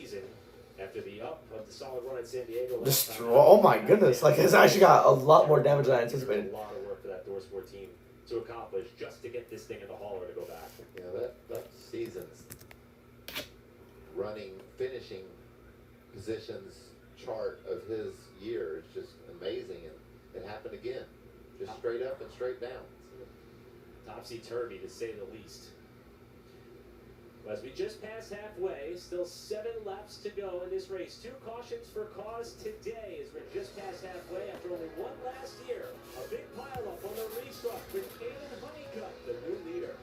After the up of the solid run at San Diego. Oh my goodness, like it's actually got a lot more damage than I anticipated. A lot of work for that Door Sport team to accomplish just to get this thing in the hauler to go back. Yeah, that season's finishing positions chart of his year is just amazing, and it happened again, just straight up and straight down. Topsy-turvy, to say the least. As we just passed halfway, still 7 laps to go in this race. 2 cautions for cause today as we're just past halfway after only 1 last year. A big pile-up on the restart with Caden Honeycutt, the new leader.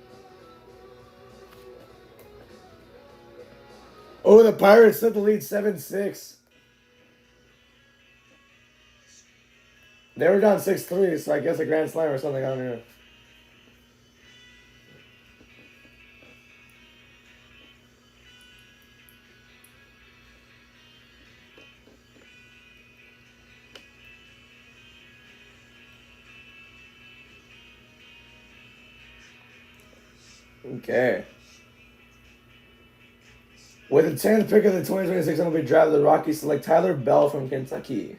Oh, the Pirates took the lead 7-6. They were down 6-3, so I guess a grand slam or something on here. Okay. With the 10th pick of the 2026 MLB draft, the Rockies select Tyler Bell from Kentucky.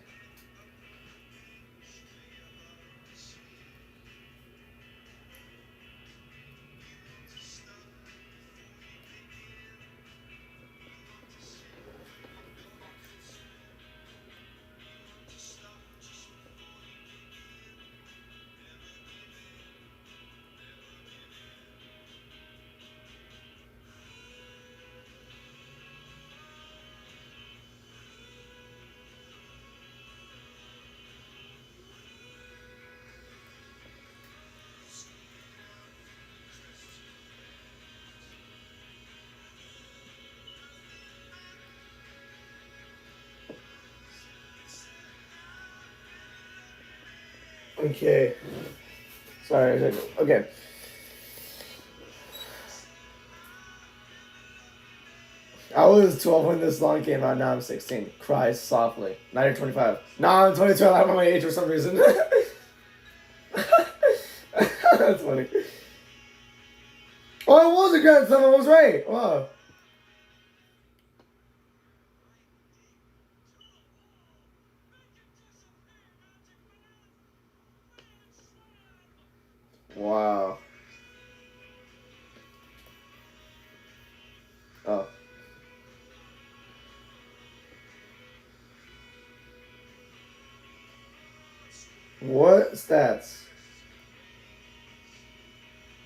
Okay. Sorry. Okay. I was 12 when this song came out. Now I'm 16. Cries softly. 9:25. Nah, I'm 22. I have my age for some reason. That's funny. Oh, it was a grand slam. I was right. Wow. Wow. Oh. What stats?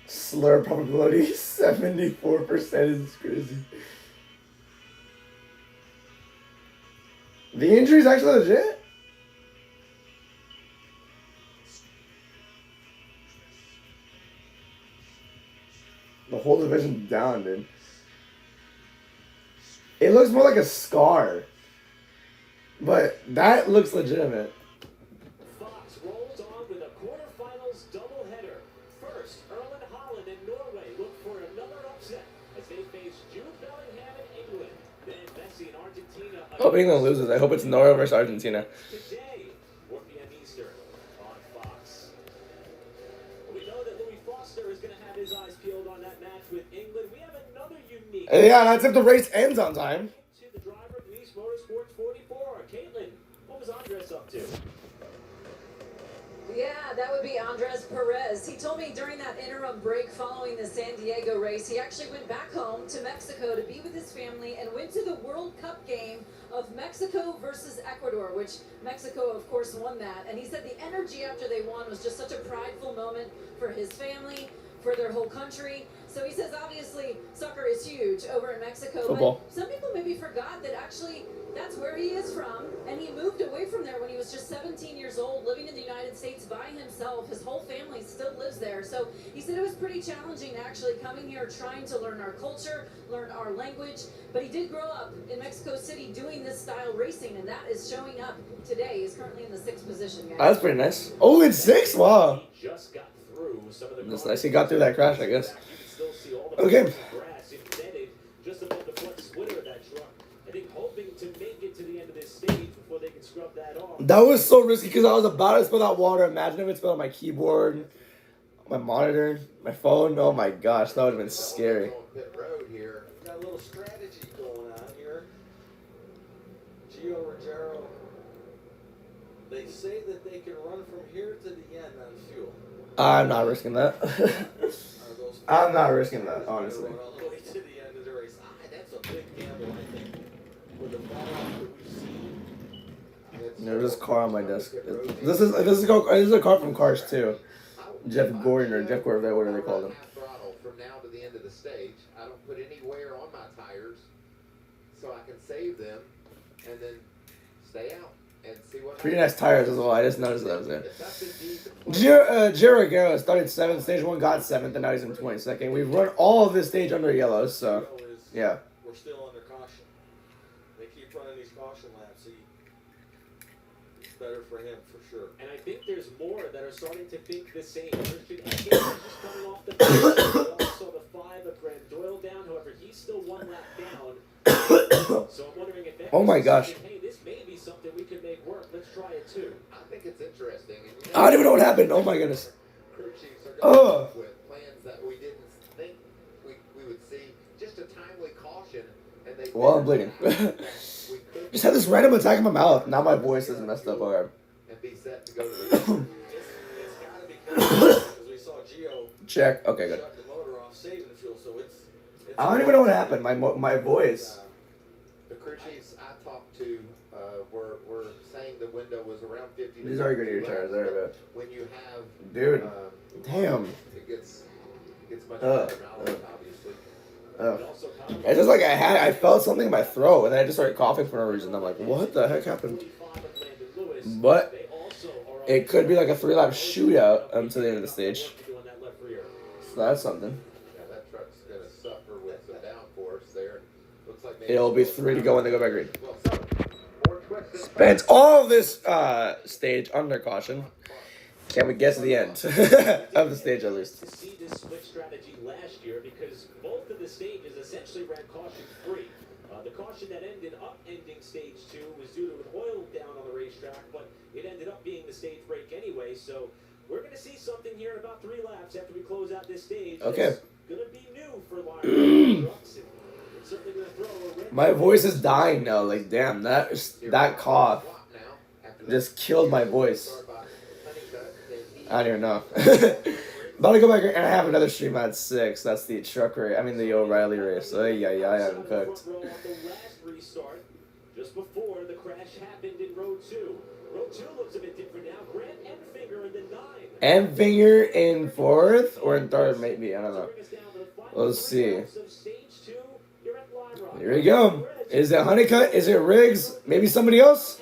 Slur probability 74% is crazy. The injury is actually legit? whole division down, dude. It looks more like a scar. But that looks legitimate. Fox rolls on with a quarterfinals doubleheader. First, Erling Haaland and Norway look for another upset as they face Jude Bellingham in England. Then Messi and Argentina. I hope England loses. I hope it's Norway versus Argentina. Today, 4 p.m. Eastern on Fox. We know that Louis Foster is going to have his eyes peeled on that match with England. We have another unique. Yeah, that's if the race ends on time. To the driver of Nice Motorsports 44, Caitlin. What was Andres up to? Yeah, that would be Andres Perez. He told me during that interim break following the San Diego race, he actually went back home to Mexico to be with his family and went to the World Cup game of Mexico versus Ecuador, which Mexico, of course, won that. And he said the energy after they won was just such a prideful moment for his family, for their whole country. So he says, obviously, soccer is huge over in Mexico. Football. But some people maybe forgot that actually that's where he is from. And he moved away from there when he was just 17 years old, living in the United States by himself. His whole family still lives there. So he said it was pretty challenging actually coming here, trying to learn our culture, learn our language. But he did grow up in Mexico City doing this style racing, and that is showing up today. He's currently in the 6th position, guys. That's pretty nice. Oh, it's 6? Wow. He just got through some of the. That's nice. He got through that crash, I guess. You can still see all the Okay. grass embedded just above the front splitter of that truck. I think hoping to make it to the end of this stage before they can scrub that off. That was so risky because I was about to spill out water. Imagine if it spilled on my keyboard, my monitor, my phone. Oh my gosh, that would have been scary. Pit road here. Got a little strategy going on here. Gio Ruggiero. They say that they can run from here to the end on fuel. I'm not risking that. I'm not risking that, honestly. All the way to the end of the race. That's a big gamble, I think. With the ball that we've seen. There's this car on my desk. This is a car from Cars 2. Jeff Gordon or Jeff Corvette, whatever they call him. Throttle from now to the end of the stage. I don't put any wear on my tires, so I can save them and then stay out and see what. Pretty nice tires as well. I just noticed that was there. Giro Guerrero started 7th, stage 1 got 7th, and now he's in 22nd. We've run all of this stage under yellows, so yeah. We're still under caution. They keep running these caution laps. It's better for him for sure. And I think there's more that are starting to think the same. Christian Eckes just coming off the bench. We also saw the 5 of Grant Doyle down. However, he's still 1 lap down. So I'm wondering if Oh my gosh. Hey, this may be something we could make work. Let's try it too. I think it's interesting. And I don't even know what happened. Oh my goodness. crew chiefs are going with plans that we didn't think we would see. Just a timely caution, and they. Well, I'm bleeding. Just had this random attack in my mouth. Now my voice is messed up. Okay. And be set to go to the. It's gotta be because we saw Gio Check. Okay, good. shut the motor off, saving the fuel, so it's I don't even know what happened. My voice. The crew chiefs I talked to were saying the window was around 50. These are good tires there, but when you have dude, damn. it gets much better knowledge, obviously. It's just like I felt something in my throat, and then I just started coughing for no reason. I'm like, what the heck happened? But it could be like a 3-lap shootout to the end of the stage. So that's something. Yeah, that truck's gonna suffer with some downforce there. Looks like maybe It'll be 3 to go when they go back green. Spent all of this stage under caution. Can we get to the end of the stage at least? To see this switch strategy last year because both of the stages essentially ran caution free. The caution that ended up ending stage 2 was due to an oil down on the racetrack, but it ended up being the stage break anyway. So we're going to see something here in about 3 laps after we close out this stage. Okay. It's going to be new for Lion trucks. It's certainly going to throw a red. My voice is dying now. Like, damn, that cough just killed my voice. I don't even know. About to go back and I have another stream at 6. That's the truck race. I mean the O'Reilly race. Oh yeah, I'm cooked. The last restart, just before the crash happened in row 2. Row 2 looks a bit different now. Grant Enfinger in the 9. And Finger in 4th or in 3rd, maybe. I don't know. Let's see. Here we go. Is it Honeycutt? Is it Riggs? Maybe somebody else?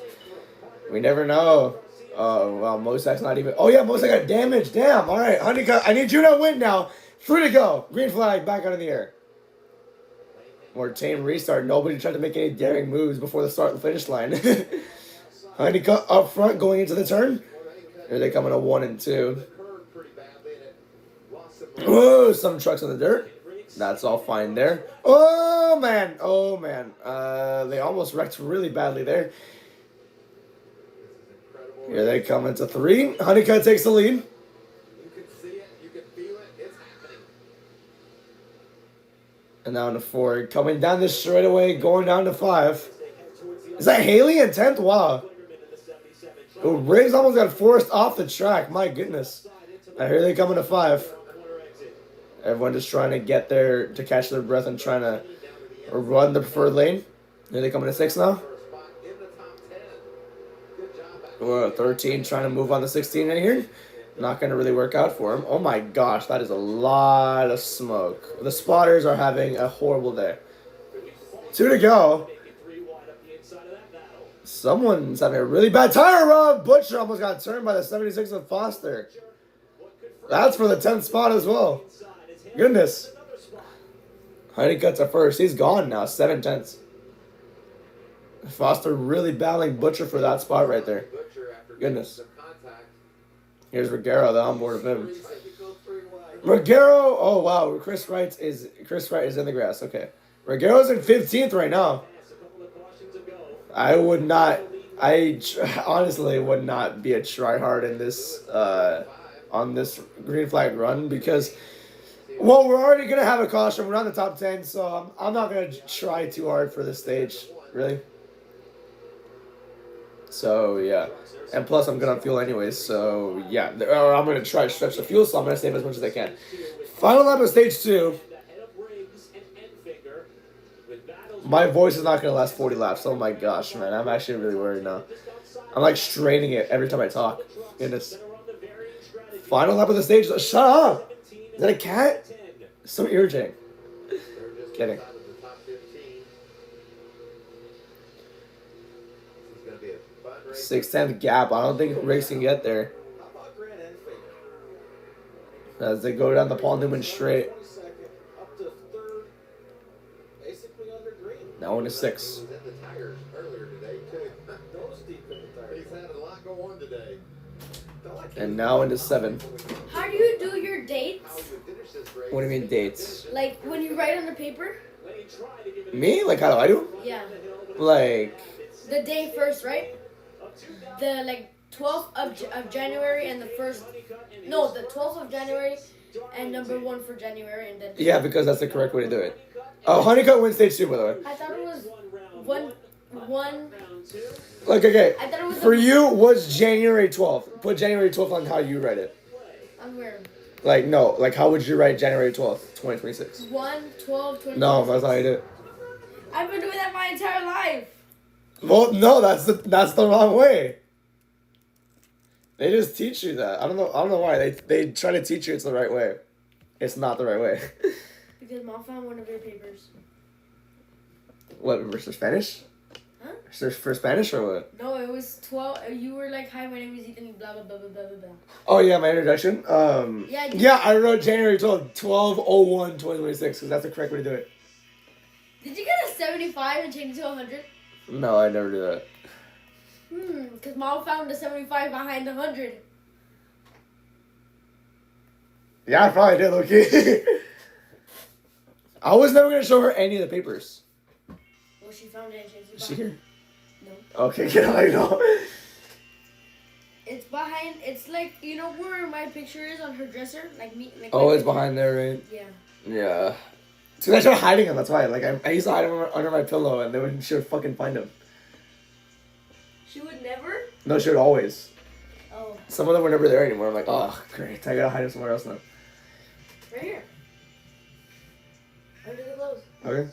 We never know. Oh, well, Mosak's not even. Oh, yeah, Mosak got damaged. Damn. All right, Honeycutt. I need you to win now. 3 to go. Green flag back out in the air. More tame restart. Nobody tried to make any daring moves before the start and finish line. Honeycutt up front going into the turn. Here they come in a 1 and 2. Oh, some trucks in the dirt. That's all fine there. Oh man. Oh man. They almost wrecked really badly there. Here they come into 3. Honeycutt takes the lead. You can see it, you can feel it, it's happening. And now into 4. Coming down this straightaway, going down to 5. Is that Haley in 10th? Wow. Oh, Riggs almost got forced off the track. My goodness. Now here they come into 5. Everyone just trying to get there to catch their breath and trying to run the preferred lane. Here they come into 6 now. 13 trying to move on to 16 in here. Not going to really work out for him. Oh my gosh, that is a lot of smoke. The spotters are having a horrible day. 2 to go. Someone's having a really bad tire rub. Butcher almost got turned by the 76 of Foster. That's for the 10th spot as well. Goodness. Honeycutt's at first. He's gone now. 7/10. Foster really battling Butcher for that spot right there. Goodness. Here's Regaro, the onboard of him. Regaro, oh wow, Chris Wright is in the grass. Okay. Regaro's in 15th right now. I honestly would not be a tryhard in this on this green flag run because, well, we're already gonna have a caution. We're not in the top 10, so I'm not gonna try too hard for this stage, really. So yeah, and plus I'm gonna fuel anyways. So yeah, or I'm gonna try to stretch the fuel, so I'm gonna save as much as I can. Final lap of stage 2. My voice is not gonna last 40 laps. Oh my gosh, man, I'm actually really worried now. I'm like straining it every time I talk. Goodness. Final lap of the stage. Shut up! Is that a cat? So irritating. Kidding. 6/10 gap. I don't think Riggs can get there. As they go down the Paul Newman straight. Now into 6. And now into 7. How do you do your dates? What do you mean dates? Like when you write on the paper? Me? Like how do I do? Yeah. Like The day first, right? The like 12th of January and the first. No, the 12th of January and number 1 for January and then. yeah, because that's the correct way to do it. Oh, Honeycutt wins stage 2, by the way. I thought it was one. Like, okay, I thought it was for you, what's January 12th? Put January 12th on how you write it. I'm weird. Like, no, like, how would you write January 12th, 2026? 1/12/2026. No, that's not how you do it. I've been doing that my entire life. Well, no, that's the wrong way. They just teach you that. I don't know why. They try to teach you it's the right way. It's not the right way. Because Mom found one of your papers. What, for Spanish? Huh? For Spanish or what? No, it was 12. You were like, "Hi, my name is Ethan." Blah blah blah blah blah blah. Oh yeah, my introduction. Yeah, I wrote January 12th, 12/01/2026, because that's the correct way to do it. Did you get a 75 and change it to 100? No, I never do that. Because Mom found a 75 behind 100. Yeah, I probably did, okay. I was never gonna show her any of the papers. Well, she found it and changed it. Is she here? No. Okay, yeah, I know. It's behind. It's like, you know where my picture is on her dresser, like me. Like Oh, it's behind there, right? Yeah. Yeah. Because I started hiding him. That's why. Like I used to hide him under my pillow, and she would fucking find him. She would never. No, she would always. Oh. Some of them were never there anymore. I'm like, oh, great. I gotta hide him somewhere else now. Right here. Under the clothes. Okay.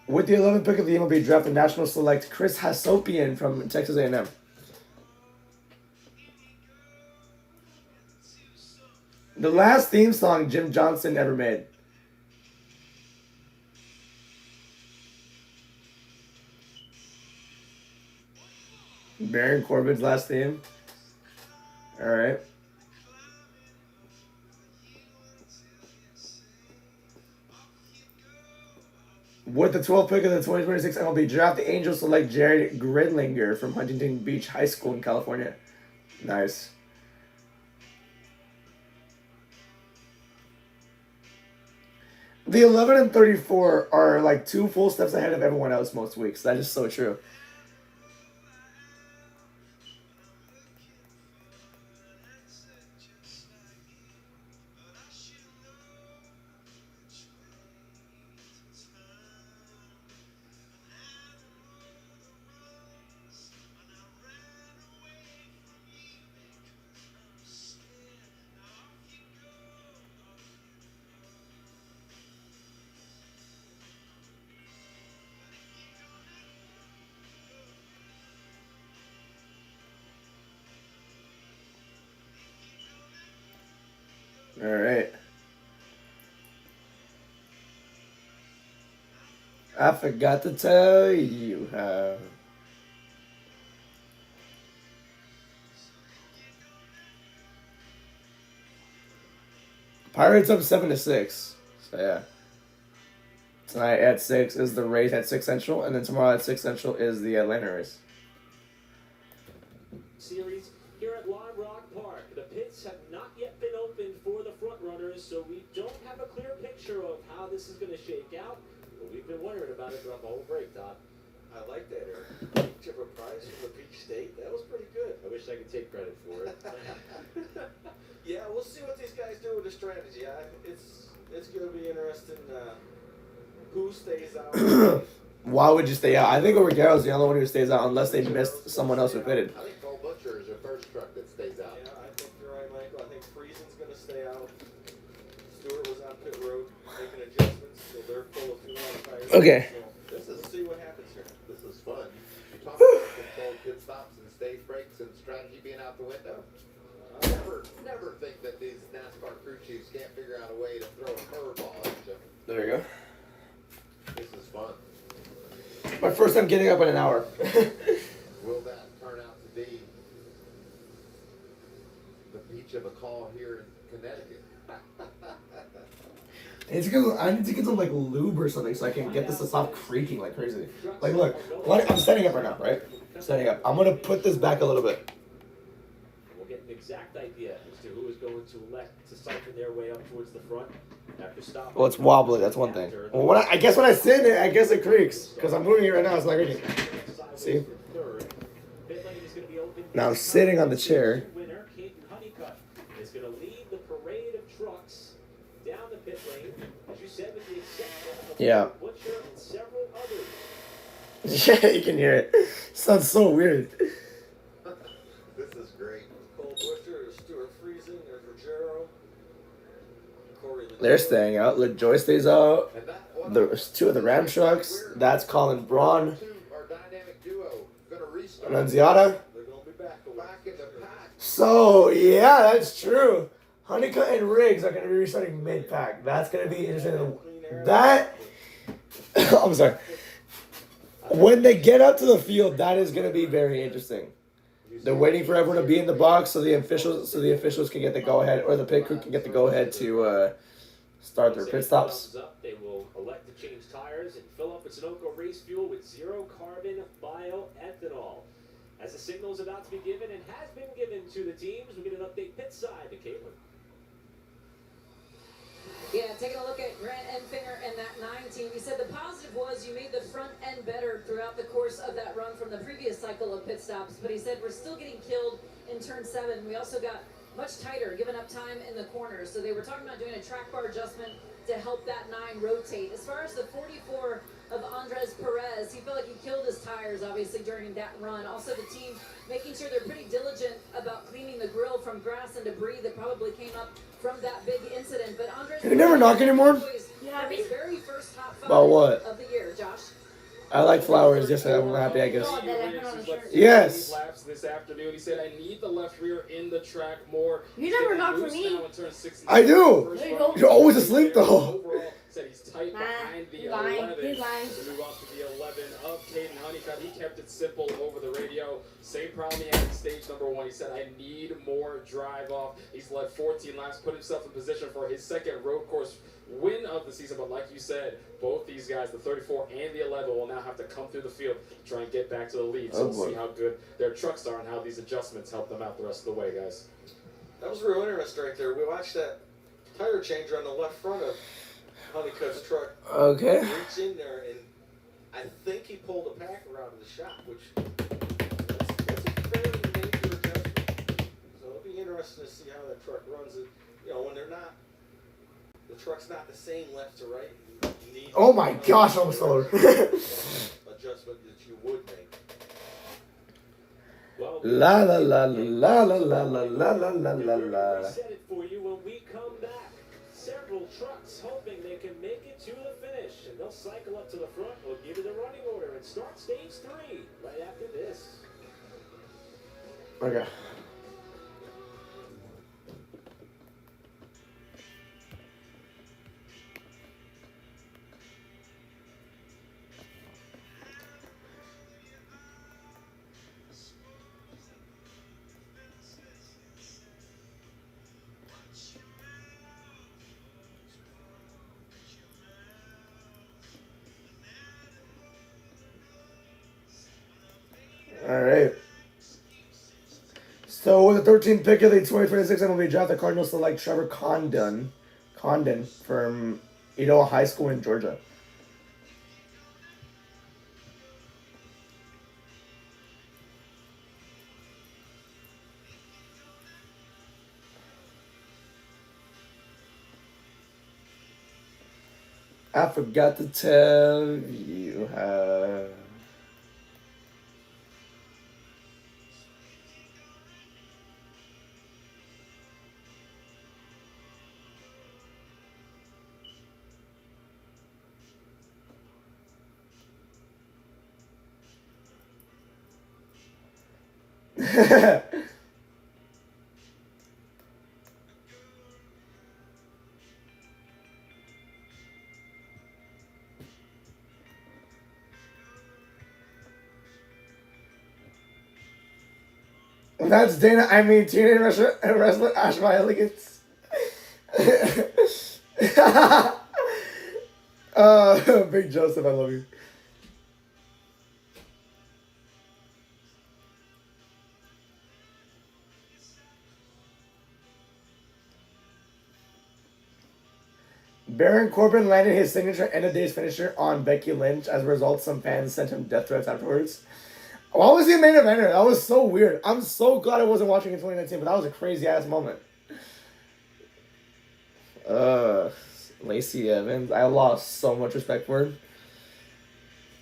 With the 11th pick of the MLB draft, the Nationals select Chris Hasopian from Texas A&M. The last theme song Jim Johnson ever made. Baron Corbin's last theme. Alright. With the 12th pick of the 2026 MLB draft, the Angels select Jared Gridlinger from Huntington Beach High School in California. Nice. The 11 and 34 are like 2 full steps ahead of everyone else most weeks. That is so true. All right. I forgot to tell you how. Pirates up 7-6. So yeah. Tonight at 6 is the Rays at 6 Central, and then tomorrow at 6 Central is the Atlanta Rays. Series here at Lime Rock Park. The pits have not yet been opened for the front runners, so we don't have a clear picture of how this is going to shake out. But we've been wondering about it throughout the whole break, Todd. I like that, Eric. Each of a prize from the Peach State. That was pretty good. I wish I could take credit for it. Yeah, we'll see what these guys do with the strategy. It's going to be interesting who stays out. Why would you stay out? I think Overgaro's the only one who stays out unless they missed someone else who pitted. I think Cole Butcher is your first truck that stays out. Yeah, I think you're right, Michael. I think Friesen's going to stay out. Stewart was on pit road making adjustments, so they're full of fuel tires. Okay. So we'll see what happens here. This is fun. You talk about controlled pit stops and stage breaks and strategy being out the window. Never think that these NASCAR crew chiefs can't figure out a way to throw a curveball at you. There you go. This is fun. My first time getting up in an hour. Will that turn out to be the beach of a call here in Connecticut? I need to get some like lube or something so I can get this to stop creaking like crazy. Like look, I'm standing up right now, right? Standing up. I'm gonna put this back a little bit. We'll get an exact idea as to who is going to elect to siphon their way up towards the front after stopping. Well, it's wobbly. That's one thing. Well, when I guess when I sit in it, I guess it creaks because I'm moving it right now. It's not creaking. See? Now I'm sitting on the chair. Winner, Caden Honeycutt, is going to lead the parade of trucks down the pit lane, as you said, with the exception of Yeah. Butcher and several others. Yeah, you can hear it. Sounds so weird. This is great. Cole Butcher, Stuart Friesen, there's Rogero. Corey They're staying out. LaJoy stays out. There's 2 of the Ram trucks. That's Colin Braun. Our dynamic duo gonna restart. Nunziata. They're going to be back in the pack. So, yeah, that's true. Honeycutt and Riggs are going to be restarting mid-pack. That's going to be interesting. That, I'm sorry. When they get up to the field, that is going to be very interesting. They're waiting for everyone to be in the box so the officials can get the go-ahead, or the pit crew can get the go-ahead to start their pit stops. They will elect to change tires and fill up with Sunoco race fuel with zero carbon bioethanol. As the signal is about to be given and has been given to the teams, we get an update pit side to Caitlin. Yeah, taking a look at Grant Enfinger and that 9 team. He said the positive was you made the front end better throughout the course of that run from the previous cycle of pit stops. But he said we're still getting killed in turn 7. We also got much tighter, giving up time in the corners. So they were talking about doing a track bar adjustment to help that 9 rotate. As far as the 44 of Andres Perez, he felt like he killed his tires, obviously, during that run. Also, the team making sure they're pretty diligent about cleaning the grill from grass and debris that probably came up from that big incident. But Andres You never knock anymore? his very first top 5 About what? of the year, Josh. I like flowers. Yes, I'm happy, I guess. Yes. Laps this afternoon. He said, I need the left rear in the track more. You never knock for me. I do. You're always asleep, though. Said he's tight Nah, behind the he's lying. 11. He's lying. To move up to the 11 of Caden Honeycutt. He kept it simple over the radio. Same problem he had in stage number 1. He said, I need more drive off. He's led 14 laps, put himself in position for his second road course win of the season. But like you said, both these guys, the 34 and the 11, will now have to come through the field to try and get back to the lead. So we'll see how good their trucks are and how these adjustments help them out the rest of the way, guys. That was real interesting right there. We watched that tire changer on the left front of Honeycutt's truck. Okay. Reach in there, and I think he pulled a packer out of the shop, which that's a fairly major adjustment. So it'll be interesting to see how that truck runs. It, you know, when they're not, the truck's not the same left to right. You need Oh my gosh, almost fell over. adjustment that you would make. La la la la la la la la la la la la. Reset it for you when we come back. Several trucks hoping they can make it to the finish, and they'll cycle up to the front. We'll give you the running order and start stage 3 right after this. Okay. All right. So with the 13th pick of the 2026 MLB draft, the Cardinals select Trevor Condon from Idaho High School in Georgia. I forgot to tell you how. That's Dana. I mean, teenage wrestler Ashby Elegance. Big Joseph, I love you. Baron Corbin landed his signature end of days finisher on Becky Lynch. As a result, some fans sent him death threats afterwards. Why was he a main eventer? That was so weird. I'm so glad I wasn't watching in 2019, but that was a crazy ass moment. Lacey Evans. I lost so much respect for her.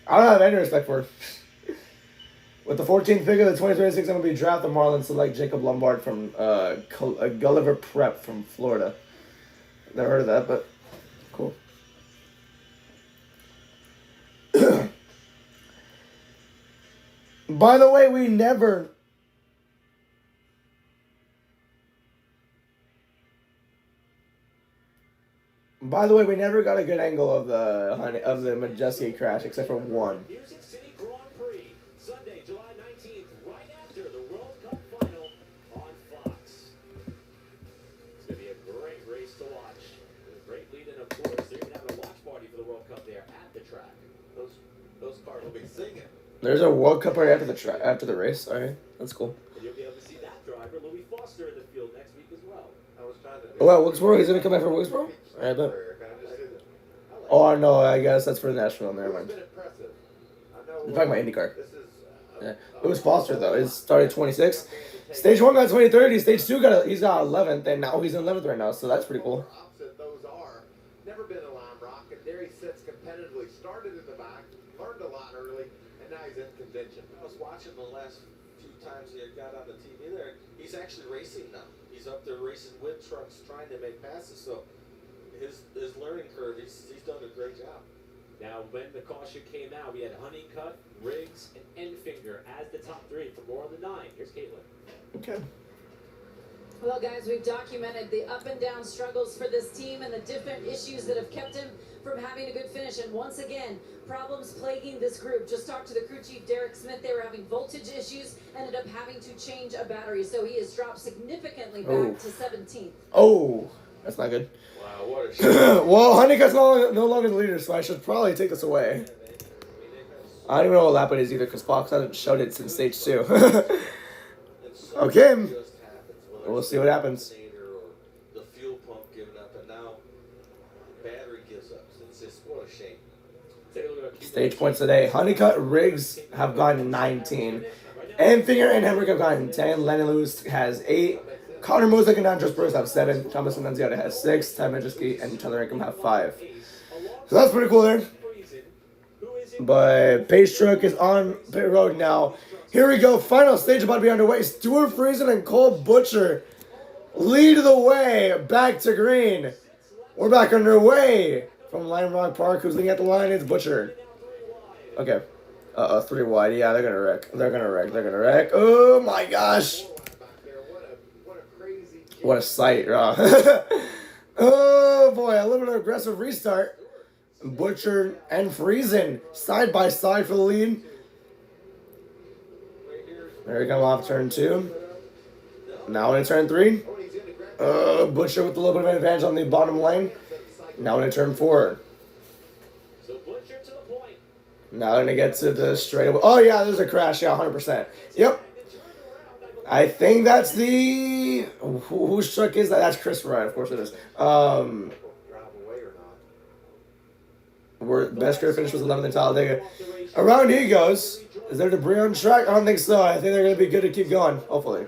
I don't have any respect for her. With the 14th pick of the 2026 MLB draft, the Marlins select Jacob Lombard from Gulliver Prep from Florida. Never heard of that, but cool. By the way, we never got a good angle of the Majeski crash except for one. Music City Grand Prix, Sunday, July 19th, right after the World Cup final on Fox. It's going to be a great race to watch. A great lead-in, of course. They're even having a watch party for the World Cup there at the track. Those cars will be singing. There's a World Cup right after the race. All right, that's cool. And you'll be able to see that driver, Louis Foster, in the field next week as well. I was trying to. Oh, wow, Wilkesboro. He's gonna come back from Wilkesboro. All right, but. Oh no, I guess that's for Nashville. Never mind. You're talking about IndyCar. Yeah, Louis Foster though. It started 26. Stage 1 got 23rd. Stage 2 he's got 11th, and now he's in 11th right now. So that's pretty cool. Opposite those are. Never been in Lime Rock, and there he sits competitively. Started in the back, learned a lot early, and now he's in convention. I was watching the last few times he had got on the TV there. He's actually racing now. He's up there racing with trucks, trying to make passes. So his learning curve, he's done a great job. Now, when the caution came out, we had Honeycutt, Riggs, and Enfinger as the top 3 for more on the 9. Here's Caitlin. Okay. Well, guys, we've documented the up and down struggles for this team and the different issues that have kept him from having a good finish. And once again, problems plaguing this group. Just talked to the crew chief, Derek Smith. They were having voltage issues, ended up having to change a battery. So he has dropped significantly back to 17th. Oh, that's not good. Wow, what a shot. Well, Honeycutt's no longer the leader, so I should probably take this away. I don't even know what lap it is either, because Fox hasn't showed it since stage 2. Okay. We'll see what happens. The fuel pump giving up, and now battery gives up. It's just what a shame. Stage points today. Honeycutt, Riggs have gotten 19. Enfinger and Henrik have gotten 10. Lennon Lewis has 8. Connor Musick and Andres Burris have 7. Thomas Menziota has 6. Ty Majeski and Tyler Rankin have 5. So that's pretty cool there. But Pace Truck is on pit road now. Here we go. Final stage about to be underway. Stuart Friesen and Cole Butcher lead the way back to green. We're back underway from Lime Rock Park. Who's leading at the line? It's Butcher. Okay. 3 wide. Yeah, they're gonna wreck. They're gonna wreck. Oh my gosh. What a sight, raw. Oh boy, a little bit of aggressive restart. Butcher and Friesen side by side for the lead. There we go, off turn 2. Now in turn 3. Butcher with a little bit of an advantage on the bottom lane. Now in turn 4. Now gonna get to the straightaway. Oh yeah, there's a crash. Yeah, 100%. Yep. I think that's the... Whose truck is that? That's Chris Ryan, of course it is. Best career finish was 11th in Talladega. Around he goes. Is there debris on track? I don't think so. I think they're going to be good to keep going, hopefully.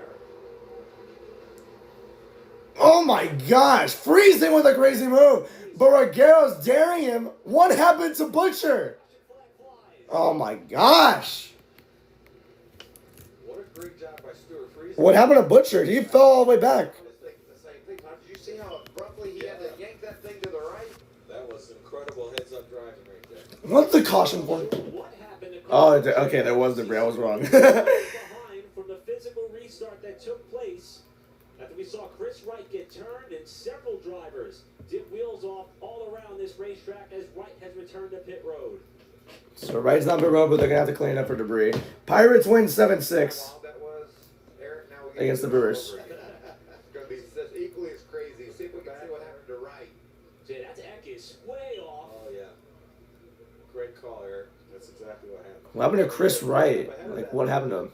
Oh my gosh. Friesen with a crazy move. But Rogero's daring him. What happened to Butcher? Oh my gosh. What a great job by Stuart Friesen. What happened to Butcher? He fell all the way back. Did you see how abruptly he had to yank that thing to the right? That was incredible heads-up driving right there. What's the caution for? Oh, okay, there was debris. I was wrong. Behind from the physical restart that took place after we saw Chris Wright get turned and several drivers dip wheels off all around this racetrack as Wright has returned to pit road. So Wright's not pit road, but they're going to have to clean up for debris. Pirates win 7-6 against the Brewers. It's going to be equally as crazy. See if we can see what happened to Wright. That Eckes way off. Oh, yeah. Great call, Eric. That's exactly what happened. What happened to Chris Wright? Like, what happened to him?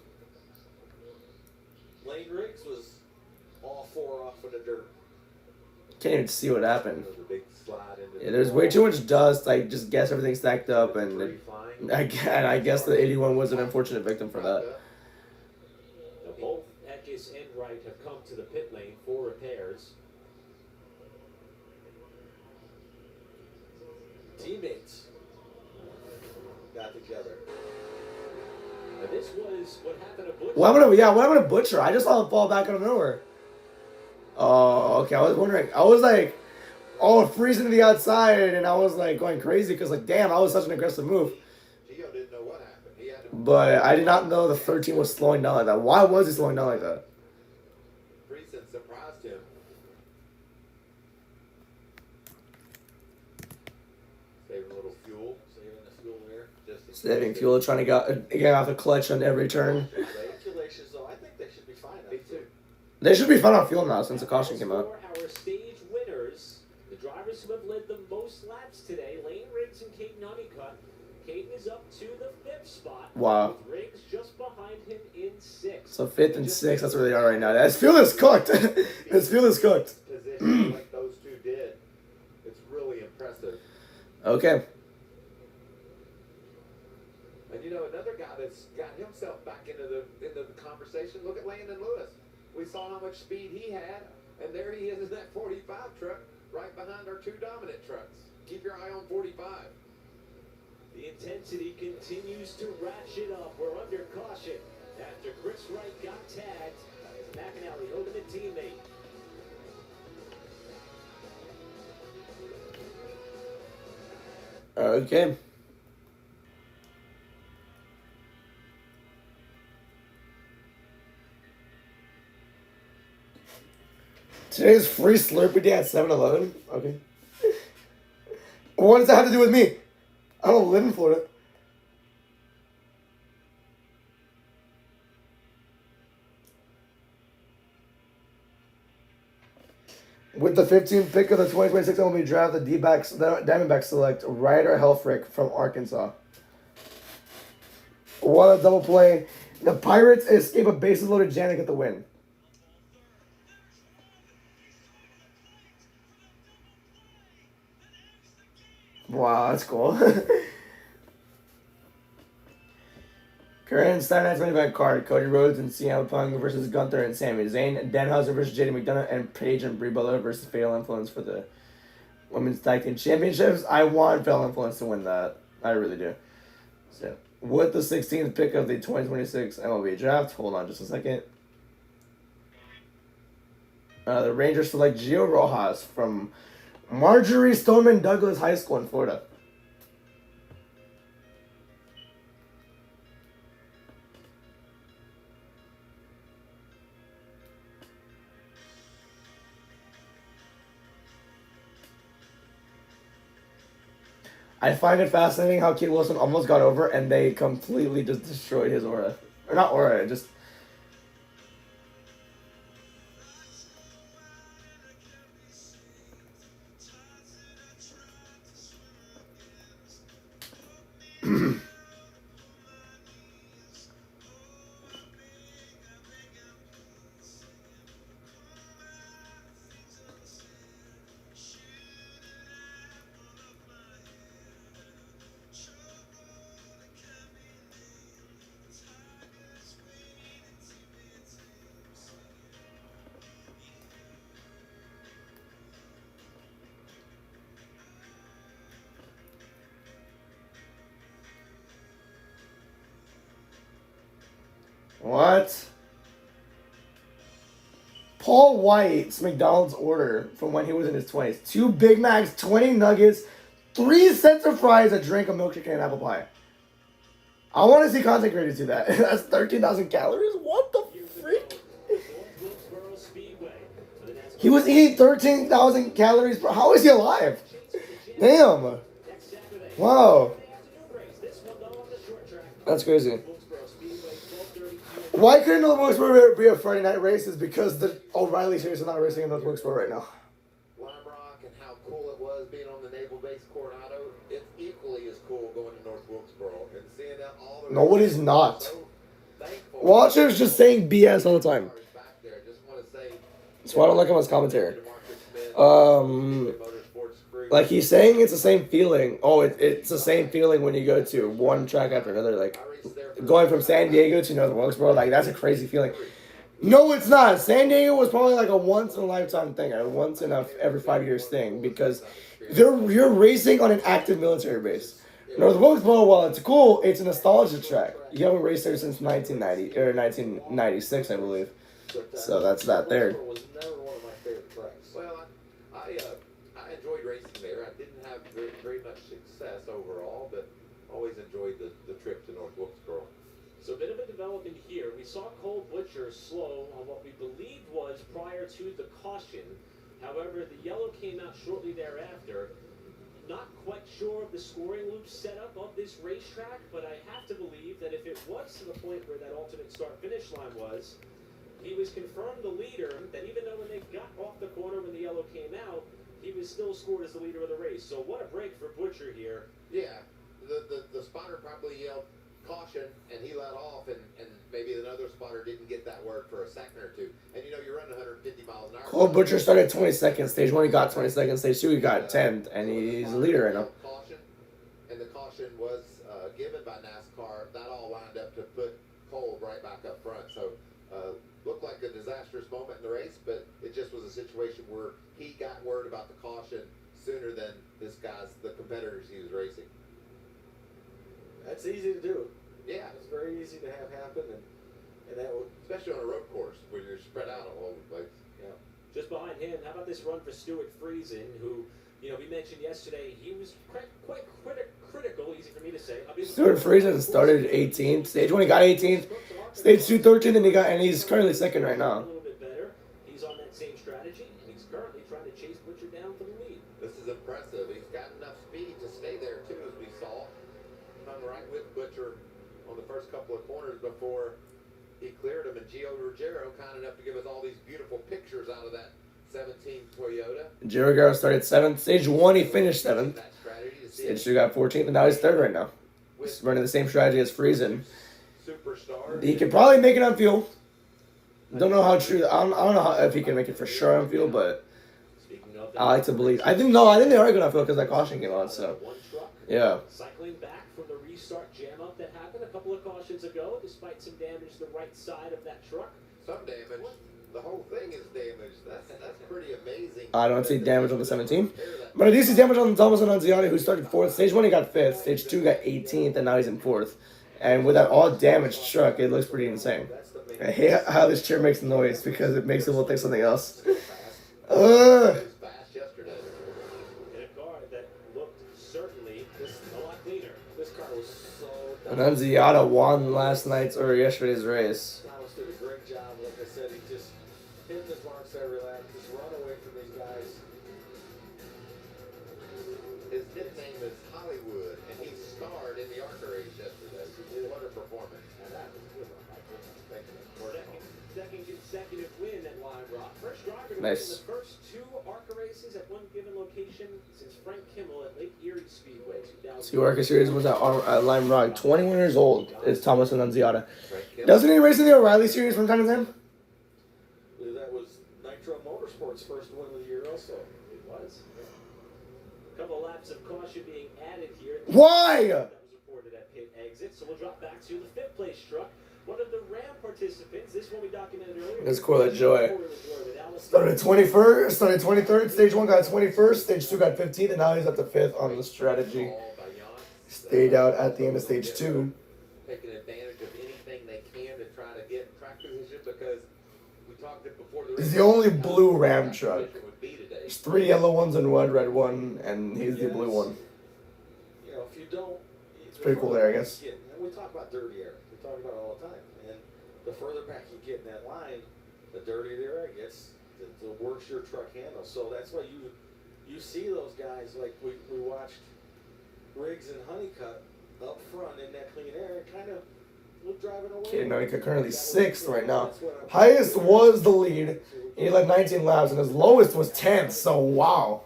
Lane Riggs was all 4 off of the dirt. Can't even see what happened. Yeah, there's way too much dust. I just guess everything stacked up, and I guess the 81 was an unfortunate victim for that. Now both Eckes and Wright have come to the pit lane for repairs. Teammates got together. Now this was what happened to Butcher. What happened to Butcher? I just saw him fall back out of nowhere. Oh, okay. I was wondering. I was like, freezing to the outside, and I was like going crazy because, like, damn, that was such an aggressive move. Gio didn't know what happened. He had to... But I did not know the 13 was slowing down like that. Why was he slowing down like that? Friesen surprised him. Saving a little fuel. Saving the fuel there. Saving fuel, trying to get off the clutch on every turn. Regulations, though, I think they should be fine. Me too. They should be fine on fuel now since the caution came out. For our stage winners, the drivers who have led the most laps today, Lane Riggs and Caden Honeycutt. Caden is up to the 5th spot. Wow. With Riggs just behind him in 6th. So 5th and 6th, that's where they are right now. This fuel is cooked. This fuel is cooked. Position like those two did. It's really impressive. Okay. And you know, another guy that's got himself back into the conversation, look at Landon Lewis. We saw how much speed he had, and there he is in that 45 truck, right behind our 2 dominant trucks. Keep your eye on 45. The intensity continues to ratchet up. We're under caution after Chris Wright got tagged by his McAnally ultimate teammate. Okay. Today's free Slurpee day at 7-Eleven? Okay. What does that have to do with me? I don't live in Florida. With the 15th pick of the 2026 MLB draft, the Diamondbacks select Ryder Helfrich from Arkansas. What a double play. The Pirates escape a bases-loaded Janik get the win. Wow, that's cool. Current Saturday Night's main event card: Cody Rhodes and CM Punk versus Gunther and Sami Zayn. Danhausen versus JD McDonough, and Paige and Brie Bella versus Fatal Influence for the Women's Tag Team Championships. I want Fatal Influence to win that. I really do. So, with the 16th pick of the 2026 MLB Draft, hold on just a second. The Rangers select Gio Rojas from Marjorie Stoneman Douglas High School in Florida. I find it fascinating how Kate Wilson almost got over and they completely just destroyed his aura. Or not aura, just... What? Paul White's McDonald's order from when he was in his 20s. 2 Big Macs, 20 nuggets, 3 sets of fries, a drink, a milkshake, and an apple pie. I want to see content creators do that. That's 13,000 calories? What the freak? He was eating 13,000 calories. How is he alive? Damn. Wow. That's crazy. Why couldn't the Wilkesboro be a Friday night race? Is because the O'Reilly series is not racing in North Wilkesboro right now. Lime Rock and how cool it was being on the Naval Base Coronado, it's equally as cool going to North Wilkesboro and seeing that all the... No, it is not. Watcher's just saying BS all the time. That's why I don't like him as commentator. Like he's saying it's the same feeling. Oh, it's the same feeling when you go to one track after another. Like going from San Diego to North Wilkesboro, like that's a crazy feeling. No, it's not. San Diego was probably like a once in a lifetime thing, a once in every 5 years thing, because you're racing on an active military base. North Wilkesboro, while it's cool, it's a nostalgia track. You haven't raced there since 1990 or 1996, I believe. So that's that there. Well, I enjoyed racing there. I didn't have very much success overall, but always enjoyed the trip to North Wilkesboro. So a bit of a development here. We saw Cole Butcher slow on what we believed was prior to the caution. However, the yellow came out shortly thereafter. Not quite sure of the scoring loop setup of this racetrack, but I have to believe that if it was to the point where that alternate start-finish line was, he was confirmed the leader, that even though when they got off the corner when the yellow came out, he was still scored as the leader of the race. So what a break for Butcher here. Yeah, the spotter probably yelled caution, and he let off, and maybe another spotter didn't get that word for a second or two. And you know, you're running 150 miles an hour. Cole Butcher started 22nd. Stage 1 he got 22nd. Stage 2 he got 10th, and he's the leader right now. Caution, and the caution was given by NASCAR. That all lined up to put Cole right back up front. So looked like a disastrous moment in the race, but it just was a situation where he got word about the caution sooner than the competitors he was racing. That's easy to do. Yeah, it's very easy to have happen, and that would, especially on a road course where you're spread out all over the place. Yeah. Just behind him, how about this run for Stuart Friesen, who, you know, we mentioned yesterday, he was quite critical, easy for me to say. Stuart Friesen started 18th. Stage 1 he got 18th. Stage 2 13th, and he's currently second right now. A little bit better. He's on that same strategy, with Butcher on the first couple of corners before he cleared him, and Gio Ruggiero kind enough to give us all these beautiful pictures out of that 17 Toyota. Gio Ruggiero started 7th. Stage 1, he finished 7th. Stage 2 got 14th, and now he's 3rd right now. He's running the same strategy as Friesen. He could probably make it on fuel. Don't know how true. I don't know if he can make it for sure on fuel, but I like to believe. I think they are going to fuel because that caution came on. So, yeah. Cycling back from the restart jam up that happened a couple of cautions ago, despite some damage to the right side of that truck. Some damage. The whole thing is damaged. That's pretty amazing. I don't see damage on the 17. But I do see damage on Thomas Annunziata, who started 4th. Stage 1, he got 5th. Stage 2 got 18th, and now he's in 4th. And with that all damaged truck, it looks pretty insane. I hate how this chair makes noise because it makes people think something else. In a car that looked certainly a lot cleaner. This car was so Annunziata won yesterday's race. Thomas did a great job. Like I said, he just hit his marks every lap. Just run away from these guys. His nickname is Hollywood, and he starred in the ARCA race yesterday. What a performance. And that was a good one. Second consecutive win at Lime Rock. First driver to Nice. win the first 2 ARCA races at one given location since Frank Kimmel at Lake Erie Speedway. 2 ARCA Series was at Lime Rock. 21 years old is Thomas Annunziata. Doesn't he race in the O'Reilly Series from time to time? That was Nitro Motorsports' first win of the year also. It was. A couple laps of caution being added here. Why? That was reported at pit exit, so we'll drop back to the 5th place truck. One of the Ram participants, this one we documented earlier. That's Corlett Joy. Started 21st, started 23rd. Stage 1 got 21st. Stage 2 got 15th, and now he's up to 5th on the strategy. Stayed out at the end of stage 2. Taking advantage of anything they can to try to get track position because we talked it before the race. He's the only blue Ram truck. There's 3 yellow ones and 1 red one, and he's the blue one. You know, if you don't, it's pretty cool there, I guess. And we talk about dirty air. We talk about it all the time. And the further back you get in that line, the dirtier the air gets, the worse your truck handles. So that's why you see those guys like we watched Riggs and Honeycutt up front in that clean air, kind of look driving away. Okay, now he's currently 6th right now. Highest was the lead. He led 19 laps, and his lowest was 10th. So wow.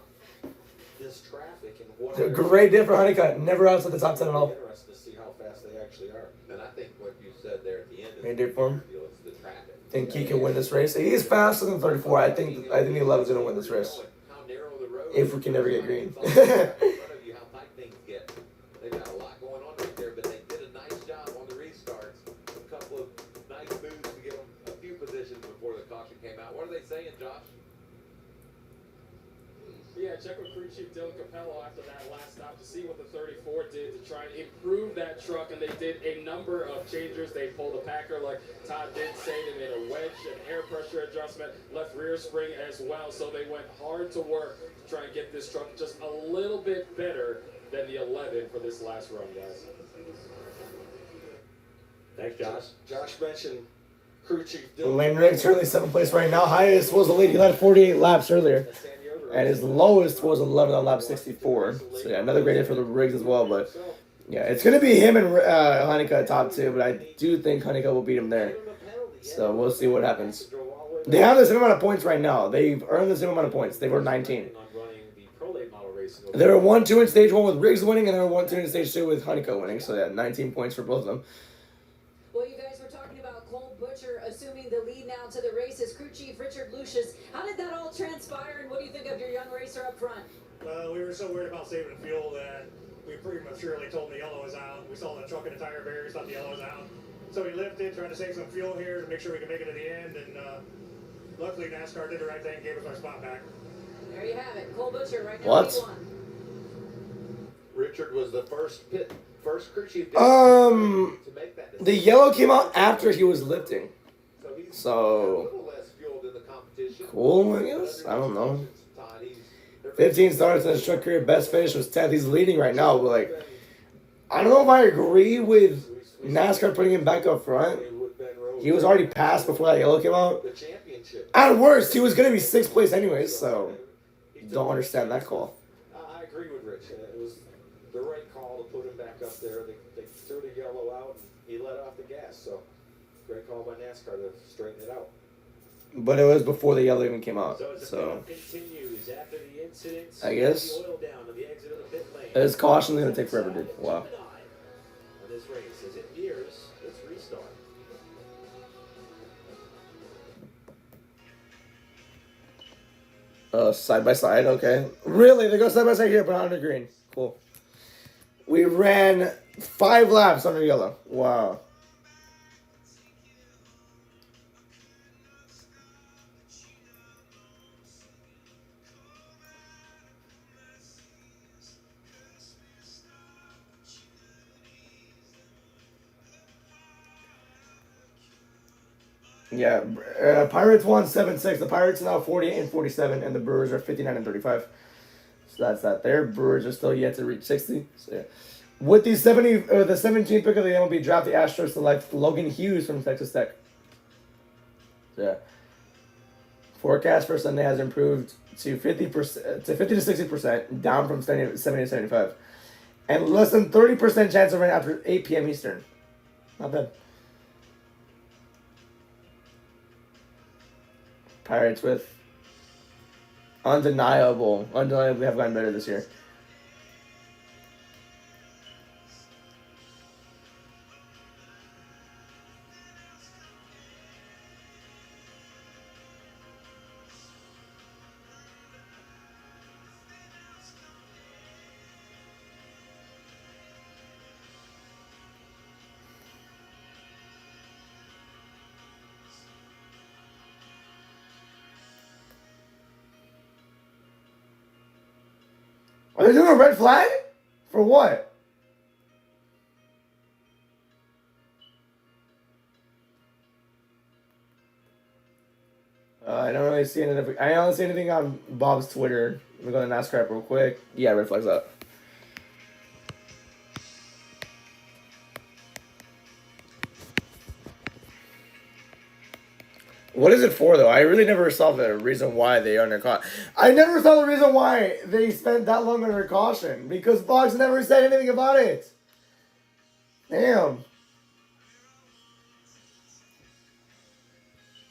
This traffic and what It's a great day for Honeycutt. Never outside the top 10 at all. Interesting to see how fast they actually are. And I think what you said there at the end is Great day for him. the traffic. Think he can win this race. He's faster than 34. I think the 11's gonna win this race. How narrow the road If we can never get green. how tight things get. They've got a lot going on right there, but they did a nice job on the restarts. A couple of nice moves to give them a few positions before the caution came out. What are they saying, Josh? Yeah, check with crew chief Dylan Capello after that last stop to see what the 34 did to try and improve that truck, and they did a number of changes. They pulled a packer, like Todd did say. They made a wedge, an air pressure adjustment, left rear spring as well. So they went hard to work to try and get this truck just a little bit better than the 11 for this last run, guys. Thanks, Josh. Josh mentioned crew chief Dylan. Lane Riggs currently 7th place right now. Highest was the lead. He led 48 laps earlier. And his lowest was 11 on lap 64. So yeah, another great day for the Riggs as well. But yeah, it's going to be him and Honeycutt top 2. But I do think Honeycutt will beat him there. So we'll see what happens. They have the same amount of points right now. They've earned the same amount of points. They were 19. They were 1-2 in stage 1 with Riggs winning, and they were 1-2 in stage 2 with Honeycutt winning. So yeah, 19 points for both of them. Well, you guys were talking about Cole Butcher assuming the lead now to the races. Crew chief Richard Lucius, how did that all transpire, and what do you think of your young racer up front? We were so worried about saving fuel that we pretty maturely told him the yellow was out. We saw the truck and the tire barriers, thought the yellow was out. So we lifted, trying to save some fuel here to make sure we could make it to the end, and luckily NASCAR did the right thing, gave us our spot back. There you have it. Cole Butcher right now. What? Richard was the first crew chief. The yellow came out after he was lifting. So cool, I guess. I don't know. 15 starts in his truck career. Best finish was 10th. He's leading right now, but like, I don't know if I agree with NASCAR putting him back up front. He was already passed before that yellow came out. At worst, he was gonna be 6th place anyways. So don't understand that call. I agree with Rich. It was the right call to put him back up there. They threw the yellow out, and he let off the gas. So great call by NASCAR to straighten it out. But it was before the yellow even came out, So so continues after the incident, I guess the oil down on the exit of the pit lane. this caution is gonna take forever, dude. Wow. On this race as it nears its restart. Side by side, okay. Really? They go side by side here, but under green. Cool. We ran 5 laps under yellow. Wow. Yeah, Pirates won 7-6. The Pirates are now 48 and 47, and the Brewers are 59 and 35. So that's that there. Brewers are still yet to reach 60. So yeah. With the 17th pick of the MLB draft, the Astros select Logan Hughes from Texas Tech. So yeah. Forecast for Sunday has improved to 50% to 50 to 60%, down from 70 to 75, and less than 30% chance of rain after 8 p.m. Eastern. Not bad. Pirates with undeniably have gotten better this year. Are they doing a red flag? For what? I don't really see anything. I don't see anything on Bob's Twitter. Let me go to NASCAR real quick. Yeah, red flag's up. What is it for, though? I really never saw the reason why they are under caution. I never saw the reason why they spent that long under caution. Because Fox never said anything about it. Damn.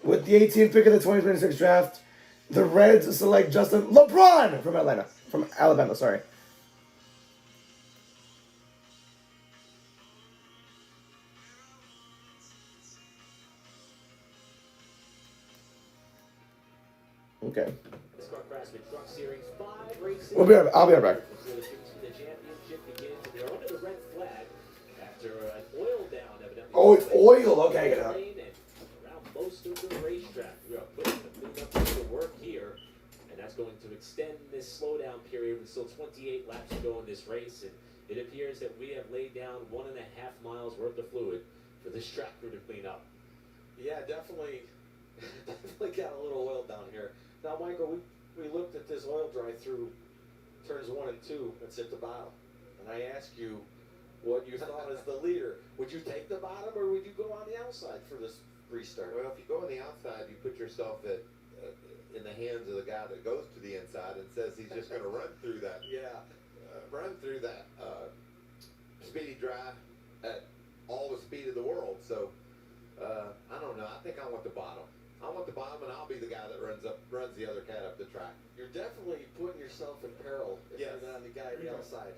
With the 18th pick of the 2026 draft, the Reds select Justin LeBron from Alabama, sorry. Okay. I'll be right back. Oh, it's oil. Okay, I get it. Around most of the racetrack, we are putting the work here, and that's going to extend this slowdown period with still 28 laps to go in this race. And it appears that we have laid down 1.5 miles worth of fluid for this track crew to clean up. Yeah, definitely got a little oil down here. Now, Michael, we looked at this oil dry through turns 1 and 2. It's at the bottom. And I asked you what you thought as the leader. Would you take the bottom, or would you go on the outside for this restart? Well, if you go on the outside, you put yourself in the hands of the guy that goes to the inside and says he's just going to run through that. Yeah. Run through that speedy dry at all the speed of the world. So, I don't know. I think I want the bottom. I want the bottom, and I'll be the guy that runs the other cat up the track. You're definitely putting yourself in peril if you're not the guy on the outside.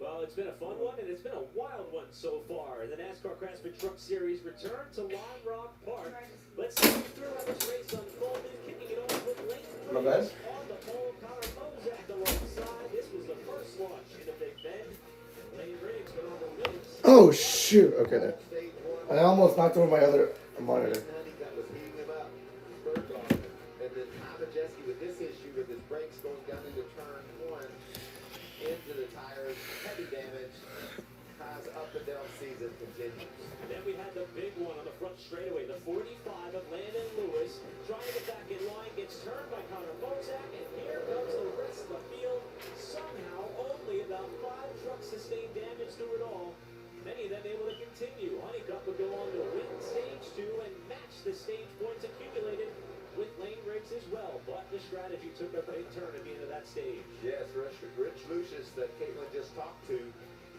Well, it's been a fun one, and it's been a wild one so far. The NASCAR Craftsman Truck Series return to Lime Rock Park. Let's see through how this race unfolded, kicking it off with Lane My bad. on the pole. Connor Mozak alongside. This was the first launch in the Big Bend. Lane Riggs went on the wins. Oh, shoot. Okay, there. I almost knocked over my other monitor. And then Majeski with this issue with his brakes going down into turn 1 into the tires, heavy damage. Kyle's up and down season continues. And then we had the big one on the front straightaway, the 45 of Landon Lewis, trying to get back in line, gets turned by Connor Mozak, and here comes the rest of the field. Somehow, only about 5 trucks sustained damage through it all. Many of them able to continue. Honeycutt would go on to win stage 2 and match the stage points accumulated with Lane Riggs as well. But the strategy took a big turn at the end of that stage. Yes, Rich Lucius that Caitlin just talked to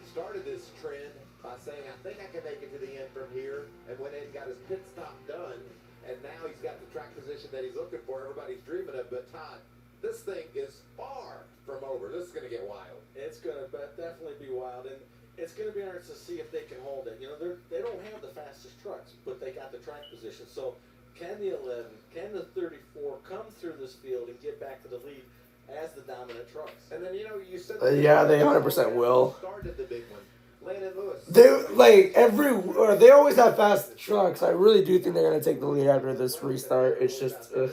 started this trend by saying, I think I can make it to the end from here, and went in and got his pit stop done, and now he's got the track position that he's looking for. Everybody's dreaming of, but Todd, this thing is far from over. This is going to get wild. It's going to definitely be wild, and it's going to be interesting to see if they can hold it. You know, they don't have the fastest trucks, but they got the track position. So can the 11, can the 34 come through this field and get back to the lead as the dominant trucks? And then, you know, you said... Yeah, they 100% will. Started the big one. Landon Lewis. They always have fast trucks. I really do think they're going to take the lead after this restart. It's just... So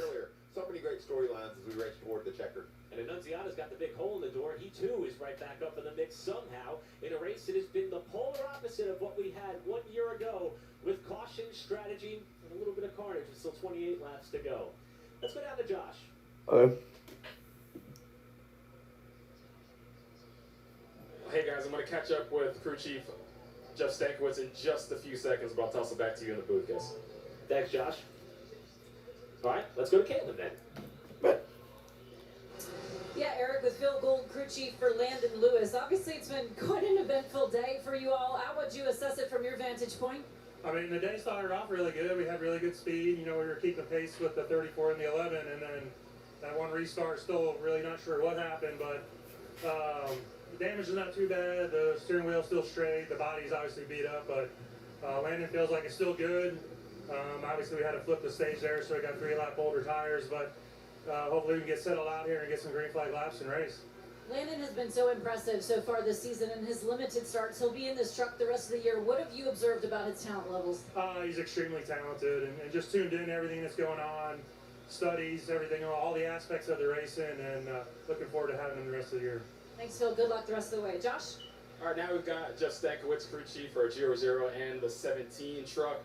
many great storylines as we race toward the checker. And Annunziata's got the big hole in the door. He, too, is right back up in the mix somehow in a race that has been the polar opposite of what we had 1 year ago with caution, strategy, and a little bit of carnage with still 28 laps to go. Let's go down to Josh. Okay. Hey guys, I'm going to catch up with crew chief Jeff Stankiewicz in just a few seconds, but I'll toss it back to you in the booth, guys. Thanks, Josh. All right, let's go to Caitlin then. Yeah, Eric, with Phil Gold, crew chief for Landon Lewis. Obviously, it's been quite an eventful day for you all. How would you assess it from your vantage point? I mean, the day started off really good. We had really good speed. You know, we were keeping pace with the 34 and the 11, and then that one restart, still really not sure what happened, but the damage is not too bad. The steering wheel's still straight. The body's obviously beat up, but Landon feels like it's still good. Obviously, we had to flip the stage there, so we got 3 lap older tires, but hopefully we can get settled out here and get some green flag laps and race. Landon has been so impressive so far this season in his limited starts. He'll be in this truck the rest of the year. What have you observed about his talent levels? He's extremely talented and just tuned in everything that's going on, studies everything, all the aspects of the racing, and looking forward to having him the rest of the year. Thanks, Phil. Good luck the rest of the way. Josh? All right, now we've got Jeff Stankiewicz, crew chief for 00 and the 17 truck.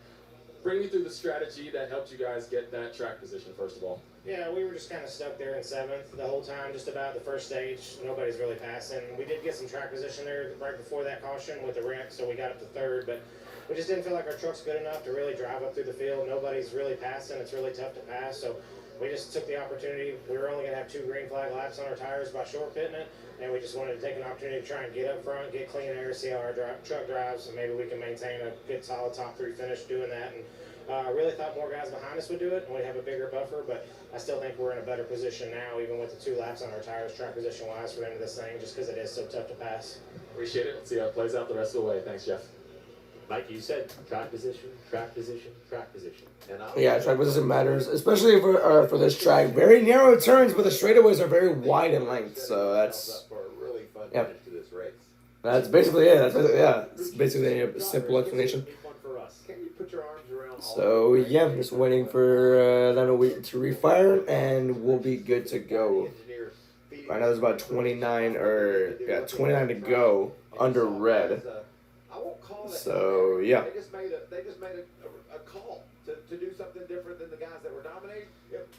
Bring me through the strategy that helped you guys get that track position, first of all. Yeah, we were just kind of stuck there in 7th the whole time, just about the first stage. Nobody's really passing. We did get some track position there right before that caution with the wreck, so we got up to 3rd, but we just didn't feel like our truck's good enough to really drive up through the field. Nobody's really passing. It's really tough to pass, so we just took the opportunity. We were only going to have 2 green flag laps on our tires by short pitting it, and we just wanted to take an opportunity to try and get up front, get clean air, see how our truck drives, and maybe we can maintain a good, solid top 3 finish doing that. And I really thought more guys behind us would do it, and we'd have a bigger buffer, but I still think we're in a better position now, even with the 2 laps on our tires, track position-wise, for the end of this thing, just because it is so tough to pass. Appreciate it. Let's see how it plays out the rest of the way. Thanks, Jeff. Mike, you said track position, track position, track position. Yeah, track position matters, especially for this track. Very narrow turns, but the straightaways are very wide in length, so that's... Yep. That's basically it. It's basically a simple explanation. So yeah, I'm just waiting for them to refire, and we'll be good to go. Right now there's about 29 to go under red. So yeah. They just made a call to do something different than the guys that were dominating.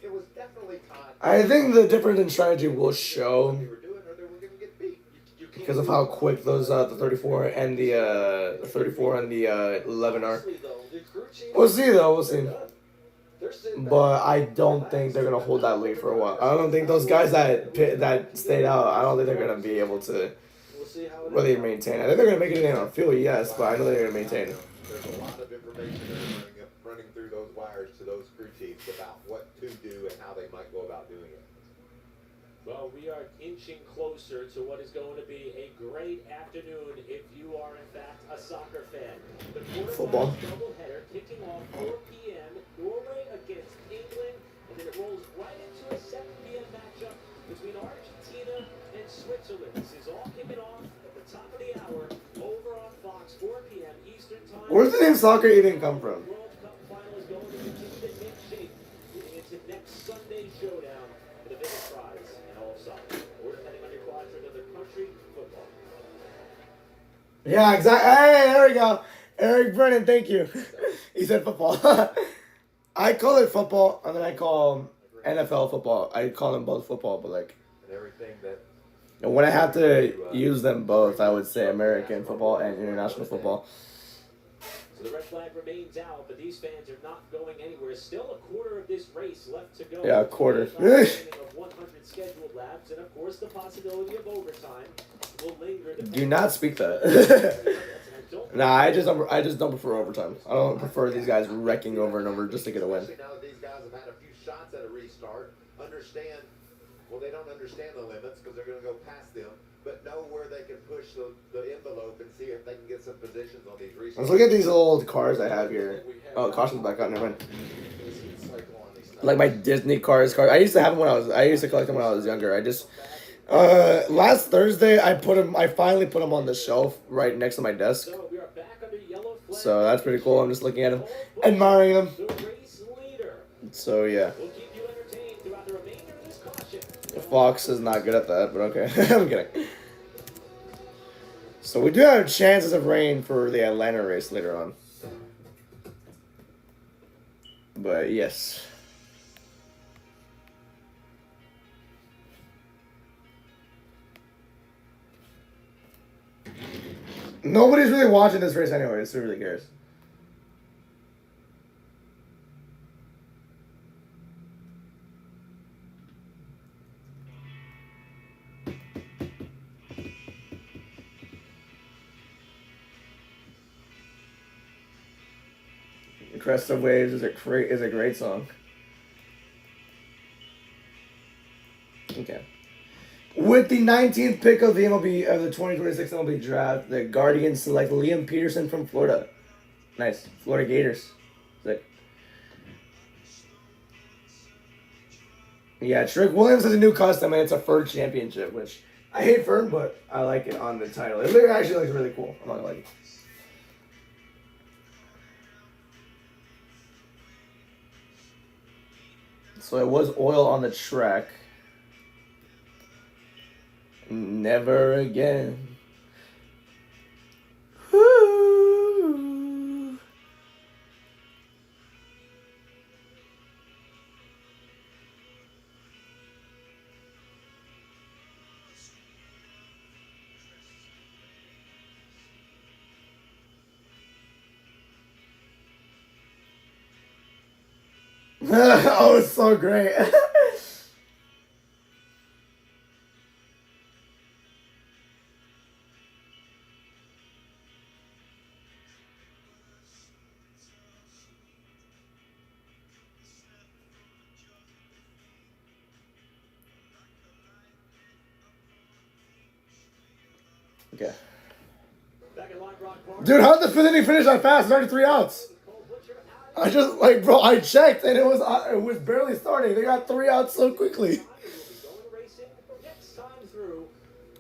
It was definitely Todd. I think the difference in strategy will show because of how quick those the 34 and the 11 are. We'll see though. We'll see. But I don't think they're gonna hold that lead for a while. I don't think those guys that stayed out. I don't think they're gonna be able to really maintain. I think they're gonna make it in on field, yes, but I know they're gonna maintain. There's a lot of information running through those wires to those crew chiefs about what to do and how they might go about doing it. Well, we are inching closer to what is going to be a great afternoon if you are, in fact, a soccer fan. The Football. doubleheader kicking off 4 p.m. Norway against England, and then it rolls right into a 7 p.m. matchup between Argentina and Switzerland. This is all kicking off at the top of the hour over on Fox, 4 p.m. Eastern Time. Where's the name soccer even come from? World Cup final is going to continue to take shape, leading into next Sunday's showdown for the biggest prize in all of soccer. Or depending on your quadrant of the country, football. Yeah, exactly. Hey, there we go. Eric Brennan, thank you. He said football. I call it football, and then I call NFL football. I call them both football, but like, And everything that and when I have to use them both, I would say American football and international football. So the red flag remains out, but these fans are not going anywhere. Still a quarter of this race left to go. Yeah, a quarter. Of 100 scheduled laps, and of course the possibility of overtime will linger. Do not speak that. Nah, I just don't prefer overtime. I don't prefer these guys wrecking over and over just to get a win. Especially now that these guys have had a few shots at a restart, understand, well, they don't understand the limits because they're going to go past them, but know where they can push the envelope and see if they can get some positions on these restarts. Let's look at these old cars I have here. Oh, caution's back on. Never mind. Like my Disney cars. I used to have them I used to collect them when I was younger. Last Thursday I finally put them on the shelf right next to my desk. So that's pretty cool. I'm just looking at them, admiring them. So yeah. Fox is not good at that, but okay. I'm kidding. So we do have chances of rain for the Atlanta race later on. But yes. Nobody's really watching this race anyway, so who really cares? Crest of Waves is a great song. Okay. With the 19th pick of the MLB of the 2026 MLB draft, the Guardians select Liam Peterson from Florida. Nice. Florida Gators. Sick. Yeah, Trick Williams has a new custom and it's a Fern championship, which I hate Fern, but I like it on the title. It actually looks really cool. I'm not gonna like it. So it was oil on the track. Never again. Woo. Oh, it's so great. Okay. Dude, how did the finish that fast? It's already 3 outs. I just, bro, I checked and it was barely starting. They got 3 outs so quickly.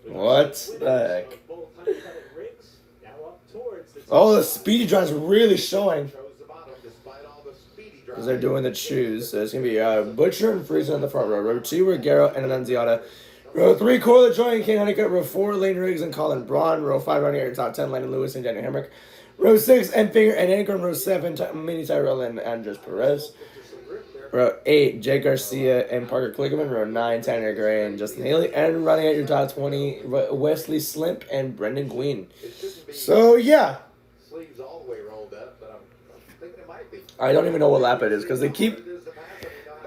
What the heck? Oh, the speedy drive's really showing. Because they're doing the choose. So it's going to be Butcher and Friesen in the front row. Row 2, Regaro and Annunziata. Row 3, Corley Joy and Kane Honeycutt. Row 4, Lane Riggs and Colin Braun. Row 5, running your top 10, Landon Lewis and Daniel Hemrick. Row 6, Enfinger and Ingram. Row 7, Mini Tyrell and Andres Perez. Row 8, Jake Garcia and Parker Kligerman. Row 9, Tanner Gray and Justin Haley. And running at your top 20, Wesley Slimp and Brendan Queen. So, yeah. Sleeves all the way rolled up, but I'm thinking it might be. I don't even know what lap it is because they keep...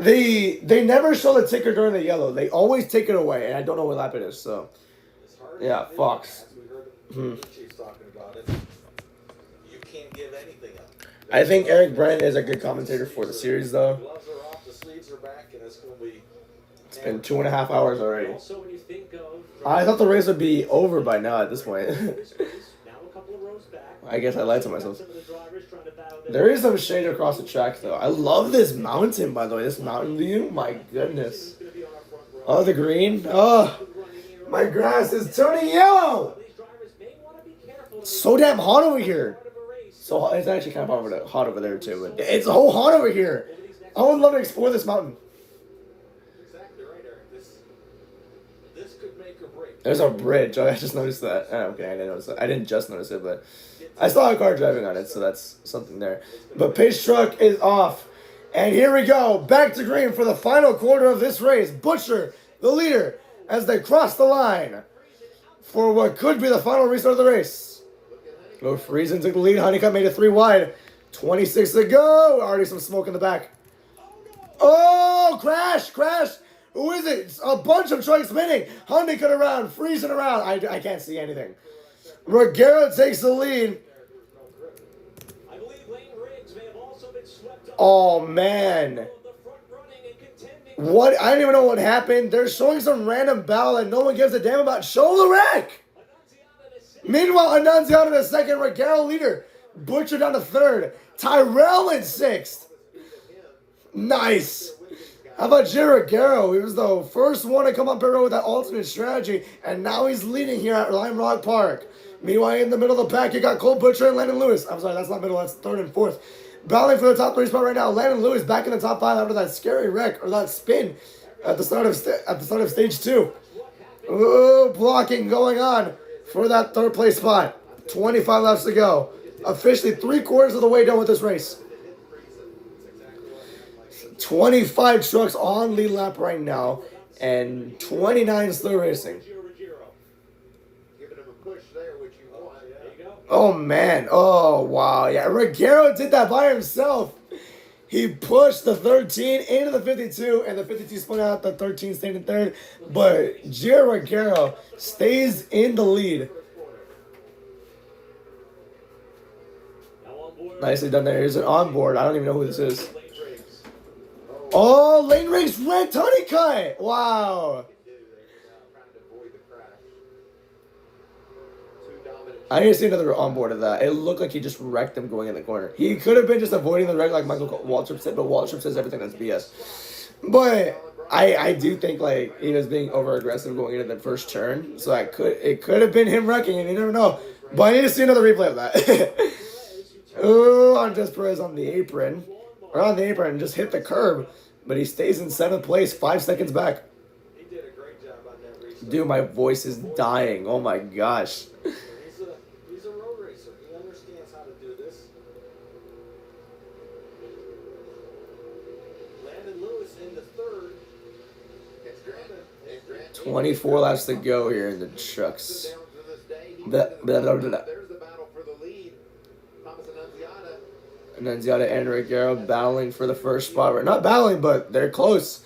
They never show the ticker during the yellow. They always take it away, and I don't know what lap it is, so... Yeah, Fox. I think Eric Brent is a good commentator for the series, though. It's been 2.5 hours already. I thought the race would be over by now at this point. I guess I lied to myself. There is some shade across the track, though. I love this mountain, by the way. This mountain view, my goodness. Oh, the green. Oh, my grass is turning yellow. So damn hot over here. So it's actually kind of hot over there too, but it's so hot over here. I would love to explore this mountain. This could make or break. There's a bridge. I just noticed that. Oh, okay, I didn't notice that. I didn't just notice it, but I saw a car driving on it, so that's something there. But pace truck is off, and here we go, back to green for the final quarter of this race. Butcher, the leader, as they cross the line for what could be the final restart of the race. Well, Friesen took the lead. Honeycutt made it 3 wide. 26 to go. Already some smoke in the back. Oh, crash. Who is it? It's a bunch of trucks spinning. Honeycutt around. Friesen around. I can't see anything. Regera takes the lead. Oh, man. What? I don't even know what happened. They're showing some random battle that no one gives a damn about. Show the wreck! Meanwhile, Annunziata in second. Regera leader. Butcher down to third. Tyrell in sixth. Nice. How about Regero? He was the first one to come up here with that alternate strategy, and now he's leading here at Lime Rock Park. Meanwhile, in the middle of the pack, you got Cole Butcher and Landon Lewis. I'm sorry, that's not middle, that's third and fourth. Battling for the top 3 spot right now. Landon Lewis back in the top 5 after that scary wreck, or that spin at the start of stage 2. Ooh, blocking going on for that 3rd place spot. 25 laps to go. Officially 3/4 of the way done with this race. 25 trucks on lead lap right now, and 29 still racing. Oh, man. Oh, wow. Yeah, Regero did that by himself. He pushed the 13 into the 52, and the 52 spun out, the 13 stayed in third. But Gio Regero stays in the lead. Nicely done there. Here's an onboard. I don't even know who this is. Oh, Lane Riggs wrecked Honeycutt. Wow. I need to see another onboard of that. It looked like he just wrecked him going in the corner. He could have been just avoiding the wreck like Michael Waltrip said, but Waltrip says everything that's BS. But I do think like he was being over aggressive going into the first turn, so it could have been him wrecking, and you never know. But I need to see another replay of that. Ooh, Andres Perez on the apron, and just hit the curb, but he stays in 7th place, 5 seconds back. Dude, my voice is dying. Oh my gosh. He's a road racer. He understands how to do this. Landon Lewis in the 3rd. 24 laps to go here in the trucks. Blah, blah, blah, blah. Annunziata and Regero battling for the first spot. Not battling, but they're close.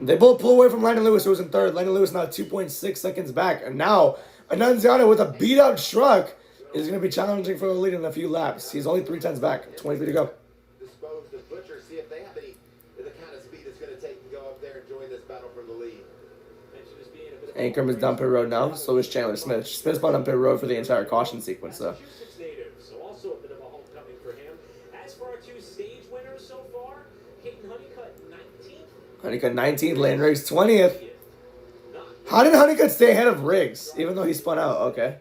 They both pull away from Landon Lewis, who was in 3rd. Landon Lewis now 2.6 seconds back. And now Annunziata with a beat-up truck is going to be challenging for the lead in a few laps. He's only 3/10 back. 23 to go. Disposed of Butcher, see if they have the kind of speed it's going to take to go up there and join this battle for the lead. Ankrum is down pit road now. So is Chandler Smith. Smith's been on pit road for the entire caution sequence, though. So also a bit of a homecoming for him. As for our 2 stage winners so far, Hayden Honeycutt 19th. Honeycutt 19th, Lane Riggs 20th. How did Honeycutt stay ahead of Riggs, even though he spun out? Okay.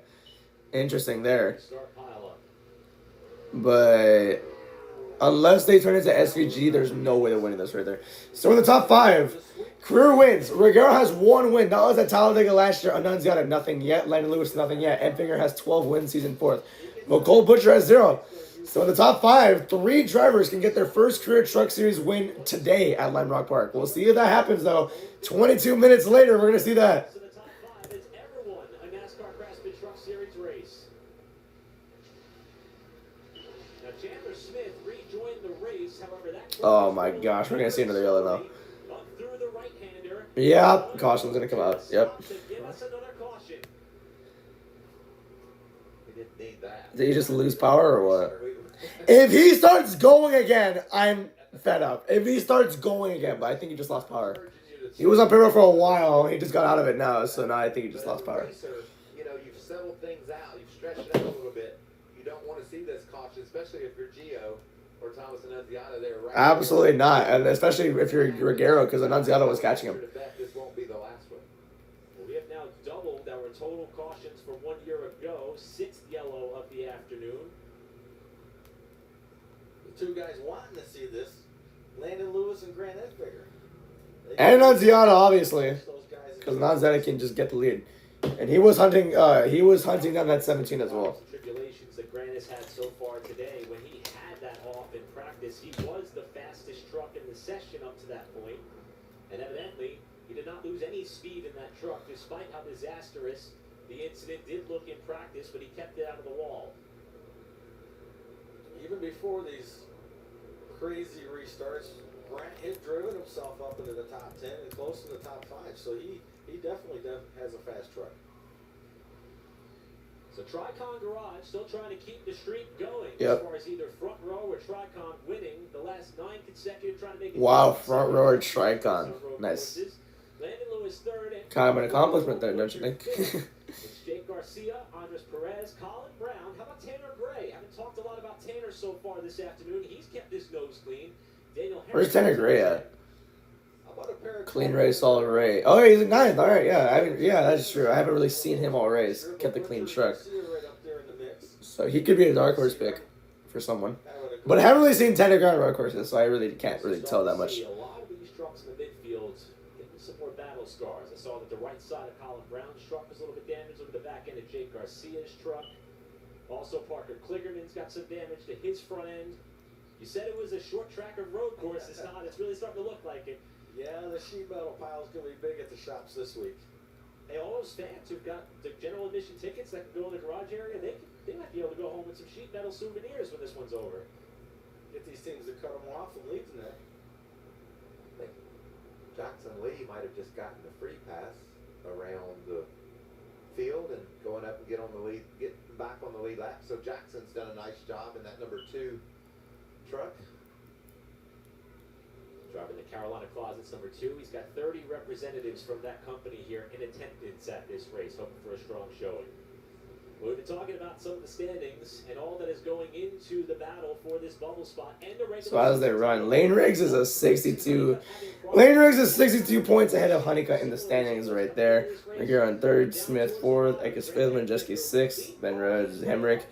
Interesting there. But unless they turn into SVG, there's no way they're winning this right there. So in the top 5, career wins. Regero has 1 win. That was at Talladega last year. Annunziata, nothing yet. Landon Lewis, nothing yet. Edfinger has 12 wins. He's in 4th. But Cole Butcher has 0. So in the top 5, 3 drivers can get their first career Truck Series win today at Lime Rock Park. We'll see if that happens, though. 22 minutes later, we're going to see that. So the top 5 has ever won a NASCAR CRAFTSMAN Truck Series race. Now Chandler Smith rejoined the race. However, that Oh my gosh, we're going to see another yellow now. through the right-hander. Yeah, caution's going to come out. Yep. Give us another caution. We didn't need that. Did he just lose power or what? If he starts going again, I'm fed up. If he starts going again, but I think he just lost power. He was on pit road for a while. He just got out of it now, so now I think he just lost power. You know, you've settled things out. You've stretched it out a little bit. You don't want to see this caution, especially if you're Gio or Thomas Annunziata there. Right, Absolutely not, and especially if you're Regero, because Annunziata was catching him. This won't be the last one. Well, we have now doubled our total cautions from 1 year ago. 6th yellow of the afternoon. The 2 guys wanting to see this, Landon Lewis and Grant Edfinger. And Annunziata, obviously, because Annunziata can just get the lead, and he was hunting down that 17 as well. Tribulations that Grant has had so far today. When he had that off in practice, he was the fastest truck in the session up to that point, and evidently he did not lose any speed in that truck, despite how disastrous The incident did look in practice, but he kept it out of the wall. Even before these crazy restarts, Grant had driven himself up into the top 10 and close to the top 5, so he definitely has a fast truck. So Tricon Garage still trying to keep the streak going Yep. as far as either front row or Tricon winning the last 9 consecutive, trying to make it. Wow, front row or Tricon. Nice. Landon Lewis third. Kind of an accomplishment there, don't you think? It's Jake Garcia, Andres Perez, Colin Brown. How about Tanner Gray? Haven't talked a lot about Tanner so far this afternoon. He's kept his nose clean. Daniel Where's Tanner Gray at? How about a pair of Clean race, solid race. Oh, he's a 9th. All right, yeah, that's true. I haven't really seen him all race. Kept a clean truck, right up there in the mix. so he could be a dark horse pick for someone. But I haven't really seen Tanner Gray on dark horses, so I really can't really tell that much. A lot of these trucks in the midfield getting some more battle scars. I saw that the right side of Colin Brown's truck was a little bit damaged. Look at the back end of Jake Garcia's truck. Also, Parker Kligerman's got some damage to his front end. You said it was a short track of road course. It's not. It's really starting to look like it. Yeah, the sheet metal pile is going to be big at the shops this week. Hey, all those fans who've got the general admission tickets that can go in the garage area, they might be able to go home with some sheet metal souvenirs when this one's over. Get these teams to cut them off and leave the net. I think Jackson Lee might have just gotten the free pass around the field and going up and get back on the lead lap. So Jackson's done a nice job in that number 2 truck. Driving the Carolina Closets number 2. He's got 30 representatives from that company here in attendance at this race, hoping for a strong showing. We've been talking about some of the standings and all that is going into the battle for this bubble spot and the regular. So as they run, Lane Riggs is a 62. Lane Riggs is 62 points ahead of Honeycutt in the standings right there. McGarrett on 3rd, Smith 4th, Ekes 5th, Majeski 6th, Ben Rhodes, Hemrick.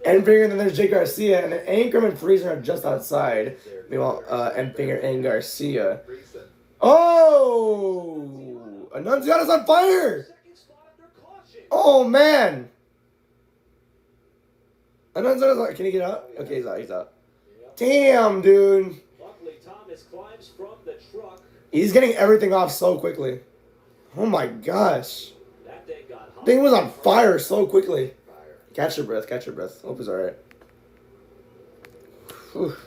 Enfinger, and then there's Jake Garcia, and Anchorman and Friesen are just outside. Meanwhile, Enfinger and Garcia. Oh! Annunziata's on fire! Oh, man! Annunziata's on... Can he get out? Okay, he's out, he's out. Damn, dude. Luckily, Thomas climbs from the truck. He's getting everything off so quickly. Oh, my gosh. That thing got hot. Thing was on fire so quickly. Catch your breath, catch your breath. Hope it's alright.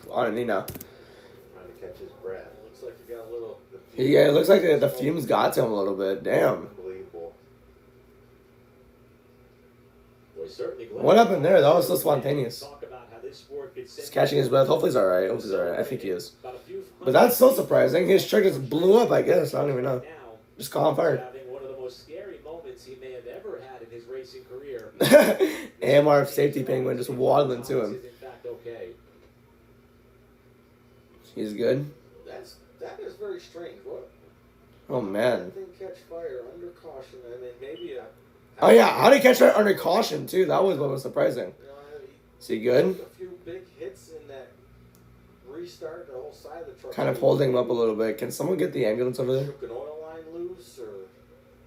On a knee now. Trying to catch his breath. Looks like you got a little... Yeah, it looks like the fumes got to him a little bit. Damn. Unbelievable. What happened there? That was so spontaneous. He's catching his breath. Hopefully he's alright. Hopefully he's alright. I think he is. But that's so surprising. His truck just blew up, I guess. I don't even know. Just caught on fire. One of the most scary moments he may have ever had in his racing career. AMR safety penguin just waddling to him. He's good. That is very strange. What? Oh man. That thing catch fire under caution. I mean, maybe. Oh yeah, how did he catch that under caution too? That was what was surprising. Is he good? A few big hits in that restart. The whole side of the truck. Kind of holding him up a little bit. Can someone get the ambulance over there? Shook an oil line loose, or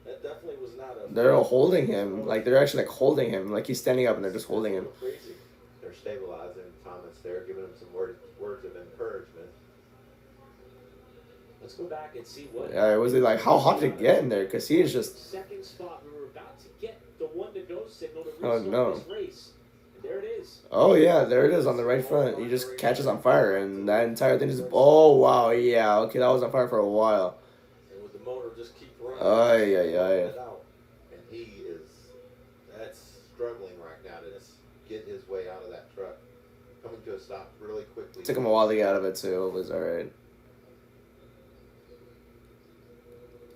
that definitely was not a. They're holding him. Like they're actually like holding him. Like he's standing up and they're just holding him. Crazy. They're stabilizing Thomas there, giving him some words of encouragement. Let's go back and see what. Yeah, was it like how hot did it get in there? Because he is just. Second spot. We were about to get the 1 to go signal to Oh restart no. this race. And there it is. Oh yeah, there it is on the right front. He just catches on fire and that entire thing just. Oh wow, yeah. Okay, that was on fire for a while. And with the motor just keep running. Ay. And he is struggling right now to just get his way out of that truck. Coming to a stop really quickly. Took him a while to get out of it too. It was alright.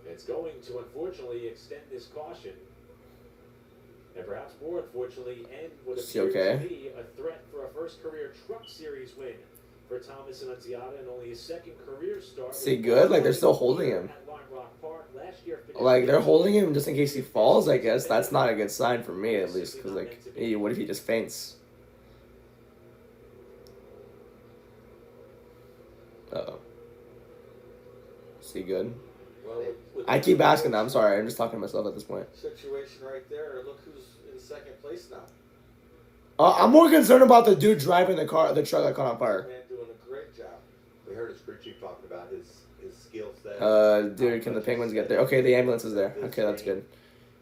It's going to unfortunately extend this caution. And perhaps more unfortunately end what Is he appears okay? to be a threat for a first career Truck Series win for Thomas Annunziata and only his second career start. Is he good? Like they're still holding him. At Lime Rock Park last year. Like they're holding him just in case he falls. I guess that's not a good sign for me at least. Because like, hey, what if he just faints? Uh-oh. Is he good? Well, with I keep asking that. I'm sorry. I'm just talking to myself at this point. situation right there. Look who's in second place now. I'm more concerned about the dude driving the truck that caught on fire. Man doing a great job. We heard his crew chief talking about his skill set. Dude, can the Penguins get there? Okay, the ambulance is there. Okay, that's good.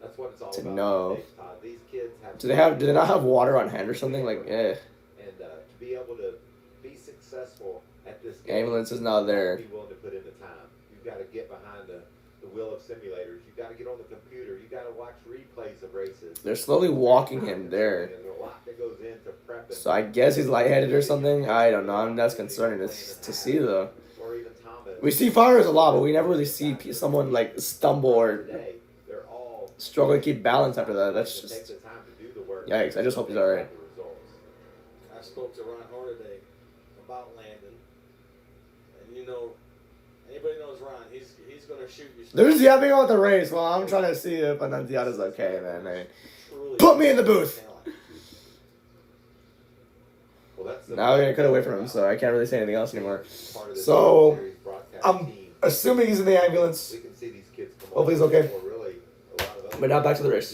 That's what it's all To about. know. Todd. These kids have. Do they not have water on hand or something? Like, eh. And to be able to be successful at this game, Ambulance is not there. Be willing to put in the time. You've got to get behind the wheel of simulators. You've got to get on the computer. You've got to watch replays of races. They're slowly walking him there. There's a lot that goes into prepping. So I guess he's lightheaded or something. I don't know. I mean, that's concerning to see, though. Or even Thomas. We see fires a lot, but we never really see someone like stumble or struggle to keep balance after that. That's just yikes. I just hope he's all right. I spoke to Ron Horn today about Landon, and you know, anybody knows Ron, he's gonna shoot you. They're just yapping about the race. Well, I'm trying to see if Annunziata's okay, man. I mean, put me in the booth. Now we're gonna cut away from him, so I can't really say anything else anymore. So I'm assuming he's in the ambulance. Hopefully he's okay. But now back to the race.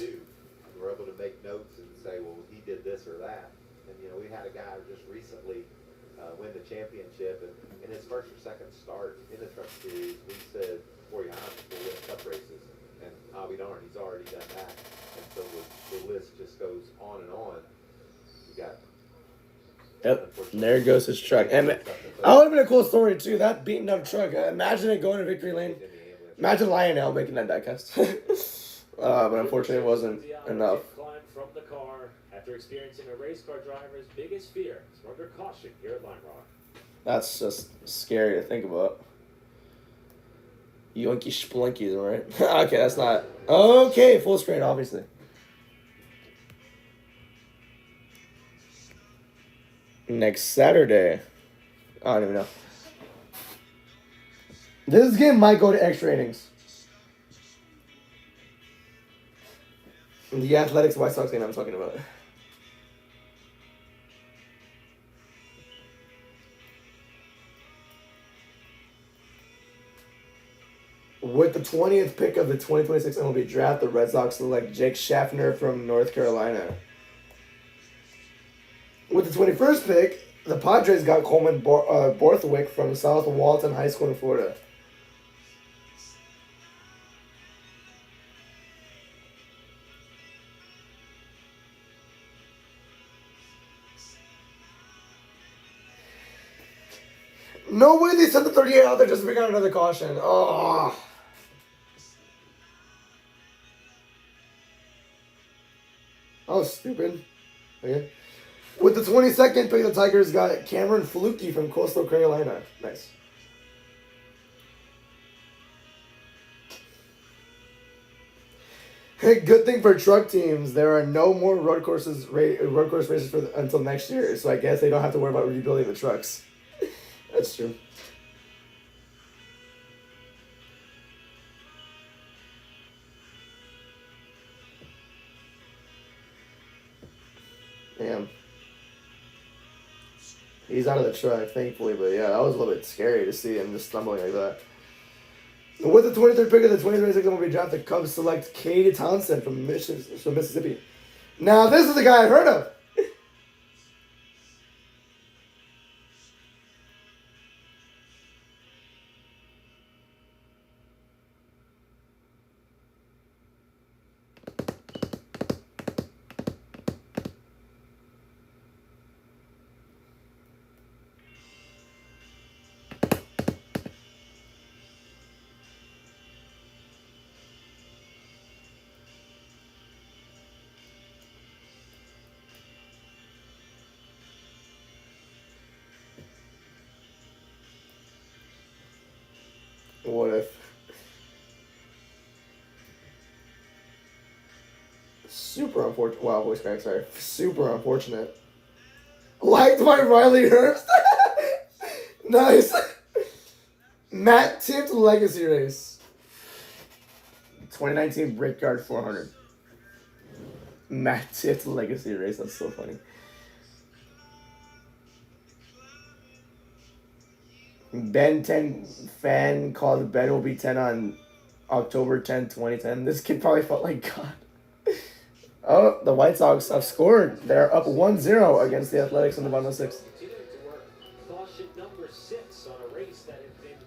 We're able to make notes and say, well, he did this or that. And you know, we had a guy just recently win the championship, and in his first or second start in the truck series, we said 40 Honda will win cup races, and I'll be darned, he's already done that. And so the list just goes on and on. We got. Yep, and there goes his truck. And that would have been a cool story too. That beaten up truck. Imagine it going to victory lane. Imagine Lionel making that diecast. But unfortunately, it wasn't enough. Climbed from the car after experiencing a race car driver's biggest fear. It's under caution here at Lime Rock. That's just scary to think about. Yoinky Splunkies, right? Okay, that's not. Okay, full screen, obviously. Next Saturday. I don't even know. This game might go to extra innings. The Athletics White Sox game I'm talking about. With the 20th pick of the 2026 MLB draft, the Red Sox select Jake Schaffner from North Carolina. With the 21st pick, the Padres got Coleman Borthwick from South Walton High School in Florida. No way they sent the 38 out there just to bring out another caution. Oh. That was stupid. Okay. With the 22nd pick, the Tigers got Cameron Flukie from Coastal Carolina. Nice. Hey, good thing for truck teams, there are no more road course races until next year, so I guess they don't have to worry about rebuilding the trucks. That's true. Damn. He's out of the truck, thankfully, but yeah, that was a little bit scary to see him just stumbling like that. With the 23rd pick of the 2026 MLB draft, the Cubs select Cade Townsend from Mississippi. Now, this is the guy I've heard of. What if? Super unfortunate. Wow, voice crack, sorry. Super unfortunate. Liked by Riley Herbst. Nice. Matt tipped Legacy Race. 2019 Brickyard 400. Matt tipped Legacy Race. That's so funny. Ben 10 fan called Ben will be 10 on October 10, 2010. This kid probably felt like God. Oh, the White Sox have scored. They're up 1-0 against the Athletics in the bottom of 6. Caution number 6 on a race that had been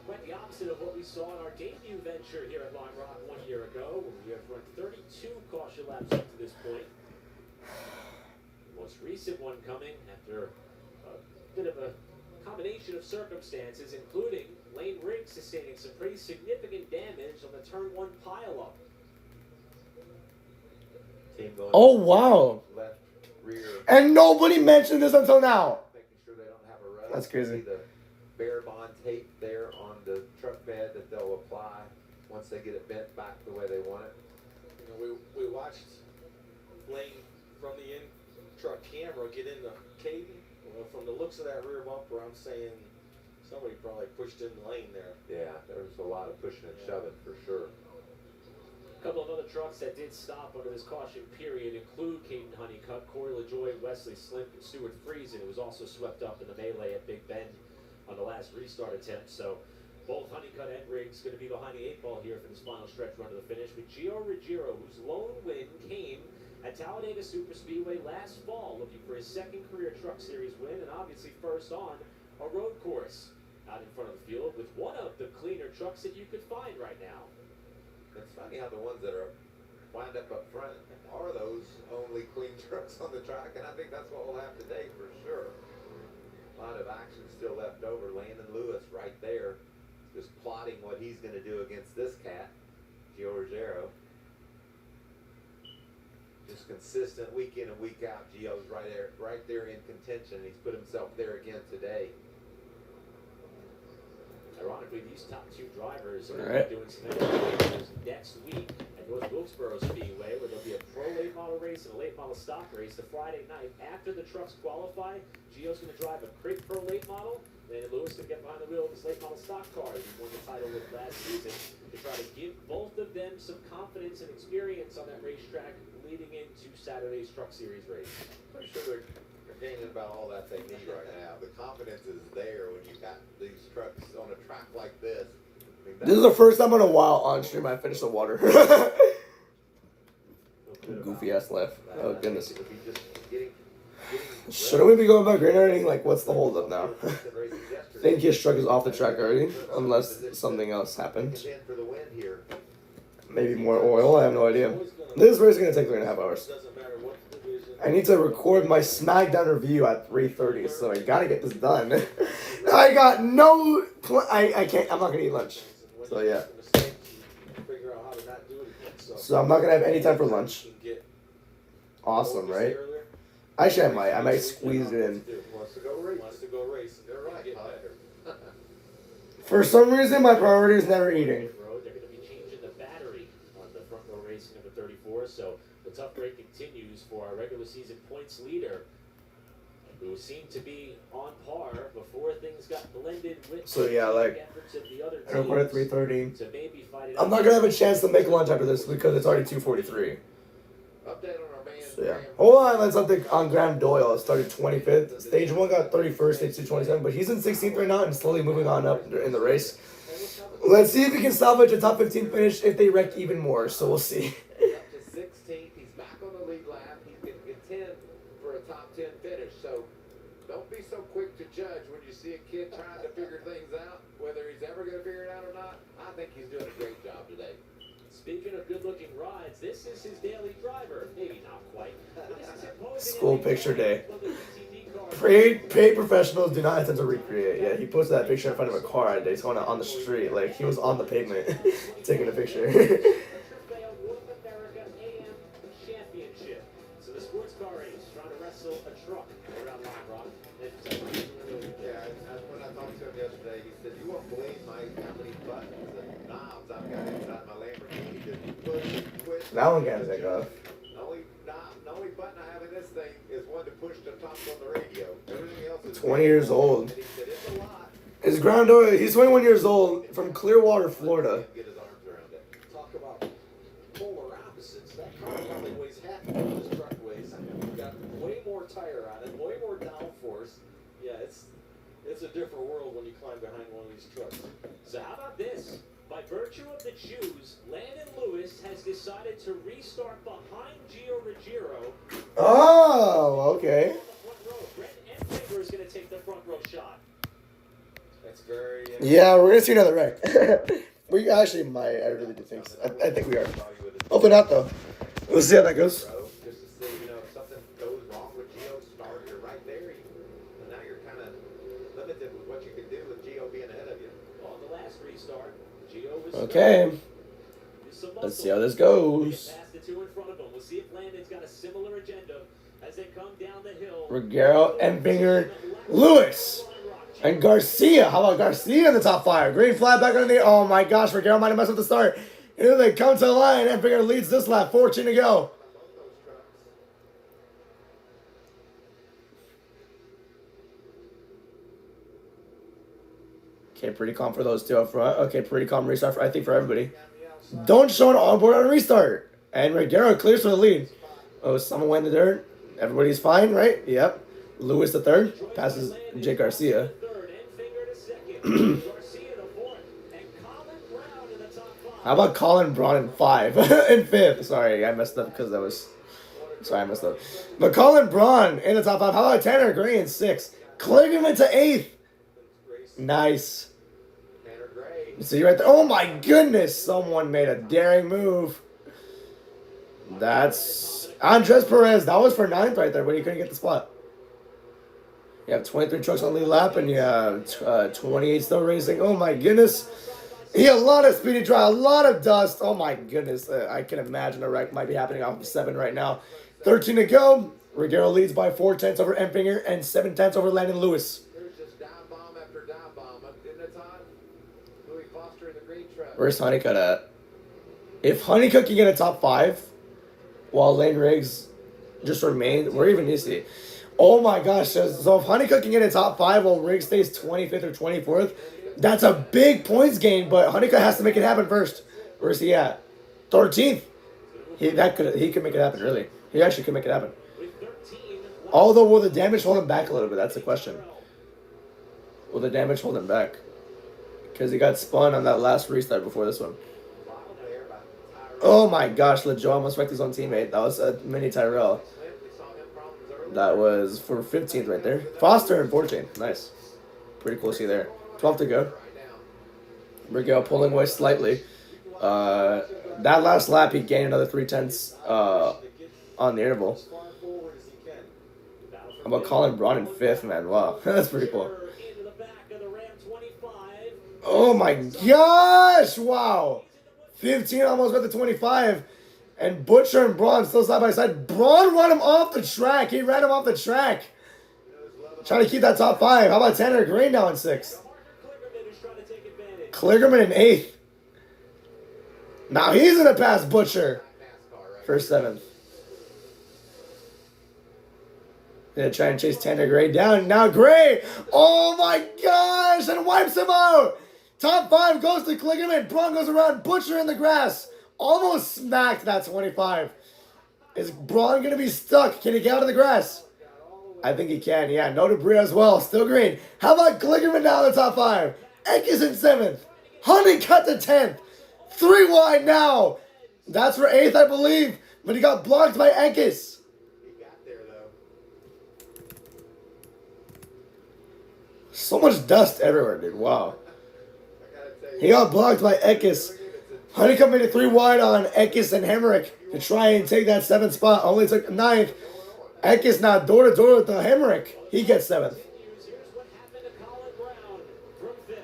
quite the opposite. reminiscent of what we saw in our debut venture here at Lime Rock 1 year ago, when we have run 32 caution laps up to this point. The most recent one coming after a bit of a combination of circumstances, including Lane Riggs sustaining some pretty significant damage on the turn 1 pileup. Team going Oh, wow. left rear. And nobody mentioned this until now. Making sure they don't have a rut. That's crazy. See the bare bond tape there on the truck bed that they'll apply once they get it bent back the way they want it. You know, we watched Lane from the in truck camera get into Caden. Well, from the looks of that rear bumper, I'm saying somebody probably pushed in the lane there. Yeah, there was a lot of pushing and shoving for sure. A couple of other trucks that did stop under this caution period include Caden Honeycutt, Corey LaJoy, Wesley Slimp, and Stuart Friesen, who was also swept up in the melee at Big Bend on the last restart attempt. So both Honeycutt and Riggs going to be behind the 8 ball here for this final stretch run to the finish, with Gio Ruggiero, whose lone win came at Talladega Superspeedway last fall, looking for his second career Truck Series win, and obviously first on a road course out in front of the field with one of the cleaner trucks that you could find right now. It's funny how the ones that are wind up front are those only clean trucks on the track, and I think that's what we'll have today for sure. A lot of action still left over. Landon Lewis right there, just plotting what he's going to do against this cat, Gio Ruggiero. Just consistent week in and week out. Gio's right there in contention. He's put himself there again today. Ironically, these top 2 drivers are going to be doing some extra next week at North Wilkesboro Speedway, where there'll be a pro late model race and a late model stock race the Friday night. After the trucks qualify, Gio's going to drive a crate pro late model. Landon Lewis will get behind the wheel of his late model stock car he won the title with last season, to try to give both of them some confidence and experience on that racetrack leading into Saturday's Truck Series race. Pretty sure they're gaining about all that they need right now. The confidence is there when you've got these trucks on a track like this. I mean, This is the first time in a while on stream I finished the water. Goofy ass laugh. Oh goodness. Shouldn't we be going back green? Like, what's the hold up now? I think his truck is off the track already, unless something else happened. Maybe more oil. I have no idea. This race is gonna take 3.5 hours. I need to record my SmackDown review at 3:30, so I gotta get this done. I got no. I can't. I'm not gonna eat lunch. So yeah. So I'm not gonna have any time for lunch. Awesome, right? Actually, I might squeeze it in. Wants to go race. They're right. For some reason, my priority is never eating. They're going to be changing the battery on the front row racing number 34, so the tough break continues for our regular season points leader, who seemed to be on par before things got blended with So yeah, like, efforts of the other I record at 3:30. to maybe fight it I'm not gonna have a chance to make lunch after this because it's already 2:43. Update on our man. So yeah. Hold on, let's update on Graham Doyle. It started 25th. Stage 1 got 31st, stage 2 27th, but he's in 16th right now and slowly moving on up in the race. Let's see if he can salvage a top 15 finish if they wreck even more, so we'll see. Up to 16th. He's back on the lead lap. He's going to contend for a top 10 finish. So don't be so quick to judge when you see a kid trying to figure things out, whether he's ever going to figure it out or not. I think he's doing a great job today. Speaking of good-looking rides, this is his daily driver. Maybe not quite. But this is imposing School picture day. Paid professionals do not attempt to recreate. Yeah, he posted that picture in front of a car at Daytona on the street. Like, he was on the pavement taking a picture. Championship. So the sports car race trying to wrestle a truck around Lime Rock. Yeah, when I talked to him yesterday, he said, "You won't believe how many buttons and knobs I've got inside my Lamborghini to push, twist." That one can't take off. The only button I have in this thing is one to push to talk on the radio. Everything else is 20 years old. And he said, "It's a lot." His Graham Doyle, he's 21 years old from Clearwater, Florida. Get his arms around it. Talk about polar opposites. That car probably weighs half of what this truck weighs. You've got way more tire on it, way more downforce. Yeah, it's a different world when you climb behind one of these trucks. So how about this? By virtue of the choose, Landon Lewis has decided to restart behind Gio Ruggiero. Oh, okay. Brent Enfinger is going to take the front row shot. That's very Yeah, we're gonna see another wreck. We actually might. I really do think. I think we are. Hopefully not though. We'll see how that goes. Just to see, if something goes wrong with Gio's start, you're right there. And now you're kind of limited with what you can do with Gio being ahead of you. On the last restart, Gio was Okay. Let's see how this goes. past the two in front of him. We'll see if Landon's got a similar agenda as they come down the hill. Regaro, Enfinger, Lewis, and Garcia. How about Garcia in the top 5? Green flag back underneath. Oh my gosh, Regaro might have messed up the start. And then they come to the line. Enfinger leads this lap. 14 to go. Okay, pretty calm for those two up front. Okay, pretty calm restart, I think, for everybody. Don't show an onboard on a restart. And Regaro clears for the lead. Oh, someone went in the dirt. Everybody's fine, right? Yep. Lewis the third. Passes Jake Garcia. How about Colin Braun in 5? In 5th. Sorry, I messed up because that was... Sorry, I messed up. But Colin Braun in the top 5. How about Tanner Gray in 6? Kligerman to 8th. Nice. See right there. Oh my goodness. Someone made a daring move. That's Andres Perez. That was for 9th right there, but he couldn't get the spot. You have 23 trucks on the lead lap, and you have 28 still racing. Oh my goodness. He had a lot of speedy dry, a lot of dust. Oh my goodness. I can imagine a wreck might be happening off of 7 right now. 13 to go. Regaro leads by 4 tenths over Enfinger and 7 tenths over Landon Lewis. Where's Honeycutt at? If Honeycutt can get a top 5, while Lane Riggs just remains, where even is he? Oh my gosh! So if Honeycutt can get a top 5 while Riggs stays 25th or 24th, that's a big points gain. But Honeycutt has to make it happen first. Where's he at? 13th. He could make it happen. Really, he actually could make it happen. Although, will the damage hold him back a little bit? That's the question. Will the damage hold him back? Because he got spun on that last restart before this one. Oh my gosh, LeJoy almost wrecked his own teammate. That was a mini Tyrell. That was for 15th right there. Foster and 14th. Nice. Pretty cool to see there. 12 to go. Miguel pulling away slightly. That last lap, he gained another 3 tenths on the interval. How about Colin Braun in 5th, man? Wow, that's pretty cool. Oh my gosh! Wow. 15 almost got to 25. And Butcher and Braun still side by side. Braun ran him off the track. He ran him off the track. Trying to keep that top 5. How about Tanner Green now in 6th? Kligerman in 8th. Now he's going to pass Butcher for 7th. Gonna try and chase Tanner Gray down. Now Gray! Oh my gosh! And wipes him out! Top 5 goes to Kligerman. Braun goes around. Butcher in the grass. Almost smacked that 25. Is Braun going to be stuck? Can he get out of the grass? I think he can. Yeah, no debris as well. Still green. How about Kligerman down the top 5? Eckes in 7th. Honeycutt to 10th. 3 wide now. That's for 8th, I believe. But he got blocked by Eckes. So much dust everywhere, dude. Wow. He got blocked by Eckes. Honeycutt made it 3 wide on Eckes and Hemrick to try and take that 7th spot. Only took 9th. Eckes now door-to-door with the Hemrick. He gets 7th.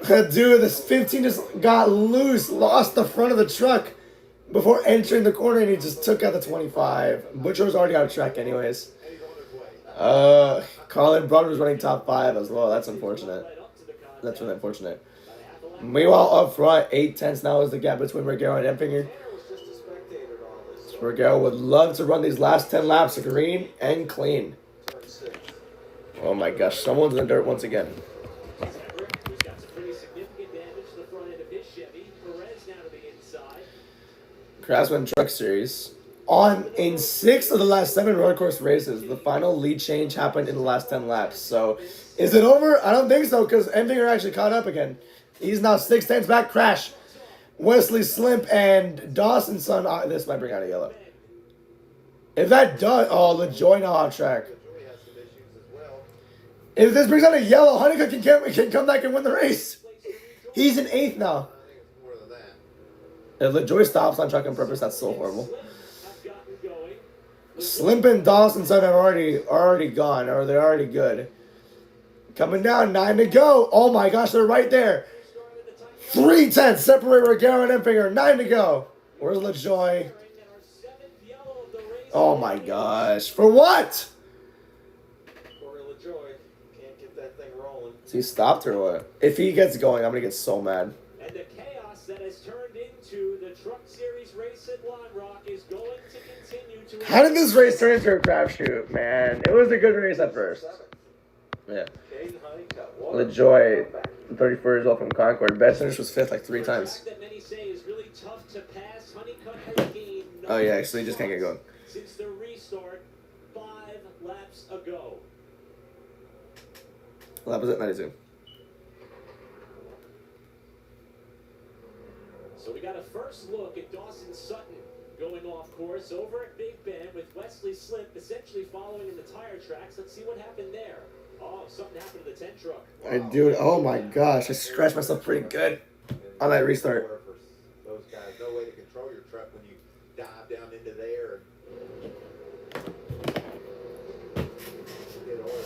Dude, this 15 just got loose. Lost the front of the truck before entering the corner, and he just took out the 25. Butcher was already out of track anyways. Colin Braun was running top 5 as well. That's unfortunate. That's really unfortunate. Meanwhile, up front, 8 tenths now is the gap between Regaro and Enfinger. Regaro would love to run these last 10 laps green and clean. Oh my gosh, someone's in the dirt once again. CRAFTSMAN Truck Series. In 6 of the last 7 road course races, the final lead change happened in the last 10 laps. So, is it over? I don't think so, because Enfinger actually caught up again. He's now 6 tenths back. Crash. Wesley Slimp and Dawson's son. This might bring out a yellow. If that does... Oh, LeJoy now off track. If this brings out a yellow, Honeycutt can come back and win the race. He's in 8th now. If LaJoy stops on track on purpose, that's so horrible. Slimp and Dawsonson are already gone, or they're already good. Coming down, 9 to go. Oh my gosh, they're right there. 3 tenths separate Regaro and Empinger. 9 to go. Where's LaJoy? Oh my gosh. For what? Corey LaJoy can't get that thing rolling. Is he stopped or what? If he gets going, I'm going to get so mad. And the chaos that has turned into the Truck Series race at Lime Rock is going to continue to... How did this race turn into a crapshoot, man? It was a good race at first. Yeah. LaJoy, 34 years old from Concord. Best finish was 5th like 3 times. That many say is really tough to pass. Honeycutt has gained Oh yeah, so he just can't get going. since the restart 5 laps ago. Lap was at 92. So we got a first look at Dawson Sutton going off course over at Big Bend with Wesley Slip essentially following in the tire tracks. Let's see what happened there. Oh, something happened to the 10 truck. Wow. Dude, oh my gosh, I scratched myself pretty good on that restart. Those guys, no way to control your truck when you dive down into there and get oil.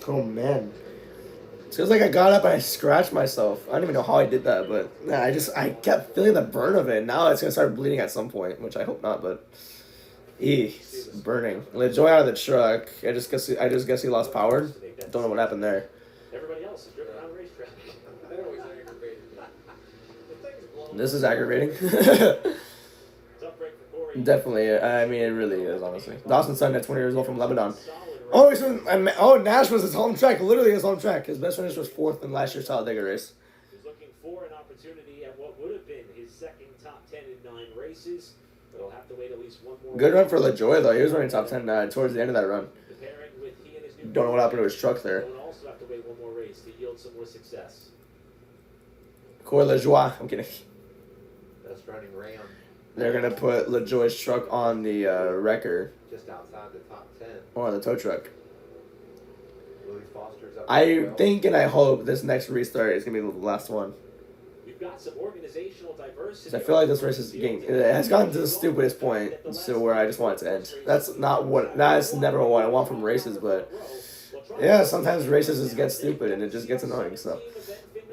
Oh man. It feels like I got up and I scratched myself. I don't even know how I did that, but nah, I kept feeling the burn of it. Now it's gonna start bleeding at some point, which I hope not, but it's burning. LaJoy out of the truck. I just guess he lost power. Don't know what happened there. Everybody else is driven around the racetrack. That always aggravated me. The thing's blown. This is aggravating. Tough break for Corey. Definitely. I mean, it really is, honestly. Dawson's son at 20 years old from Lebanon. Oh, Nash was his home track. Literally his home track. His best finish was 4th in last year's Talladega race. He's looking for an opportunity at what would have been his second top 10 in 9 races. But he'll have to wait at least one more. Good run for LaJoy, though. He was running top 10 towards the end of that run. The pairing with he and his new Don't know what happened to his truck there. He'll also have to wait one more race to yield some more success. Corey LaJoy. I'm kidding. That's running Ram They're going to put LaJoy's truck on the wrecker. just outside the top 10. Or on the tow truck. Louis Foster's up I there. think and I hope this next restart is going to be the last one. We've got some organizational diversity. So I feel like this race is game. It has gotten to the stupidest point to where I just want it to end. That's never what I want from races, but yeah, sometimes races just get stupid and it just gets annoying. So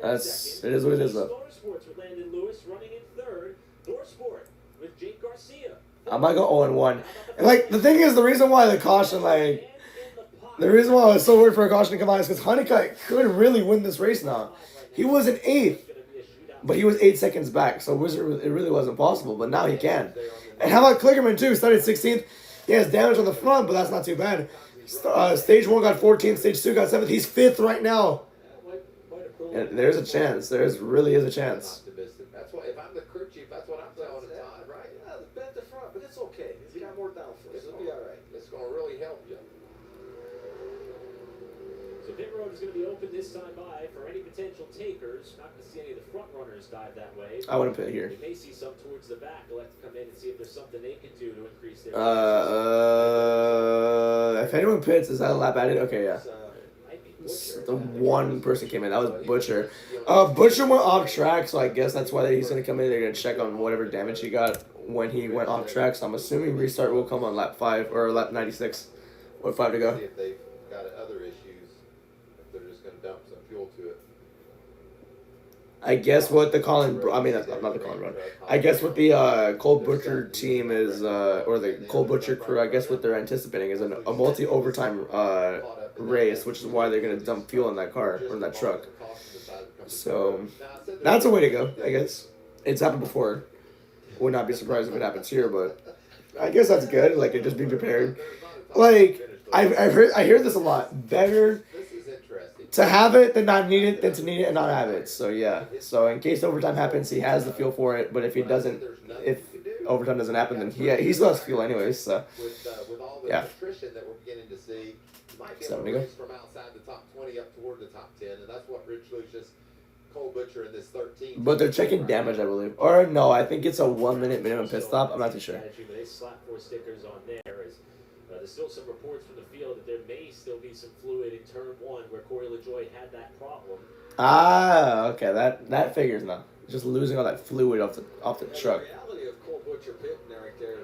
it is what it is, though. Motorsports with Landon Lewis running in 3rd. Norsport with Jake Garcia. I might go 0-1. And like the thing is, the reason why the caution, like the reason why I was so worried for a caution to come out is because Honeycutt could really win this race now. He was in 8th. But he was 8 seconds back, so it really wasn't possible. But now he can. And how about Klickerman, too? Started 16th. He has damage on the front, but that's not too bad. Stage 1 got 14th. Stage 2 got 7th. He's 5th right now. And there's a chance. There really is a chance. That's what, if I'm the crew chief, that's what I'm telling the time, right? Yeah, the bent the front, but it's okay. He's got more downforce. It'll be all right. It's going to really help you. So pit road is going to be open this time by for any potential takers. Not going to see any of the front runners dive that way. I wouldn't pit here. We may see some towards the back. They'll have to come in and see if there's something they can do to increase their. If anyone pits, is that a lap added? Okay, yeah. The one person came in. That was Butcher. Butcher went off track, so I guess that's why he's going to come in. They're going to check on whatever damage he got when he went off track. So I'm assuming restart will come on lap 5 or lap 96 with 5 to go. See if they've got other issues. If they're just going to dump some fuel to it. I guess what the that's not the Colin run. I guess what the Cole Butcher team is, or the Cole Butcher crew, I guess what they're anticipating is a multi-overtime race, which is why they're going to dump fuel in that car, or in that truck. So, that's a way to go, I guess. It's happened before. Would not be surprised if it happens here, but I guess that's good, like, just be prepared. Like, I hear this a lot. Better to have it than not need it than to need it and not have it. So yeah. So in case overtime happens, he has the fuel for it. But if he doesn't, if overtime doesn't happen, then he still has fuel anyways. So yeah. 7 to go. From outside the top 20 up toward the top 10, and that's what Rich Lucius, Cole Butcher, and this 13. But they're checking damage, I believe. Or no, I think it's a 1 minute minimum pit stop. I'm not too sure. They slap 4 stickers on there as the still some reports from the field that there may still be some fluid in turn 1 where Corey LaJoie had that problem. Ah, okay, that figures now. Just losing all that fluid off the truck. The reality of Cole Butcher pitting right there.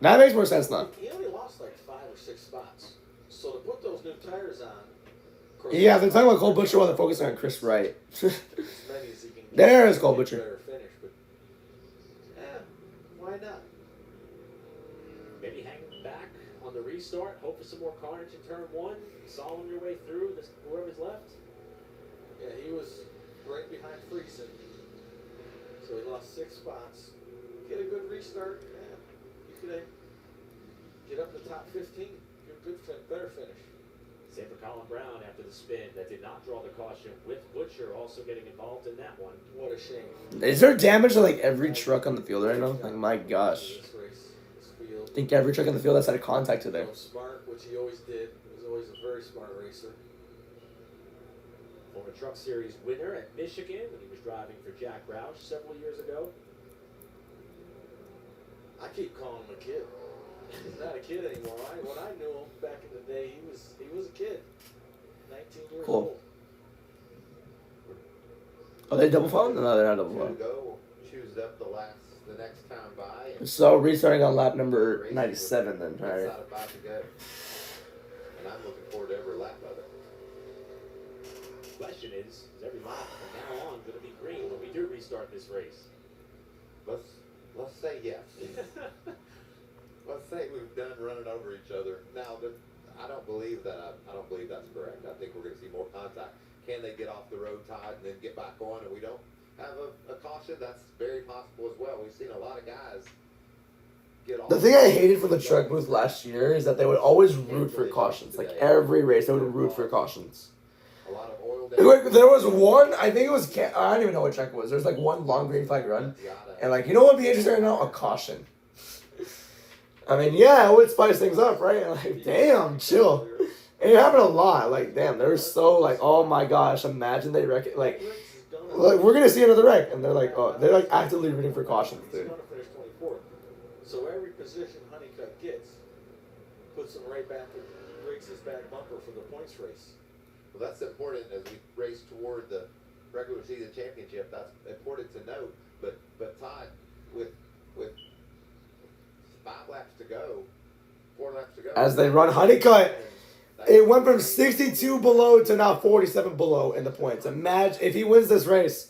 That makes more sense now. He only lost like 5 or 6 spots. So to put those new tires on. Yeah, they're talking about Cole Butcher while they're focusing on Chris Wright. As many as he can get. There's Cole Butcher. Better finish, but why not? Maybe hang back on the restart, hope for some more carnage in turn 1, solve your way through this, whoever's left. Yeah, he was right behind Friesen. So he lost 6 spots. Get a good restart. Yeah, you could get up to the top 15. Get better finish. Same for Colin Brown after the spin that did not draw the caution, with Butcher also getting involved in that one. What a shame. Is there damage to like every truck on the field right now? Like my gosh. I think every truck on the field has had a contact today. Smart, which he always did. He was always a very smart racer. Former Truck Series winner at Michigan when he was driving for Jack Roush several years ago. I keep calling him a kid. He's not a kid anymore. When I knew him back in the day, he was a kid. 19 years Cool. old. Are they double phone? No, they're not double To phone. go, choose up the next time by. And So restarting on lap number 97 then. All right. it's not about to go. And I'm looking forward to every lap of it. Question is every lap from now on going to be green when we do restart this race? Let's say yes. Let's say we've done running over each other. Now, I don't believe that. I don't believe that's correct. I think we're going to see more contact. Can they get off the road, Todd, and then get back on, and we don't have a caution? That's very possible as well. We've seen a lot of guys get off. The thing I hated from the truck booth last year is that they would always root for cautions. Like every race, they would root for cautions. A lot of oil Like, there was one, I think it was, I don't even know what track it was. There was like one long green flag run. And like, you know what would be interesting right now? A caution. I mean, yeah, it would spice things up, right? And like, damn, chill. And it happened a lot. Like, damn, they were so like, oh my gosh, imagine they wreck it. Like, we're going to see another wreck. And they're like, oh, they're like actively rooting for cautions, dude. He's going to finish 24th. So every position Honeycutt gets puts him right back and breaks his back bumper for the points race. Well, that's important as we race toward the regular season championship. That's important to note. But Todd, with 5 laps to go, 4 laps to go. As they run Honeycutt, it went from 62 below to now 47 below in the points. Imagine if he wins this race.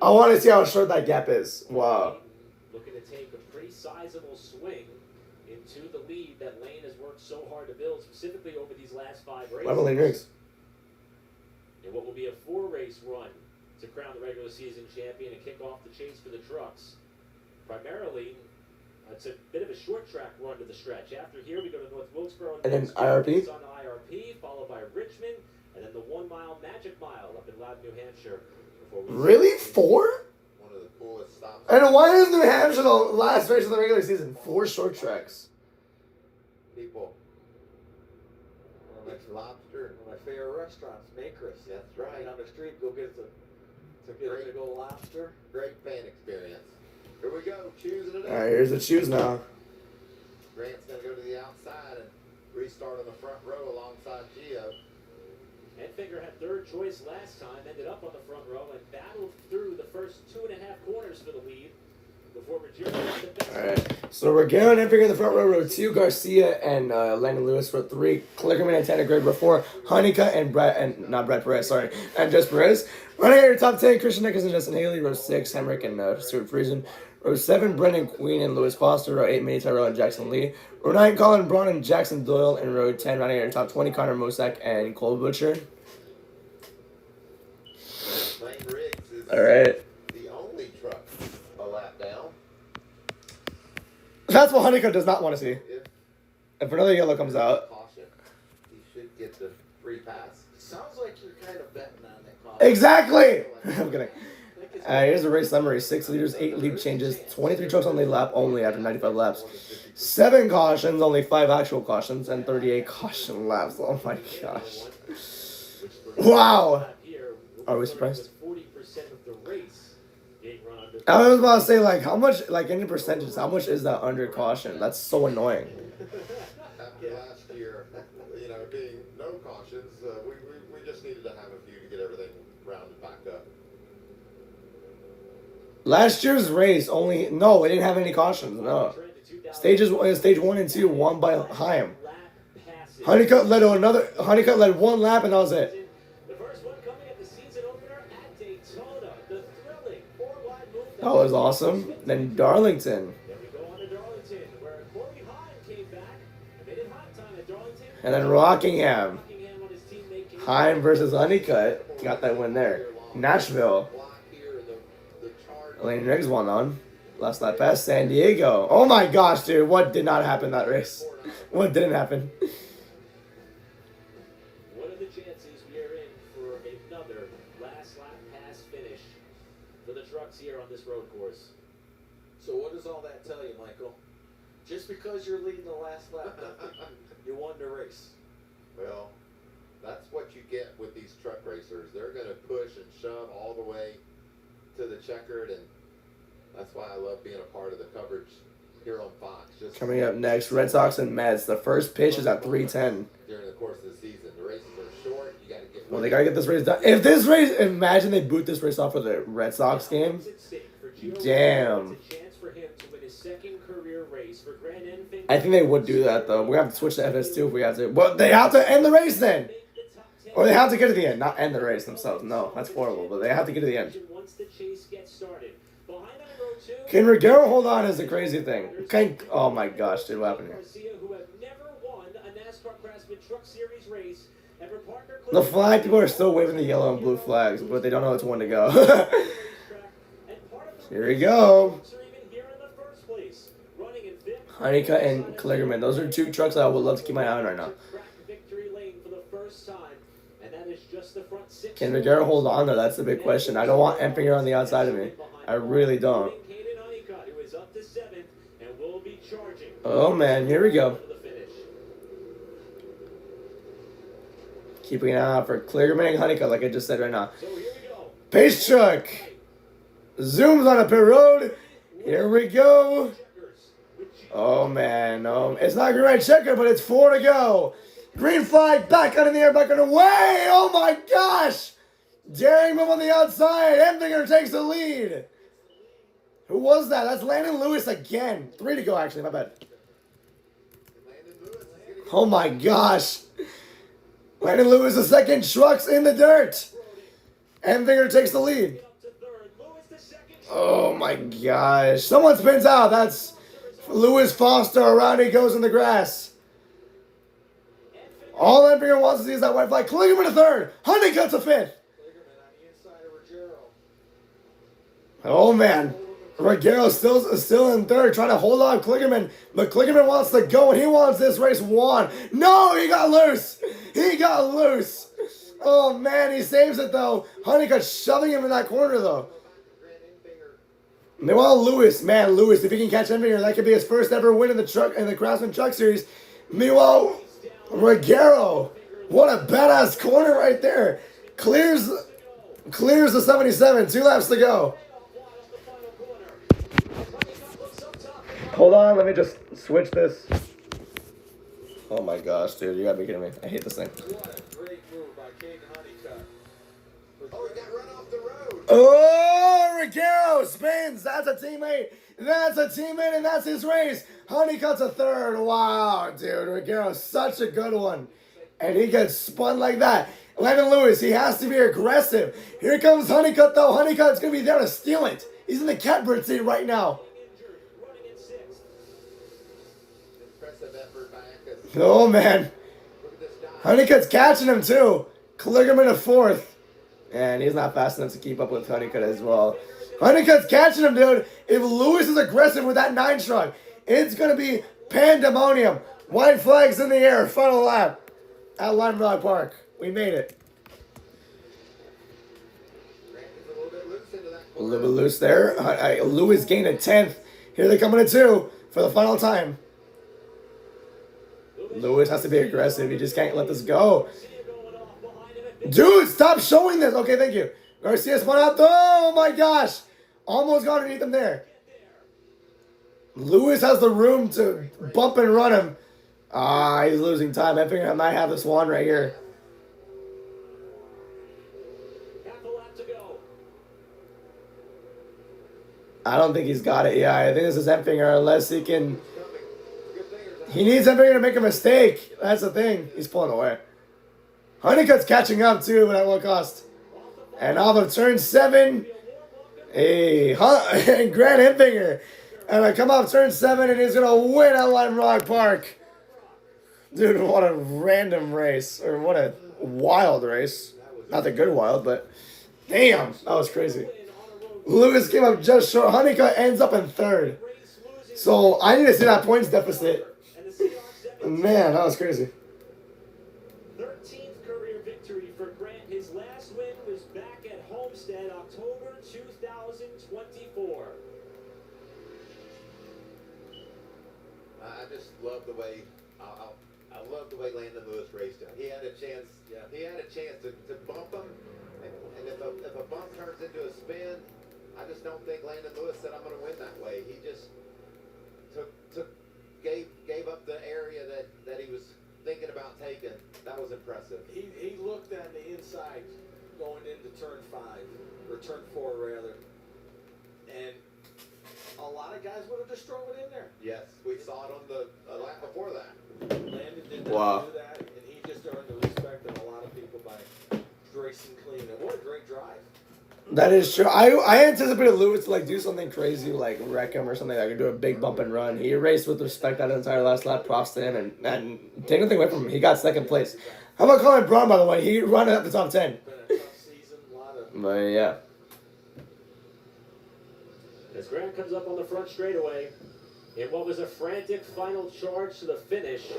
I want to see how short that gap is. Wow. Looking to take a pretty sizable swing into the lead that Lane has worked so hard to build, specifically over these last 5 races. What about Lane Riggs? In what will be a 4-race run to crown the regular season champion and kick off the chase for the trucks. Primarily, it's a bit of a short track run to the stretch. After here, we go to North Wilkesboro And then IRP? on IRP, followed by Richmond, and then the 1-mile Magic Mile up in Loudon, New Hampshire. Really? 4? One of the coolest stops. And why is New Hampshire the last race of the regular season? 4 short tracks. People. One of my favorite restaurants, Maker's. That's right. Down the street, go get a big old lobster. Great fan experience. Here we go, choosing it up. All right, here's the choose now. Grant's going to go to the outside and restart on the front row alongside Gio. Enfinger had 3rd choice last time, ended up on the front row and battled through the first 2.5 corners for the lead before rejoicing. All right, so we're going Enfinger in the front row, row 2, Garcia and Landon Lewis, row 3, Clickerman and Tanner Gregg, row 4, Honeycutt and Brad Perez, sorry, and Jess Perez. Running at your top 10, Christian Nichols and Justin Haley, row 6, Hemrick and Stuart Friesen, row 7, Brendan Queen and Lewis Foster, row 8, Minnie Tyrell and Jackson Lee, row 9, Colin Braun and Jackson Doyle, and row 10, running at your top 20, Connor Mosak and Cole Butcher. Lane Riggs is All right. the only truck a lap down. That's what Honeycutt does not want to see. If another yellow comes out. Caution. He should get the free pass. Sounds like you're kind of betting on that call. Exactly! I'm kidding. Here's the race summary. 6 leaders, 8 lead changes, 23 trucks on the lap only after 95 laps. 7 cautions, only 5 actual cautions, and 38 caution laps. Oh my gosh. Wow! Are we surprised? 40% of the race being run under. I was about to say, like, how much, like, any percentage, how much is that under caution? That's so annoying. After last Last year's race only it didn't have any cautions. No, stage 1 and 2 won by Haim. Honeycutt led one lap and that was it. That was awesome. Then Darlington. And then Rockingham. Haim versus Honeycutt. Got that win there. Nashville. Elaine Riggs won on. Last lap pass. San Diego. Oh my gosh, dude. What did not happen that race? What didn't happen? What are the chances we are in for another last lap pass finish for the trucks here on this road course? So what does all that tell you, Michael? Just because you're leading the last lap, you won the race. Well, that's what you get with these truck racers. They're going to push and shove all the way to the checkered, and that's why I love being a part of the coverage here on Fox. Just coming up next, Red Sox and Mets. The first pitch is at 3:10. During the course of the season, the races are short. You got to get. Well, they gotta get this race done. If this race, imagine they boot this race off for the Red Sox game. Damn. I think they would do that though. We have to switch to FS2 if we have to. But they have to end the race then, or they have to get to the end, not end the race themselves. No, that's horrible. But they have to get to the end. Can Regero hold on is the crazy thing. Oh my gosh, dude, what happened here? The flag people are still waving the yellow and blue flags, but they don't know which one to go. Here we go. Honeycutt and Kligerman. Those are two trucks that I would love to keep my eye on right now. Can Regero hold on though? That's the big question. I don't want Empinger on the outside of me. I really don't. Oh man, here we go. Keeping an eye out for Kligerman and Honeycutt, like I just said right now. Pace truck zooms on a pit road. Here we go. Oh man, it's not green red checker, but it's 4 to go. Green flag, back out in the air, back on the way. Oh my gosh! Daring move on the outside. Empinger takes the lead. Who was that? That's Landon Lewis again. 3 to go, actually. My bad. Oh my gosh. Landon Lewis, the second. Trucks in the dirt. Empinger takes the lead. Oh my gosh. Someone spins out. That's Lewis Foster. Around he goes in the grass. All Empinger wants to see is that white flag. Kligerman to third. Honeycutt to fifth. Oh man. Regero still in third, trying to hold on Kligerman, but Kligerman wants to go and he wants this race won. No, he got loose. He got loose. Oh man, he saves it though. Honeycutt shoving him in that corner though. Meanwhile, Lewis, if he can catch Empinger, that could be his first ever win in the Craftsman Truck Series. Meanwhile, Regero, what a badass corner right there. Clears the 77. 2 laps to go. Hold on, let me just switch this. Oh my gosh, dude, you gotta be kidding me. I hate this thing. Oh, Regero spins. That's a teammate. And that's his race. Honeycutt's a third. Wow, dude. Regero's such a good one. And he gets spun like that. Landon Lewis, he has to be aggressive. Here comes Honeycutt, though. Honeycutt's going to be there to steal it. He's in the catbird seat right now. Oh, man. Honeycutt's catching him, too. Kligerman a fourth. And he's not fast enough to keep up with Honeycutt as well. Honeycutt's catching him, dude. If Lewis is aggressive with that 9 truck, it's going to be pandemonium. White flags in the air. Final lap at Lime Rock Park. We made it. A little bit loose there. Lewis gained a 10th. Here they come in a 2 for the final time. Lewis has to be aggressive. He just can't let this go. Dude, stop showing this. Okay, thank you. Garcia spun out. Oh, my gosh. Almost got underneath him there. Lewis has the room to bump and run him. He's losing time. I figure I might have this one right here. I don't think he's got it. Yeah, I think this is Empfinger unless he can. He needs Empfinger to make a mistake. That's the thing. He's pulling away. Honeycutt's catching up too, but at what cost? And off of turn 7, Grant Empfinger. And I come off turn 7 and he's gonna win at Lime Rock Park. Dude, what a random race. Or what a wild race. Not the good wild, but damn, that was crazy. Lewis came up just short. Honeycutt ends up in 3rd. So I need to see that points deficit. Man, that was crazy. 13th career victory for Grant. His last win was back at Homestead, October 2024. I just love the way I love the way Landon Lewis raced him. He had a chance. Yeah, he had a chance to bump him, and if a bump turns into a spin, I just don't think Landon Lewis said I'm going to win that way. He just gave up the area that he was thinking about taking. That was impressive. He looked on the inside going into turn 5, or turn 4 rather, and a lot of guys would have just drove it in there. Yes, we saw it on the lap before that. Landon did not do that, and he just earned the respect of a lot of people by racing clean. And what a great drive. That is true. I anticipated Lewis to like do something crazy, like wreck him or something. I could do a big bump and run. He raced with respect that entire last lap. Props to him, and take nothing away from him. He got 2nd place. How about Colin Braun, by the way? He ran up the top 10. But yeah. As Grant comes up on the front straightaway, in what was a frantic final charge to the finish,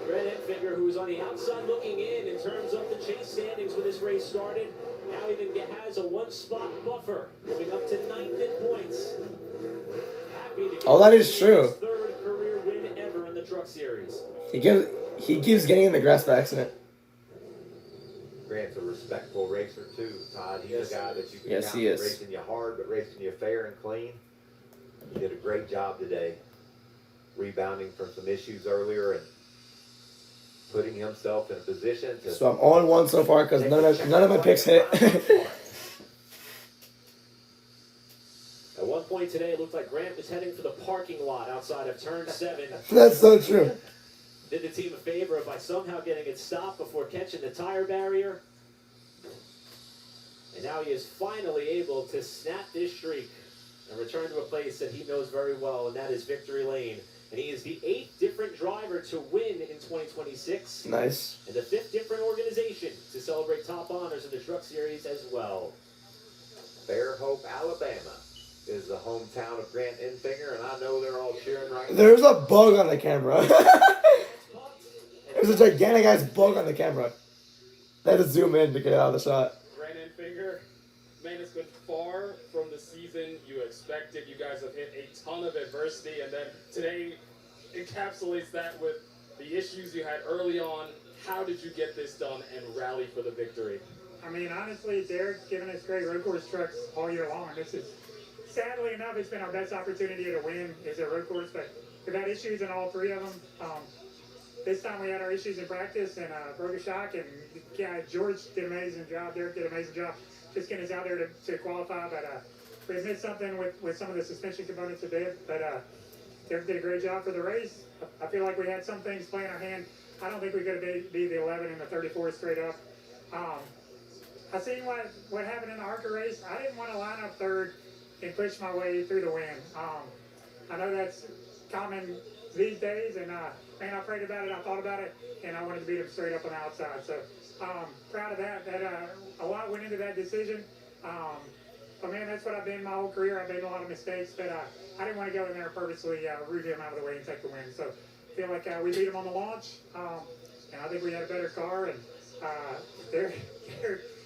Grant Empfinger, who was on the outside looking in terms of the chase standings when this race started, now even has a 1-spot buffer, moving up to 9th in points. Happy to get Oh, that is true. his 3rd career win ever in the Truck Series. He keeps getting in the grass by accident. Grant's a respectful racer too, Todd. He's a guy that you can Yes, count he is. racing you hard, but racing you fair and clean. He did a great job today, rebounding from some issues earlier and putting himself in a position to. So I'm on 1 so far because none of my picks hit. At one point today, it looked like Grant was heading for the parking lot outside of turn 7. That's so true. Did the team a favor by somehow getting it stopped before catching the tire barrier. And now he is finally able to snap this streak and return to a place that he knows very well, and that is Victory Lane. And he is the 8th different driver to win in 2026. Nice. And the 5th different organization to celebrate top honors in the Truck Series as well. Fairhope, Alabama is the hometown of Grant Empfinger, and I know they're all cheering right now. There's a bug on the camera. There's a gigantic ass bug on the camera. They had to zoom in to get it out of the shot. Grant Empfinger, man, it's been far from the season you expected. You guys have hit a ton of adversity, and then today encapsulates that with the issues you had early on. How did you get this done and rally for the victory? I mean, honestly, Derek's given us great road course trucks all year long. This is, sadly enough, it's been our best opportunity to win is a road course, but we've had issues in all 3 of them. This time we had our issues in practice and broke a shock, and yeah, George did an amazing job. Derek did an amazing job just getting us out there to qualify, but we missed something with some of the suspension components a bit, but Derek did a great job for the race. I feel like we had some things playing our hand. I don't think we could have beat the 11 and the 34 straight up. I seen what happened in the ARCA race. I didn't want to line up 3rd and push my way through the win. I know that's common these days, and man, I prayed about it, I thought about it, and I wanted to beat him straight up on the outside. So proud of that. A lot went into that decision. But man, that's what I've been my whole career. I've made a lot of mistakes, but I didn't want to go in there and purposely root him out of the way and take the win. So I feel like we beat him on the launch, and I think we had a better car, and Derek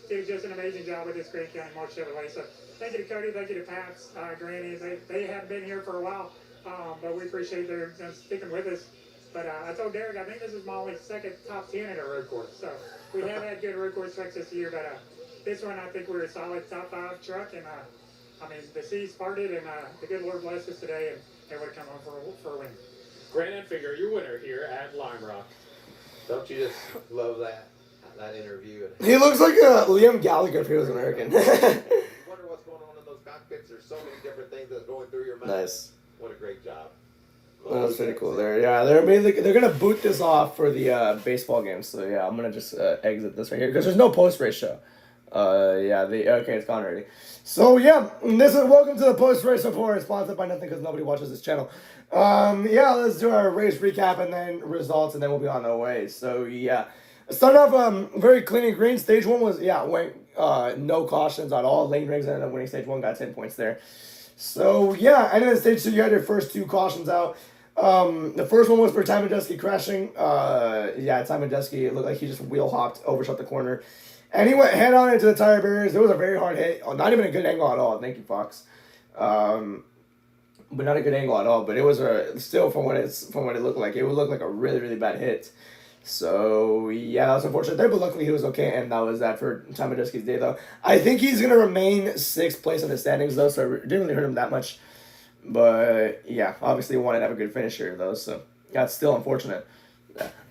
did just an amazing job with this Grant County March Chevrolet. So thank you to Cody, thank you to Paps, Granny. They haven't been here for a while, but we appreciate their sticking with us. But I told Derek, I think this is my only 2nd top 10 at a road course. So we have had good road course trucks this year, but this one I think we're a solid top 5 truck. And I mean, the seas parted, and the good Lord blessed us today, and they would have come home for a win. Grant Empfinger, your winner here at Lime Rock. Don't you just love that interview? He looks like Liam Gallagher if he was American. You wonder what's going on in those cockpits. There's so many different things going through your mouth. Nice. What a great job. That was pretty cool there. Yeah, they're gonna boot this off for the baseball game. So yeah, I'm gonna just exit this right here because there's no post race show. Okay, it's gone already. So yeah, this is welcome to the post race report, sponsored by nothing because nobody watches this channel. Yeah, let's do our race recap and then results, and then we'll be on our way. So yeah, start off very clean and green. Stage 1 was went no cautions at all. Lane Riggs ended up winning stage 1, got 10 points there. So yeah, and then stage 2 you had your first 2 cautions out. The first one was for Ty Majeski crashing. Ty Majeski, it looked like he just wheel hopped, overshot the corner. And he went head on into the tire barriers. It was a very hard hit. Not even a good angle at all. Thank you, Fox. But not a good angle at all. But it was still from what it looked like. It would look like a really, really bad hit. So yeah, that was unfortunate there. But luckily he was okay, and that was that for Ty Majeski's day though. I think he's gonna remain 6th place in the standings though, so it didn't really hurt him that much. But yeah, obviously he wanted to have a good finisher though, so that's still unfortunate.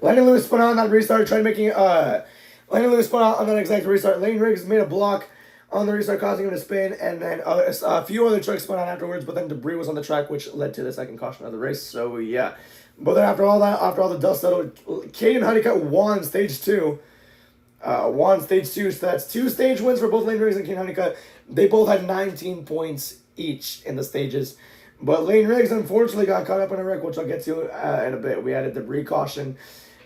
Landon Lewis spun out on that restart, tried making Landon Lewis spun out on that exact restart. Lane Riggs made a block on the restart, causing him to spin, and then a few other trucks spun out afterwards, but then debris was on the track, which led to the second caution of the race. So yeah, but then after all the dust settled, Caden Honeycutt won stage 2. So that's 2 stage wins for both Lane Riggs and Caden Honeycutt. They both had 19 points each in the stages. But Lane Riggs unfortunately got caught up in a wreck, which I'll get to in a bit. We had a debris caution.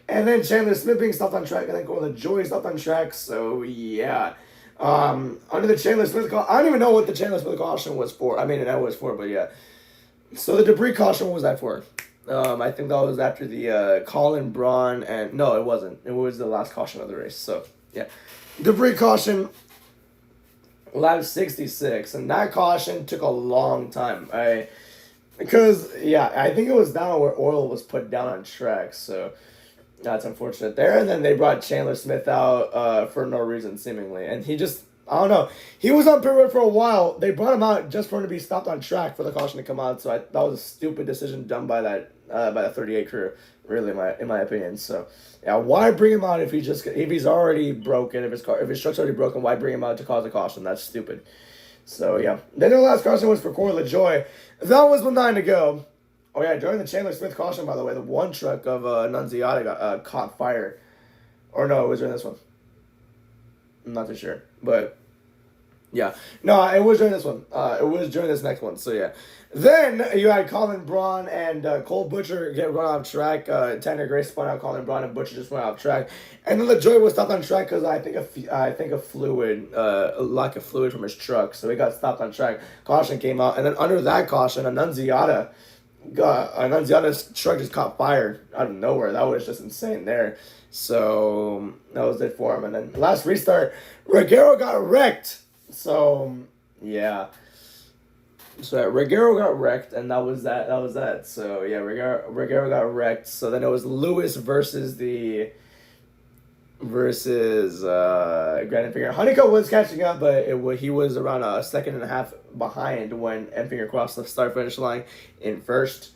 And then Chandler Smith being stopped on track, and then Corla Joy stopped on track. So, yeah. Under the Chandler Smith caution, I don't even know what the Chandler Smith caution was for. I mean, that was for, but yeah. So the debris caution, what was that for? I think that was after the Colin Braun, and no, it wasn't. It was the last caution of the race. So, yeah. Debris caution. Lap 66, and that caution took a long time. Because I think it was down where oil was put down on track, so that's unfortunate there. And then they brought Chandler Smith out for no reason, seemingly, and he just, I don't know, he was on pit road for a while. They brought him out just for him to be stopped on track for the caution to come out. So that was a stupid decision done by the 38 crew, really, in my opinion. So. Yeah, why bring him out if he's already broken, if his truck's already broken, why bring him out to cause a caution? That's stupid. So, yeah. Then the last caution was for Corla Joy. That was with 9 to go. Oh, yeah, during the Chandler Smith caution, by the way, the one truck of Nunziata got caught fire. Or no, it was during this one. I'm not too sure. But, yeah. No, it was during this one. It was during this next one, so yeah. Then you had Colin Braun and Cole Butcher get run off track. Tanner Gray spun out Colin Braun, and Butcher just went off track. And then LaJoy was stopped on track because I think a lack of fluid from his truck, so he got stopped on track. Caution came out, and then under that caution, Annunziata's truck just caught fire out of nowhere. That was just insane there. So that was it for him. And then last restart, Reguero got wrecked. So yeah. So Reguero got wrecked, and that was that. So yeah, Reguero got wrecked. So then it was Lewis versus Grant Enfinger. Honeycutt was catching up, but he was around a second and a half behind when Enfinger crossed the start finish line in first.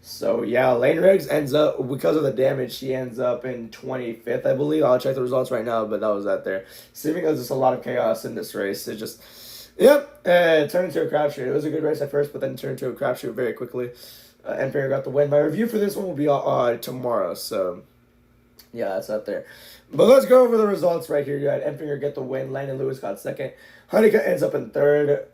So yeah, Lane Riggs ends up, because of the damage, he ends up in 25th, I believe. I'll check the results right now, but that was that there. Seeming there's just a lot of chaos in this race. It just. Yep, it turned into a crapshoot. It was a good race at first, but then turned into a crapshoot very quickly. Enfinger got the win. My review for this one will be tomorrow, so yeah, that's up there. But let's go over the results right here. You had Enfinger get the win. Landon Lewis got second. Honeycutt ends up in third.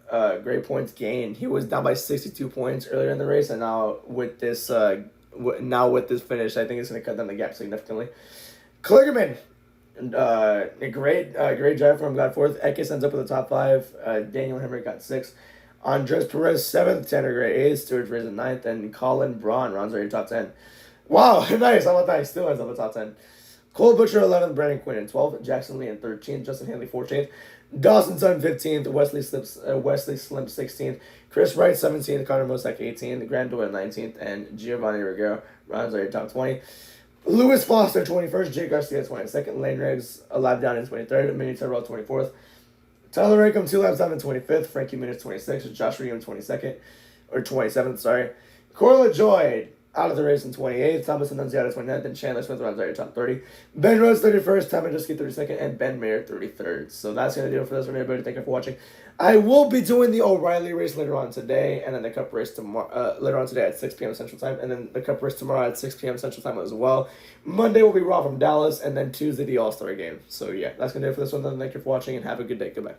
Great points gained. He was down by 62 points earlier in the race, and now with this finish, I think it's going to cut down the gap significantly. Kligerman. A great drive from him, got 4th. Ekis ends up with the top 5. Daniel Hemrick got 6th. Andres Perez 7th. Tanner Gray 8th. Stuart Fraser 9th. And Colin Braun rounds out your top 10. Wow, nice. How about that? He still ends up in the top 10. Cole Butcher 11th. Brandon Quinn in 12th. Jackson Lee in 13th. Justin Haley 14th. Dawson Sun 15th. Wesley Slim 16th. Chris Wright 17th. Connor Mosak 18th. Grant Doyle 19th. And Giovanni Reguero rounds out your top 20. Lewis Foster, 21st. Jake Garcia, 22nd. Lane Riggs, a lap down in 23rd. Minnie Terrell, 24th. Tyler Rackham, 2 laps down in 25th. Frankie Muniz, 26th. Josh Ream, 27th, sorry. Corla Joy, out of the race in 28th. Thomas Annunziata 29th. And Chandler Smith runs out your top 30. Ben Rhodes 31st. Tom Andruski 32nd. And Ben Mayer 33rd. So that's going to do it for this one, everybody. Thank you for watching. I will be doing the O'Reilly race later on today. And then the Cup race tomorrow, later on today at 6 p.m. Central Time. And then the Cup race tomorrow at 6 p.m. Central Time as well. Monday will be Raw from Dallas. And then Tuesday, the All-Star game. So, yeah, that's going to do it for this one. Then thank you for watching and have a good day. Goodbye.